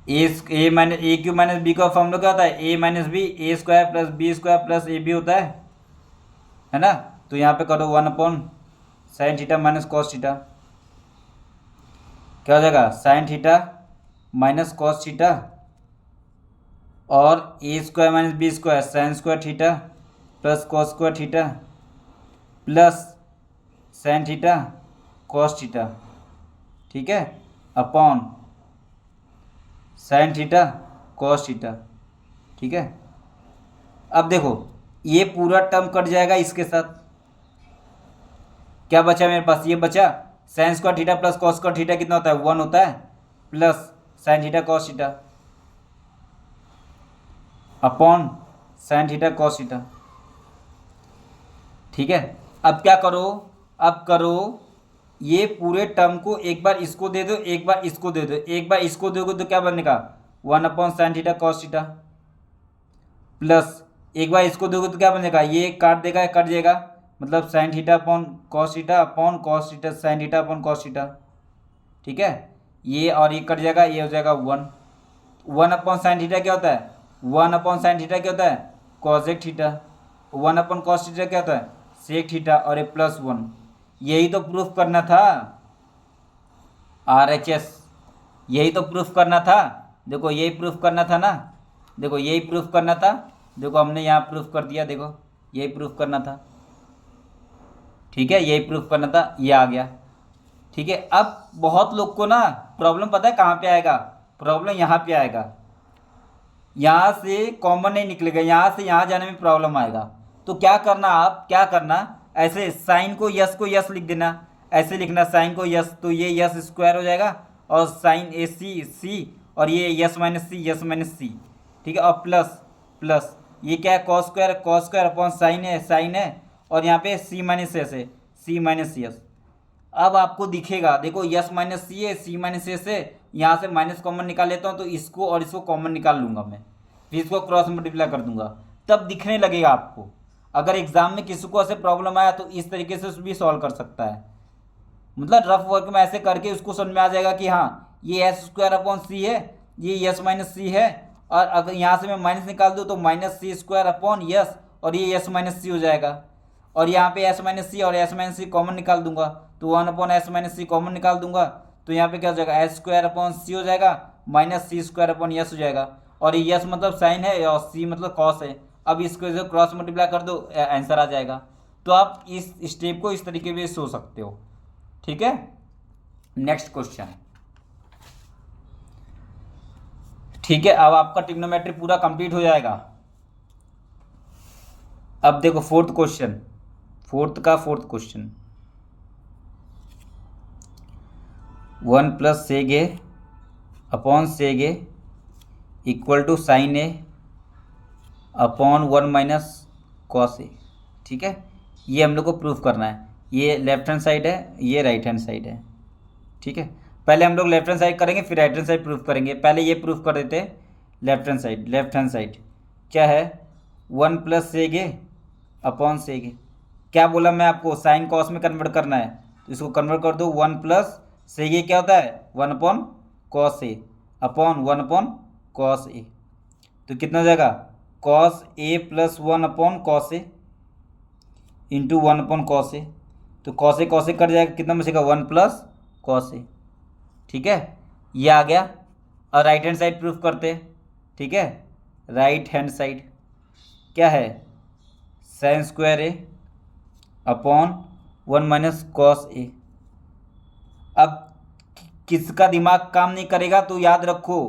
Speaker 1: A cube minus B का फॉर्मूला क्या होता है, A minus B, A square plus B square plus A B होता है ना। तो यहाँ पे करो 1 upon sine theta minus cos theta, क्या हो जाएगा sine theta minus cos theta, और A square minus B square sine square theta plus cos square theta plus sine theta cos theta. ठीक है, upon sine theta cos theta. ठीक है, अब देखो ये पूरा टर्म कट जाएगा इसके साथ, क्या बचा मेरे पास, ये बचा sign square theta plus cos square theta कितना होता है 1 होता है, plus sine theta cos theta upon sine theta cos theta. ठीक है, अब क्या करो, अब करो ये पूरे टर्म को एक बार इसको दे दो, एक बार इसको दे दो, एक बार इसको दोगे तो क्या बनेगा 1 upon sine theta cos theta, plus एक बार इसको दोगे तो क्या बनेगा, ये काट देगा, कट जाएगा, मतलब sign theta upon cos theta upon cos theta sine theta upon cos theta. ठीक है, ये और ये कट जाएगा, ये हो जाएगा 1 अपॉन साइन थीटा क्या होता है, 1 अपॉन साइन थीटा क्या होता है cosec theta, 1 upon cos theta क्या होता है सेक थीटा, और ये प्लस 1। यही तो प्रूफ करना था RHS, यही तो प्रूफ करना था। देखो यही प्रूफ करना था ना, देखो यही प्रूफ करना था, देखो हमने यहाँ प्रूफ कर दिया, देखो यही प्रूफ करना था। ठीक है, यही प्रूफ करना था, ये आ गया। ठीक है, अब बहुत लोग को ना प्रॉब्लम पता है कहाँ पे आएगा, प्रॉब्लम यहाँ पे आएगा, यहाँ से कॉमन नहीं निकलेगा, यहाँ से यहाँ जाने में प्रॉब्लम आएगा। तो क्या करना, आप क्या करना, ऐसे साइन को यस लिख देना, ऐसे लिखना साइन को यस, तो ये यस स्क्वायर हो जाएगा, और साइन ए सी, और ये यस माइनस सी। ठीक है, और प्लस ये क्या है कॉस स्क्वायर अपॉन साइन है, और यहाँ पे सी माइनस एस है, सी माइनस यस। अब आपको दिखेगा, देखो यस माइनस सी है, सी माइनस एस है, यहाँ से माइनस कॉमन निकाल लेता हूँ, तो इसको और इसको कॉमन निकाल लूँगा मैं, फिर इसको क्रॉस मल्टीप्लाई कर दूंगा, तब दिखने लगेगा आपको। अगर एग्जाम में किसी को ऐसे प्रॉब्लम आया तो इस तरीके से भी सॉल्व कर सकता है, मतलब रफ वर्क में ऐसे करके उसको समझ में आ जाएगा कि हाँ ये एस स्क्वायर अपॉन सी है, ये यस माइनस सी है, और अगर यहाँ से मैं माइनस निकाल दूँ तो माइनस सी स्क्वायर अपॉन यस, और ये यस माइनस सी हो जाएगा, और यहाँ पे एस माइनस सी और एस माइनस सी कॉमन निकाल दूंगा, तो 1 अपॉन एस माइनस सी कॉमन निकाल दूंगा, तो यहाँ पे क्या हो जाएगा एस स्क्वायर अपॉन सी हो जाएगा माइनस सी स्क्वायर अपॉन यस हो जाएगा, और ये यस मतलब साइन है और सी मतलब कॉस है। अब इसको जो क्रॉस मल्टीप्लाई कर दो, आंसर आ जाएगा। तो आप इस स्टेप को इस तरीके से सोच सकते हो। ठीक है, नेक्स्ट क्वेश्चन। ठीक है, अब आपका ट्रिग्नोमेट्री पूरा कंप्लीट हो जाएगा। अब देखो fourth question, fourth question, 1 plus sec A upon sec A equal to sine A upon 1 minus cos A. ठीक है, ये हम लोग को प्रूफ करना है, ये लेफ्ट हैंड साइड है, ये राइट हैंड साइड है। ठीक है, पहले हम लोग लेफ्ट हैंड साइड करेंगे फिर राइट हैंड साइड प्रूफ करेंगे। पहले ये प्रूफ कर देते हैं लेफ्ट हैंड साइड क्या है, 1 प्लस सेगे अपॉन सेगे। क्या बोला मैं आपको, साइन कॉस में कन्वर्ट करना है, तो इसको कन्वर्ट कर दो। 1 प्लस सेगे क्या होता है, 1 upon cos A upon 1 upon cos ए। तो कितना हो जाएगा, cos A plus 1 upon cos A into 1 upon cos ए। तो कॉस ए कट जाएगा, कितना बचेगा, 1 प्लस कॉस ए। ठीक है, ये आ गया। और राइट हैंड साइड प्रूफ करते हैं। ठीक है, राइट हैंड साइड क्या है, sine square A upon 1 minus cos ए। अब किसका दिमाग काम नहीं करेगा तो याद रखो,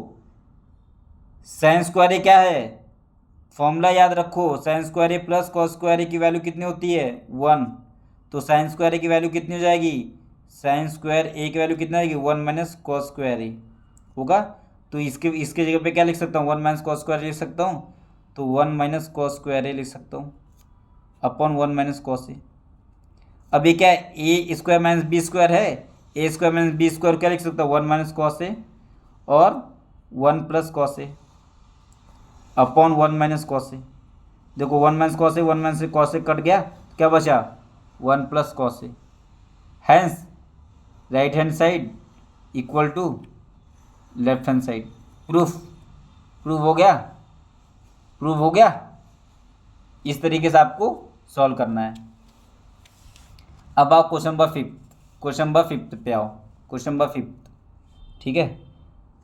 Speaker 1: साइन स्क्वायर ए क्या है, फॉर्मूला याद रखो, sign square A plus cos square ए की वैल्यू कितनी होती है, 1। तो साइन स्क्वायर ए की वैल्यू कितनी हो जाएगी, साइन स्क्वायर ए की वैल्यू कितना आएगी, 1 माइनस कॉस स्क्वायर ए होगा। तो इसके जगह पे क्या लिख सकता हूँ, 1 माइनस कॉस स्क्वायर लिख सकता हूँ। तो 1 माइनस कॉस स्क्वायर ए लिख सकता हूँ अपॉन 1 माइनस कॉस ए। अब ये क्या है, A square minus B square है, A square minus B square क्या लिख सकता हूँ, 1 माइनस कॉस ए और 1 plus cos A upon 1 minus cos A. देखो 1 minus cos A, 1 minus cos A कट गया, क्या बचा, 1 plus cos A. Hence right hand side equal to left hand side. Proof हो गया, प्रूफ हो गया। इस तरीके से आपको सॉल्व करना है। अब आओ क्वेश्चन नंबर 5, क्वेश्चन नंबर 5 पे आओ, क्वेश्चन नंबर 5। ठीक है,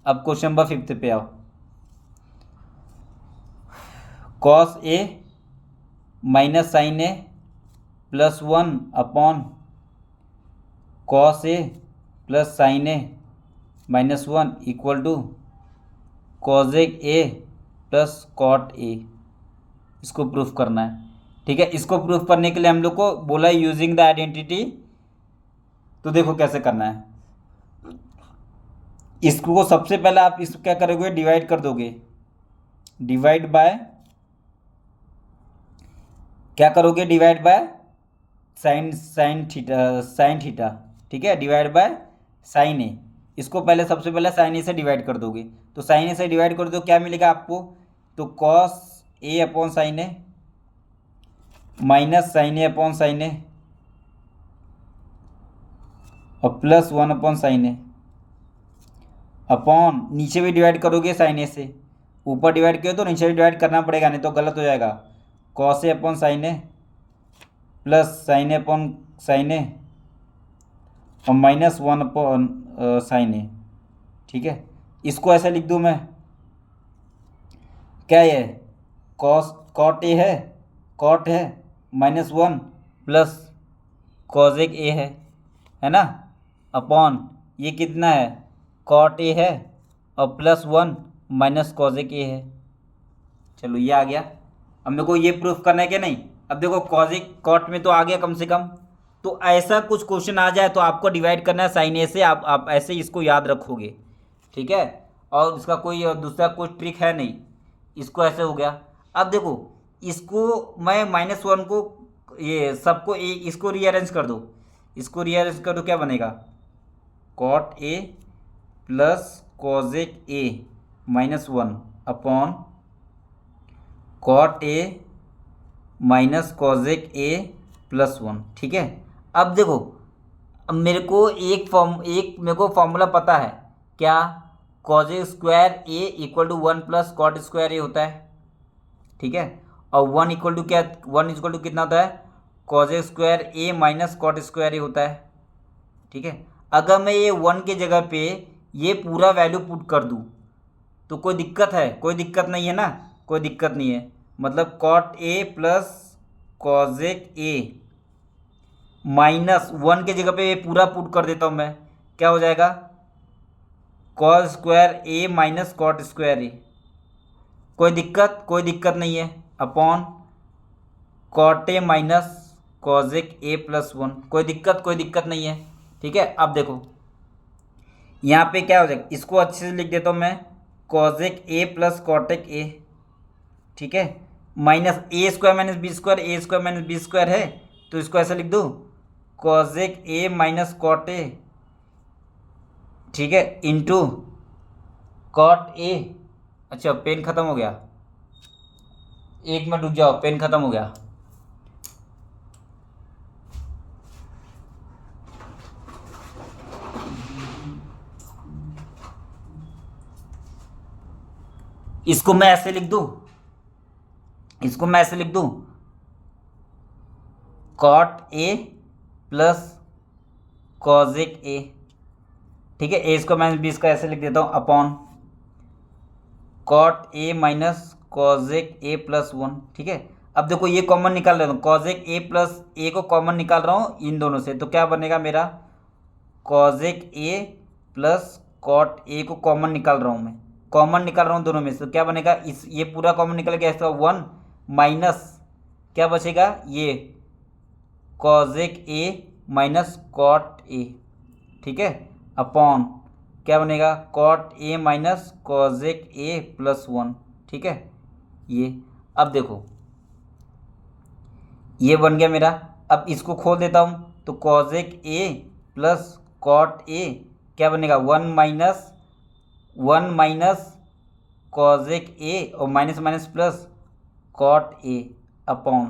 Speaker 1: अब क्वेश्चन नंबर 5 पे आओ। Cos A minus sine A plus 1 upon cos A plus sine A minus 1 equal to cosec A plus cot A. इसको प्रूफ करना है। ठीक है, इसको प्रूफ करने के लिए हम लोग को बोला यूजिंग द आइडेंटिटी। तो देखो कैसे करना है, इसको सबसे पहले आप इसको क्या करोगे, डिवाइड कर दोगे, डिवाइड बाय क्या करोगे, डिवाइड बाय साइन थीटा। ठीक है, डिवाइड बाय साइन ए। इसको पहले सबसे पहले साइन ए से डिवाइड कर दोगे। तो साइन ए से डिवाइड कर दो, क्या मिलेगा आपको, तो cos A upon sine A minus sine A upon sine A और plus 1 upon sine A upon, नीचे भी डिवाइड करोगे साइन ए से, ऊपर डिवाइड किया तो नीचे भी डिवाइड करना पड़ेगा, नहीं तो गलत हो जाएगा। Cos A upon sine A plus sine A upon sine A और माइनस 1 अपॉन साइन ए। ठीक है, इसको ऐसे लिख दूँ मैं, क्या ये कॉट ए है, कॉट है माइनस 1 प्लस कॉजेक ए है ना, अपॉन ये कितना है, कॉट ए है और प्लस 1 माइनस कॉजेक ए है। चलो ये आ गया। अब मेरे को ये प्रूफ करना है कि नहीं। अब देखो कॉजेक कॉट में तो आ गया कम से कम। तो ऐसा कुछ क्वेश्चन आ जाए तो आपको डिवाइड करना है साइन ए से, आप ऐसे इसको याद रखोगे। ठीक है, और इसका कोई दूसरा कोई ट्रिक है नहीं। इसको ऐसे हो गया। अब देखो इसको मैं -1 को ये सबको ए, इसको रीअरेंज कर दो, इसको रीअरेंज कर दो, क्या बनेगा, cot A plus cosec A -1 upon cot A minus cosec A plus 1। ठीक है, अब देखो, अब मेरे को मेरे को फॉर्मूला पता है, क्या, cosec square A equal to 1 plus cot square A होता है। ठीक है, और 1 इक्वल टू क्या, 1 इक्वल टू कितना होता है, कॉजेक square A minus cot square A होता है। ठीक है, अगर मैं ये 1 के जगह पे ये पूरा वैल्यू पुट कर दूँ तो कोई दिक्कत है, कोई दिक्कत नहीं है ना, कोई दिक्कत नहीं है। मतलब cot A plus cosec A minus 1 के जगह पे ये पूरा पुट कर देता हूँ मैं, क्या हो जाएगा, cos square A minus cot square A. कोई दिक्कत नहीं है, upon cot A minus cosec A plus 1। कोई दिक्कत नहीं है। ठीक है, अब देखो यहाँ पे क्या हो जाएगा, इसको अच्छे से लिख देता हूँ मैं, कॉजेक ए प्लस कॉटेक ए। ठीक है, माइनस ए स्क्वायर माइनस बी स्क्वायर, ए स्क्वायर माइनस बी स्क्वायर है, तो इसको ऐसे लिख दूँ, कॉजेक ए माइनस कॉट ए ठीक है, इंटू कॉट ए। अच्छा पेन ख़त्म हो गया, 1 मिनट रुक जाओ, पेन ख़त्म हो गया। इसको मैं ऐसे लिख दूं, इसको मैं ऐसे लिख दूं, कॉट ए प्लस कॉजेक ए। ठीक है, ए इसको मैं 20 का ऐसे लिख देता हूँ, upon cot A minus cosec A plus 1। ठीक है, अब देखो ये कॉमन निकाल रहा हूँ, कॉजेक ए प्लस ए को कॉमन निकाल रहा हूँ इन दोनों से, तो क्या बनेगा मेरा, कॉजेक ए प्लस कॉट ए को कॉमन निकाल रहा हूँ मैं, कॉमन निकाल रहा हूँ दोनों में से, तो क्या बनेगा, इस ये पूरा कॉमन निकल गया, इसका 1 माइनस क्या बचेगा, ये कॉजेक ए माइनस कॉट ए। ठीक है, अपॉन क्या बनेगा, cot A minus cosec A plus 1। ठीक है, ये अब देखो ये बन गया मेरा। अब इसको खोल देता हूँ, तो कॉजेक ए प्लस कॉट ए क्या बनेगा, 1 माइनस कॉजेक ए और minus minus plus cot A upon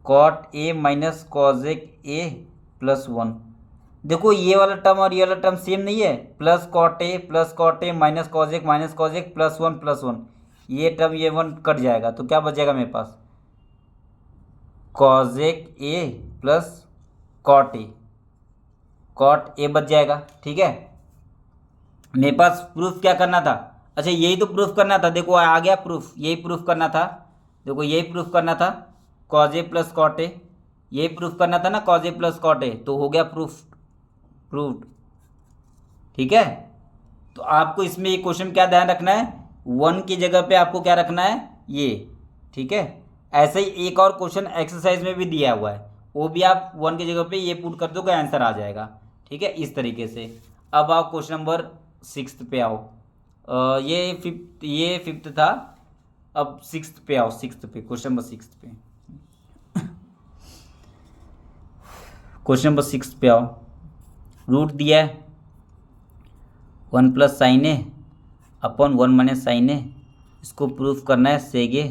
Speaker 1: cot A minus cosec A plus 1। देखो ये वाला टर्म और ये वाला टर्म सेम नहीं है, plus cot A minus cosec plus 1, ये टर्म ये 1 कट जाएगा, तो क्या बचेगा मेरे पास, कॉजेक ए प्लस कॉट ए बच जाएगा। ठीक है, मेरे पास प्रूफ क्या करना था, अच्छा यही तो प्रूफ करना था, देखो आ गया प्रूफ, यही प्रूफ करना था, देखो यही प्रूफ करना था, cosec A plus cot A, यही प्रूफ करना था ना, cosec A plus cot A, तो हो गया प्रूफ्ड। ठीक है, तो आपको इसमें ये क्वेश्चन क्या ध्यान रखना है, 1 की जगह पे आपको क्या रखना है, ये। ठीक है, ऐसे ही एक और क्वेश्चन एक्सरसाइज में भी दिया हुआ है, वो भी आप 1 की जगह पे ये पुट कर दोगे, आंसर आ जाएगा। ठीक है, इस तरीके से। अब आप क्वेश्चन नंबर 6 पे आओ, ये फिफ्थ था, अब 6 पे आओ, 6 पे, क्वेश्चन नंबर 6 पे, क्वेश्चन नंबर 6 पे आओ। रूट दिया है 1 plus sine A upon 1 minus sine ए, इसको प्रूफ करना है सेग ए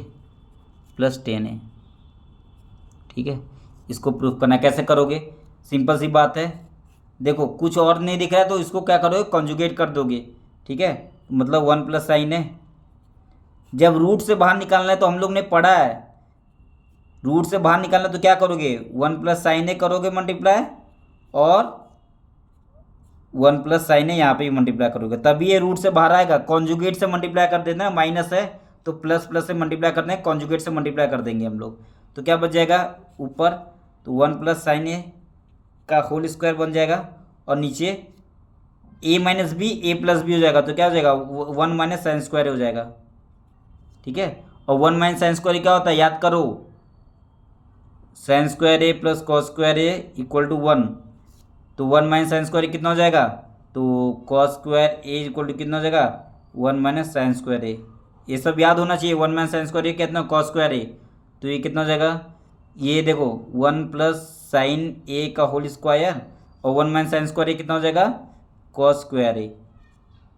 Speaker 1: प्लस 10 ए। ठीक है, इसको प्रूफ करना है, कैसे करोगे, सिंपल सी बात है, देखो कुछ और नहीं दिख रहा है तो इसको क्या करोगे, कॉन्जुगेट कर दोगे। ठीक है, मतलब 1 प्लस साइन ए, जब रूट से बाहर निकालना है तो हम लोग ने पढ़ा है, रूट से बाहर निकालना तो क्या करोगे, 1 प्लस साइन ए करोगे मल्टीप्लाई, और 1 प्लस साइन ए यहाँ पे भी मल्टीप्लाई करोगे, तभी ये रूट से बाहर आएगा। कॉन्जुगेट से मल्टीप्लाई कर देना है, माइनस है तो प्लस प्लस से मल्टीप्लाई करना है, कॉन्जुगेट से मल्टीप्लाई कर देंगे हम लोग, तो क्या बच जाएगा ऊपर, तो 1 प्लस साइन ए का होल स्क्वायर बन जाएगा, और नीचे ए minus B A plus B हो जाएगा, तो क्या हो जाएगा 1 माइनस साइन स्क्वायर हो जाएगा। ठीक है, और 1 माइनस साइन स्क्वायर क्या होता है, याद करो, sine square A plus cos square A equal to 1, तो 1 माइनस साइन स्क्वायर कितना हो जाएगा, तो cos square A equal to कितना हो जाएगा, 1 माइनस साइन स्क्वायर ए। ये सब याद होना चाहिए, 1 माइनस साइन स्क्वायर ए कितना, कॉस स्क्वायर ए, तो ये कितना हो जाएगा, ये देखो 1 प्लस साइन ए का होल स्क्वायर, और 1 माइनस साइन स्क्वायर ए कितना हो जाएगा, कॉस स्क्वायर ए।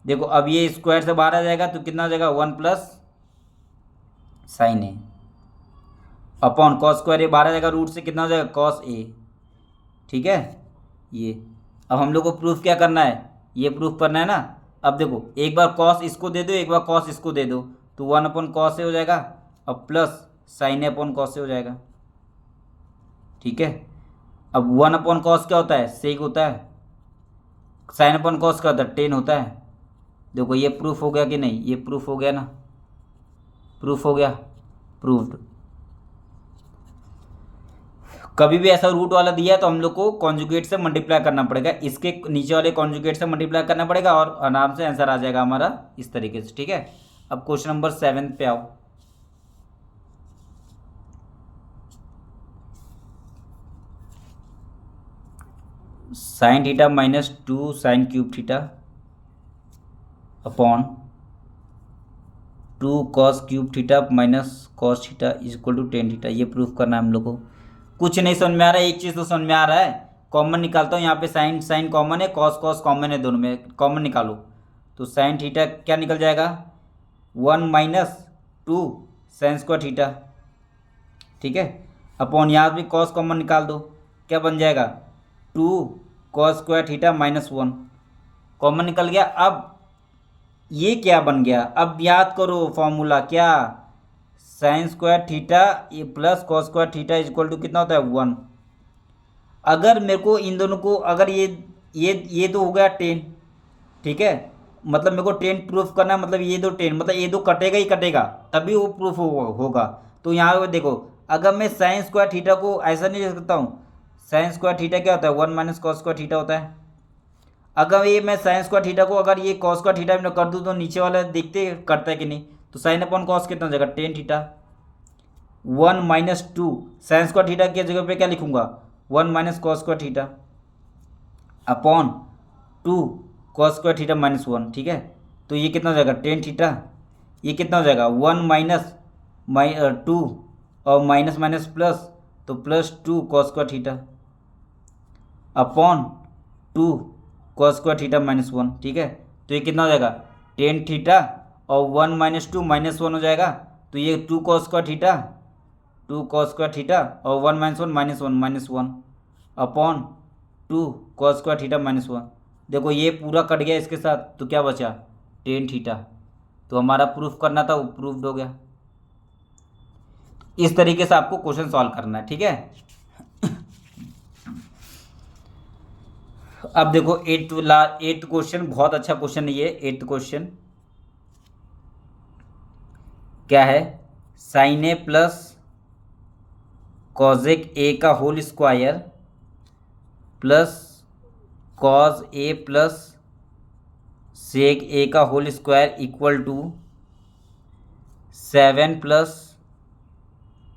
Speaker 1: देखो अब ये स्क्वायर से बाहर आ जाएगा, तो कितना हो जाएगा 1 plus sine A upon cos square ए बाहर आ जाएगा, रूट से कितना हो जाएगा, कॉस ए। ठीक है, ये अब हम लोग को प्रूफ क्या करना है, ये प्रूफ करना है ना। अब देखो एक बार कॉस इसको दे दो, एक बार कॉस इसको दे दो, तो 1 अपॉन कॉस ए हो जाएगा, और plus sine A upon cos ए हो जाएगा। ठीक है, अब 1 अपॉन कॉस क्या होता है, सेक होता है, साइन अपॉन कॉस क्या होता है, टेन होता है। देखो ये प्रूफ हो गया कि नहीं, ये प्रूफ हो गया ना, प्रूफ हो गया, प्रूफ्ड। कभी भी ऐसा रूट वाला दिया है तो हम लोग को कॉन्जुगेट से मल्टीप्लाई करना पड़ेगा, इसके नीचे वाले कॉन्जुगेट से मल्टीप्लाई करना पड़ेगा, और आराम से आंसर आ जाएगा हमारा इस तरीके से। ठीक है, अब क्वेश्चन नंबर 7 पे आओ। Sine theta minus 2 sine cube theta upon 2 cos cube theta minus cos theta is equal to tan theta, ये प्रूफ करना है हम लोग को। कुछ नहीं समझ में आ रहा है, एक चीज़ तो समझ में आ रहा है, कॉमन निकालता हूँ, यहाँ पे साइन साइन कॉमन है, कॉस कॉस कॉमन है, दोनों में कॉमन निकालो तो साइन थीटा क्या निकल जाएगा 1 - 2 साइन स्क्वायर थीटा, ठीक है। अपॉन यहाँ भी कॉस कॉमन निकाल दो, क्या बन जाएगा 2 कॉस स्क्वायर थीटा -1 कॉमन निकल गया। अब ये क्या बन गया, अब याद करो फॉर्मूला क्या, sine square theta plus cos square theta is equal to कितना होता है 1। अगर मेरे को इन दोनों को अगर ये तो हो गया 10, ठीक है, मतलब मेरे को 10 प्रूफ करना है, मतलब ये दो 10, मतलब ये दो कटेगा ही कटेगा तभी वो प्रूफ होगा। तो यहाँ पे देखो, अगर मैं साइन स्क्वायर थीटा को ऐसा नहीं लिख सकता हूँ, साइन स्क्वायर थीटा क्या होता है 1 - कॉस स्क्वायर थीटा होता है। अगर ये मैं साइन स्क्वायर थीटा को अगर ये कॉस स्क्वायर थीटा में कर दूँ तो नीचे वाला देखते करता है कि नहीं, तो साइन अपॉन कॉस कितना हो जाएगा 10 थीटा। 1 - 2 साइन स्क्वायर थीटा की जगह पे क्या लिखूंगा 1 - cos square theta upon 2 cos square theta -1, ठीक है। तो ये कितना हो जाएगा 10 थीटा, ये कितना हो जाएगा 1 - 2 और माइनस माइनस प्लस, तो +2 cos square theta upon 2 cos square theta -1, ठीक है। तो ये कितना हो जाएगा 10 थीटा और 1 - 2 -1 हो जाएगा, तो ये 2 cos square theta, 2 cos square theta और 1 - 1 -1 अपॉन 2 कॉस स्क्वायर थीटा -1। देखो ये पूरा कट गया इसके साथ, तो क्या बचा 10 थीटा। तो हमारा प्रूफ करना था वो प्रूफ्ड हो गया। इस तरीके से आपको क्वेश्चन सॉल्व करना है, ठीक है। अब देखो एट्थ क्वेश्चन, बहुत अच्छा क्वेश्चन है ये। एट्थ क्वेश्चन क्या है, sign A plus cosec A का whole square plus cos A plus sec A का whole square equal to 7 +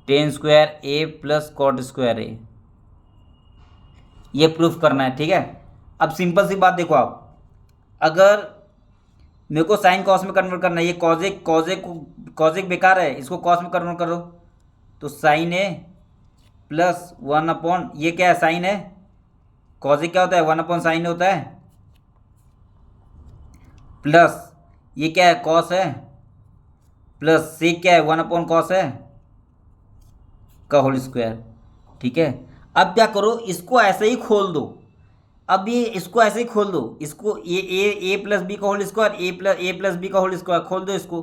Speaker 1: tan square A plus cot square A. ये प्रूफ करना है, ठीक है। अब सिंपल सी बात देखो, आप अगर मेरे को साइन कॉस में कन्वर्ट करना है, ये कॉजेक बेकार है, इसको कॉस में कन्वर्ट करो, तो साइन ए प्लस 1 अपॉन ये क्या है साइन है, कॉजेक क्या होता है 1 अपॉन साइन होता है, प्लस ये क्या है कॉस है, प्लस सेक क्या है 1 अपॉन कॉस है का होल स्क्वायर, ठीक है। अब क्या करो, इसको ऐसे ही खोल दो, अब ये इसको ऐसे ही खोल दो, इसको ए प्लस बी का whole square A plus B का होल स्क्वायर खोल दो इसको,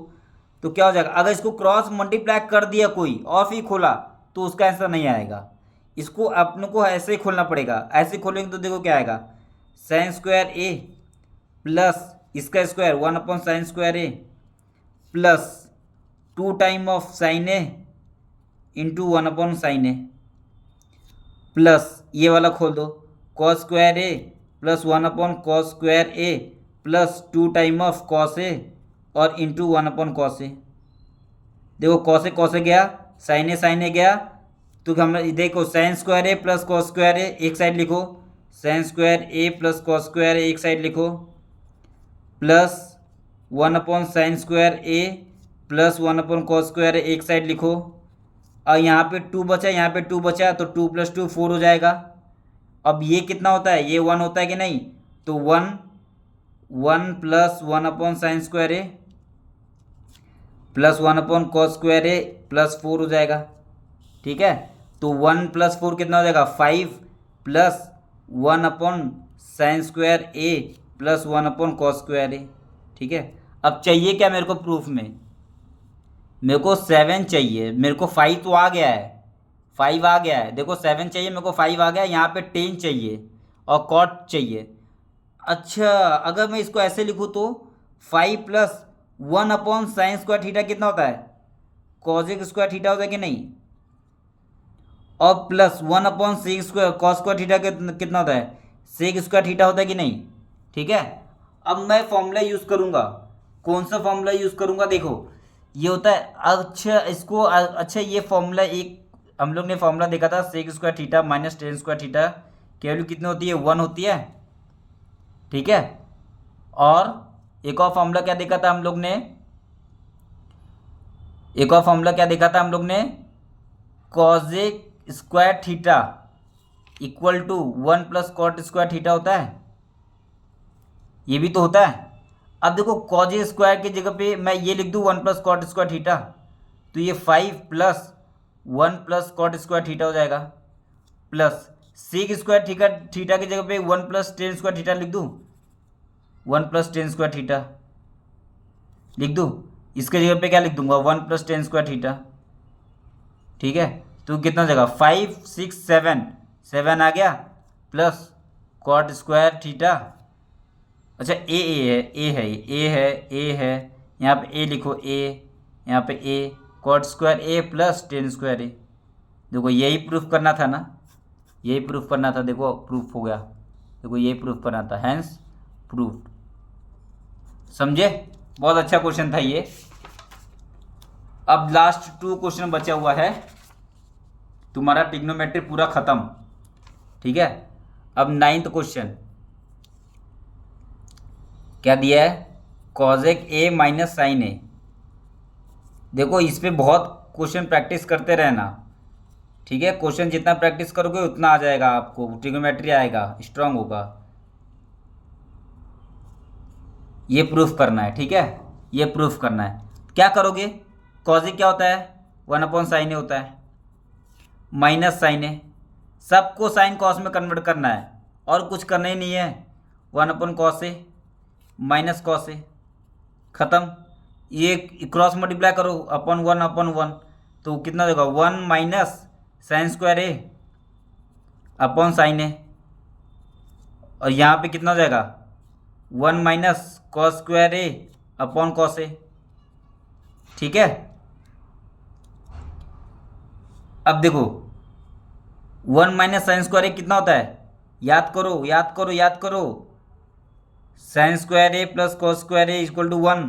Speaker 1: तो क्या हो जाएगा, अगर इसको क्रॉस मल्टीप्लाई कर दिया कोई और फिर खोला तो उसका आंसर नहीं आएगा। इसको अपने को ऐसे ही खोलना पड़ेगा, ऐसे खोलेंगे तो देखो क्या आएगा, साइन स्क्वायर ए प्लस इसका square 1 upon sine square A plus 2 time of sine A into 1 upon sine A plus ये वाला खोल दो cos square A plus 1 upon cos square A plus 2 time of cos A और into 1 upon cos A. देखो cos A गया, sign ए गया, तो हम देखो sine square A plus cos square ए एक साइड लिखो, sign square A plus cos square ए एक साइड लिखो, plus 1 upon sine square A plus 1 upon cos square ए एक साइड लिखो, और यहाँ पे 2 बचा, यहाँ पे 2 बचा, तो 2 + 2 4 हो जाएगा। अब ये कितना होता है, ये 1 होता है कि नहीं, तो 1 plus 1 upon sine square A plus 1 upon cos square A plus 4 हो जाएगा, ठीक है। तो 1 + 4 कितना हो जाएगा 5 plus 1 upon sine square A plus 1 upon cos square A, ठीक है। अब चाहिए क्या मेरे को प्रूफ में, मेरे को 7 चाहिए, मेरे को 5 तो आ गया है, 5 आ गया है, देखो 7 चाहिए मेरे को, 5 आ गया है, यहाँ पे 10 चाहिए और कॉट चाहिए। अच्छा अगर मैं इसको ऐसे लिखूँ तो 5 plus 1 upon sine square theta कितना होता है कॉजेक स्क्वायर थीटा होता है कि नहीं, और plus 1 upon sec square cos square theta कितना होता है सेक स्क्वायर थीटा होता है कि नहीं, ठीक है। अब मैं फॉर्मूला यूज़ करूँगा, कौन सा फॉर्मूला यूज़ करूँगा, देखो ये होता है, अच्छा इसको अच्छा ये फॉर्मूला एक हम लोग ने फॉर्मूला देखा था sec square theta minus tan square theta की वैल्यू कितनी होती है 1 होती है, ठीक है। और एक और फॉर्मूला क्या देखा था हम लोग ने, एक और फॉर्मूला क्या देखा था हम लोग ने, cosec square theta equal to 1 plus cot square theta होता है, ये भी तो होता है। अब देखो कॉज ए स्क्वायर की जगह पे मैं ये लिख दूँ 1 प्लस कॉट स्क्वायर थीटा, तो ये 5 plus 1 plus cot square theta हो जाएगा, plus sec square theta theta की जगह पे 1 प्लस टेन स्क्वायर थीटा लिख दूँ, 1 प्लस टेन स्क्वायर थीटा लिख दूँ, इसके जगह पे क्या लिख दूंगा 1 प्लस टेन स्क्वायर थीटा, ठीक है। तो कितना हो जाएगा 5 6 7, 7 आ गया, प्लस कॉट स्क्वायर थीटा, अच्छा ए है, यहाँ पे ए लिखो ए, यहाँ पे ए cot square A plus tan square A, देखो यही प्रूफ करना था ना, यही प्रूफ करना था, देखो प्रूफ हो गया, देखो यही प्रूफ करना था, हैंस प्रूफ। समझे, बहुत अच्छा क्वेश्चन था ये। अब लास्ट 2 क्वेश्चन बचा हुआ है, तुम्हारा ट्रिग्नोमेट्री पूरा खत्म, ठीक है। अब 9th क्वेश्चन क्या दिया है, कॉजेक ए माइनस साइन ए। देखो इस पे बहुत क्वेश्चन प्रैक्टिस करते रहना, ठीक है। क्वेश्चन जितना प्रैक्टिस करोगे उतना आ जाएगा, आपको ट्रिग्नोमेट्री आएगा, स्ट्रांग होगा। ये प्रूफ करना है, ठीक है, ये प्रूफ करना है। क्या करोगे, कॉजेक क्या होता है 1 अपॉन साइन ए होता है, माइनस साइन ए, सबको साइन कॉस में कन्वर्ट करना है और कुछ करना ही नहीं है, 1 upon cos A minus cos ए, खत्म। ये क्रॉस मल्टीप्लाई करो अपॉन 1 तो कितना देगा 1 minus sine square A upon sine A, और यहाँ पे कितना हो जाएगा 1 minus cos square A upon cos A, ठीक है। अब देखो 1 माइनस साइन स्क्वायर ए कितना होता है, याद करो याद करो याद करो, sine square A plus cos square A equal to 1,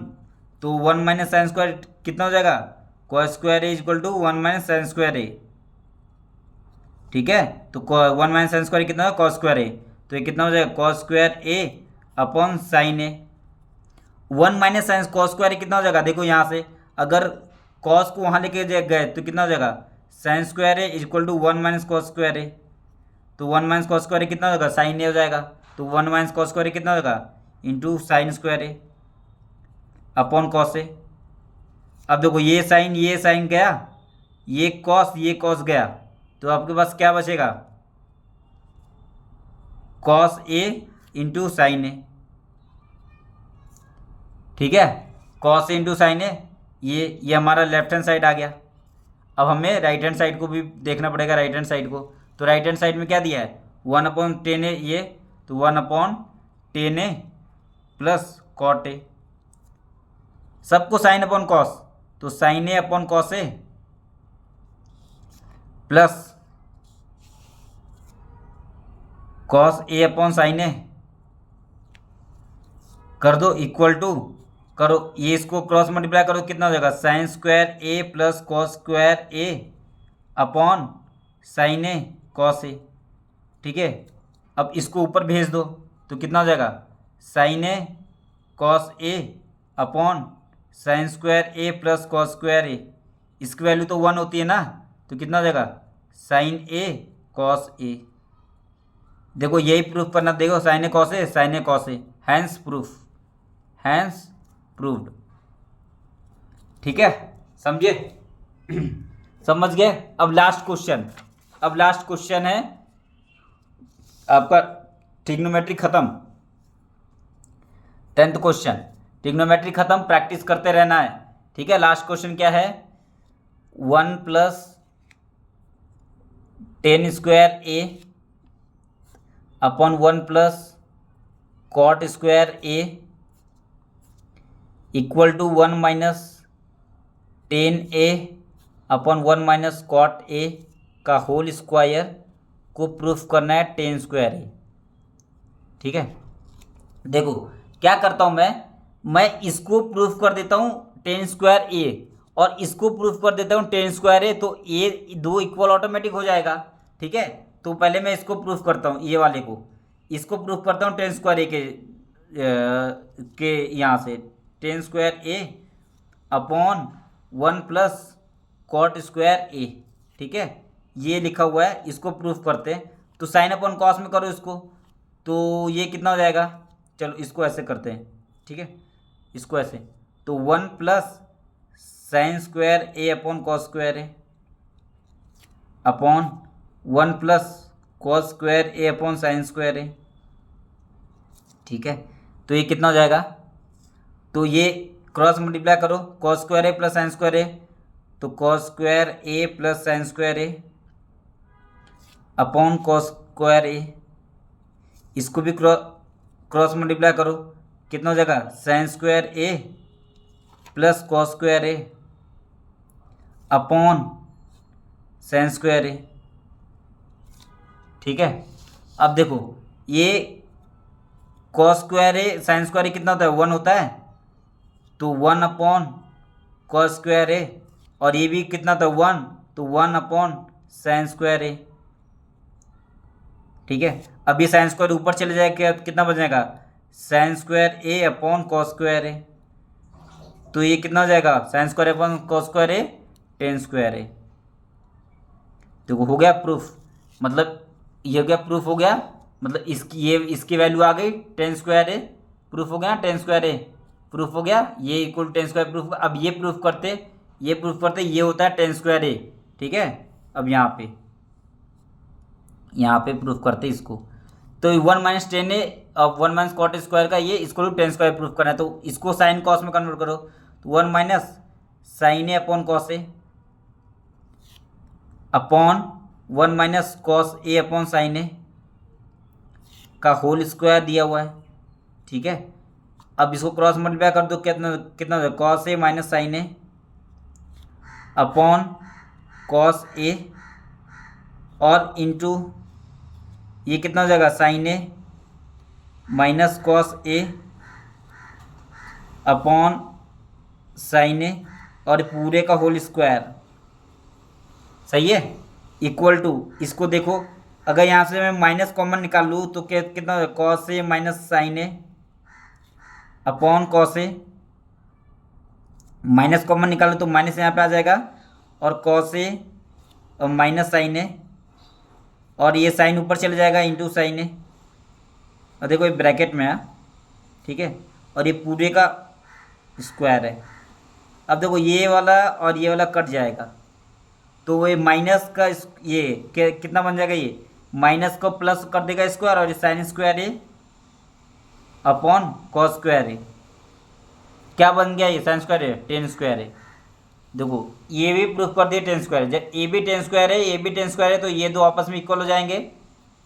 Speaker 1: तो 1 माइनस साइन स्क्वायर कितना हो जाएगा cos square A equal to 1 minus sine square A, ठीक है। तो 1 माइनस साइन स्क्वायर कितना है कॉस स्क्वायर ए, तो ये कितना हो जाएगा cos square A upon sine A. 1 minus sine cos square ए कितना हो जाएगा, देखो यहाँ से अगर कॉस को वहाँ लेके गए तो कितना हो जाएगा sine square A equal to 1 minus cos square A, तो 1 माइनस कॉस स्क्वायर ए कितना होगा साइन ए हो जाएगा, तो 1 माइनस कॉस स्क्वायर ए कितना होगा into sine square A upon cos ए। अब देखो ये साइन गया, ये कॉस गया, तो आपके पास क्या बचेगा cos A into sine A, ठीक है। कॉस ए इंटू साइन ए, ये हमारा लेफ्ट हैंड साइड आ गया। अब हमें राइट हैंड साइड को भी देखना पड़ेगा, राइट हैंड साइड को, तो राइट हैंड साइड में क्या दिया है 1 अपॉन टेन ए, ये तो 1 upon tan A plus cot A, सबको साइन अपॉन कॉस, तो sine A upon cos A plus cos A upon sine A, कर दो इक्वल टू, करो ये इसको क्रॉस मल्टीप्लाई करो कितना हो जाएगा sine square A plus cos square A upon sine A cos A, ठीक है। अब इसको ऊपर भेज दो तो कितना हो जाएगा sign A cos A upon sine square A plus cos square ए, इसकी वैल्यू तो 1 होती है ना, तो कितना हो जाएगा साइन ए कॉस ए। देखो यही प्रूफ करना, देखो sine A cos A, hence proof, hence proved, ठीक है, समझे समझ गए। अब लास्ट क्वेश्चन है आपका ट्रिग्नोमेट्री खत्म, 10th क्वेश्चन, ट्रिग्नोमेट्री खत्म, प्रैक्टिस करते रहना है, ठीक है। लास्ट क्वेश्चन क्या है 1 plus tan square A upon 1 plus cot square A equal to 1 minus tan A upon 1 minus cot A का होल स्क्वायर को प्रूफ करना है टेन स्क्वायर ए, ठीक है। देखो क्या करता हूँ मैं इसको प्रूफ कर देता हूँ टेन स्क्वायर ए और इसको प्रूफ कर देता हूँ टेन स्क्वायर ए, तो ए दो इक्वल ऑटोमेटिक हो जाएगा, ठीक है। तो पहले मैं इसको प्रूफ करता हूँ, ये वाले को इसको प्रूफ करता हूँ टेन स्क्वायर ए के यहाँ से ten square A upon 1 plus cot square A, ठीक है, ये लिखा हुआ है, इसको प्रूफ करते हैं। तो साइन अपॉन कॉस में करो इसको, तो ये कितना हो जाएगा, चलो इसको ऐसे करते हैं, ठीक है, इसको ऐसे, तो 1 plus sine square A upon cos square A upon 1 plus cos square A upon sine square A, ठीक है। तो ये कितना हो जाएगा, तो ये क्रॉस मल्टीप्लाई करो, cos square A plus sine square A, तो cos square A plus sine square A upon cos square ए, इसको भी क्रॉस मल्टीप्लाई करो, कितना हो जाएगा, sine square A plus cos square A upon sine square A, ठीक है। अब देखो ये कॉस स्क्वायर ए साइन स्क्वायर ए कितना होता है, 1 होता है, तो 1 अपॉन कॉस स्क्वायर ए, और ये भी कितना था 1, तो 1 अपॉन साइन स्क्वायर ए, ठीक है। अब ये साइन स्क्वायर ऊपर चले जाएगा, कितना बच जाएगा, sine square A upon cos square A, तो ये कितना हो जाएगा, sine square upon cos square A tan square A. देखो हो गया प्रूफ, मतलब ये हो गया प्रूफ हो गया, मतलब इसकी वैल्यू आ गई टेन स्क्वायर ए, प्रूफ हो गया टेन स्क्वायर ए, प्रूफ हो गया, ये इक्वल टेन स्क्वायर प्रूफ। अब ये प्रूफ करते ये होता है टेन स्क्वायर ए, ठीक है। अब यहाँ पे प्रूफ करते इसको, तो 1 माइनस टेन ए, अब 1 माइनस कॉट स्क्वायर का ये इसको टेन स्क्वायर प्रूफ करना है, तो इसको साइन कॉस में कन्वर्ट करो, तो 1 minus sine A upon cos A upon 1 minus cos A upon sine A का होल स्क्वायर दिया हुआ है, ठीक है। अब इसको क्रॉस मल्टीप्लाई कर दो, कितना हो, cos A minus sine A upon cos A और इंटू ये कितना हो जाएगा, sign A minus cos A upon sine A और पूरे का होल स्क्वायर, सही है, इक्वल टू, इसको देखो अगर यहाँ से मैं माइनस कॉमन निकाल लूँ तो कितना हो जाएगा, cos A minus sine A upon cos A, minus common निकालो तो माइनस यहाँ पे आ जाएगा, और कॉस ए और माइनस साइन ए, और ये साइन ऊपर चले जाएगा इंटू साइन ए, और देखो ये ब्रैकेट में है, ठीक है, और ये पूरे का स्क्वायर है। अब देखो ये वाला और ये वाला कट जाएगा, तो ये माइनस का ये कितना बन जाएगा, ये माइनस को प्लस कर देगा स्क्वायर, और ये sine square A upon cos square ए, क्या बन गया ये sine square A tan square A. देखो ये भी प्रूफ कर दिया टेन स्क्वायर, जब ए भी टेन स्क्वायर है ये भी टेन स्क्वायर है, तो ये दो आपस में इक्वल हो जाएंगे,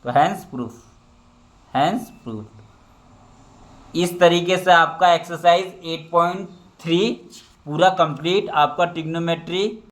Speaker 1: तो हैंस प्रूफ। इस तरीके से आपका एक्सरसाइज 8.3 पूरा कंप्लीट, आपका ट्रिग्नोमेट्री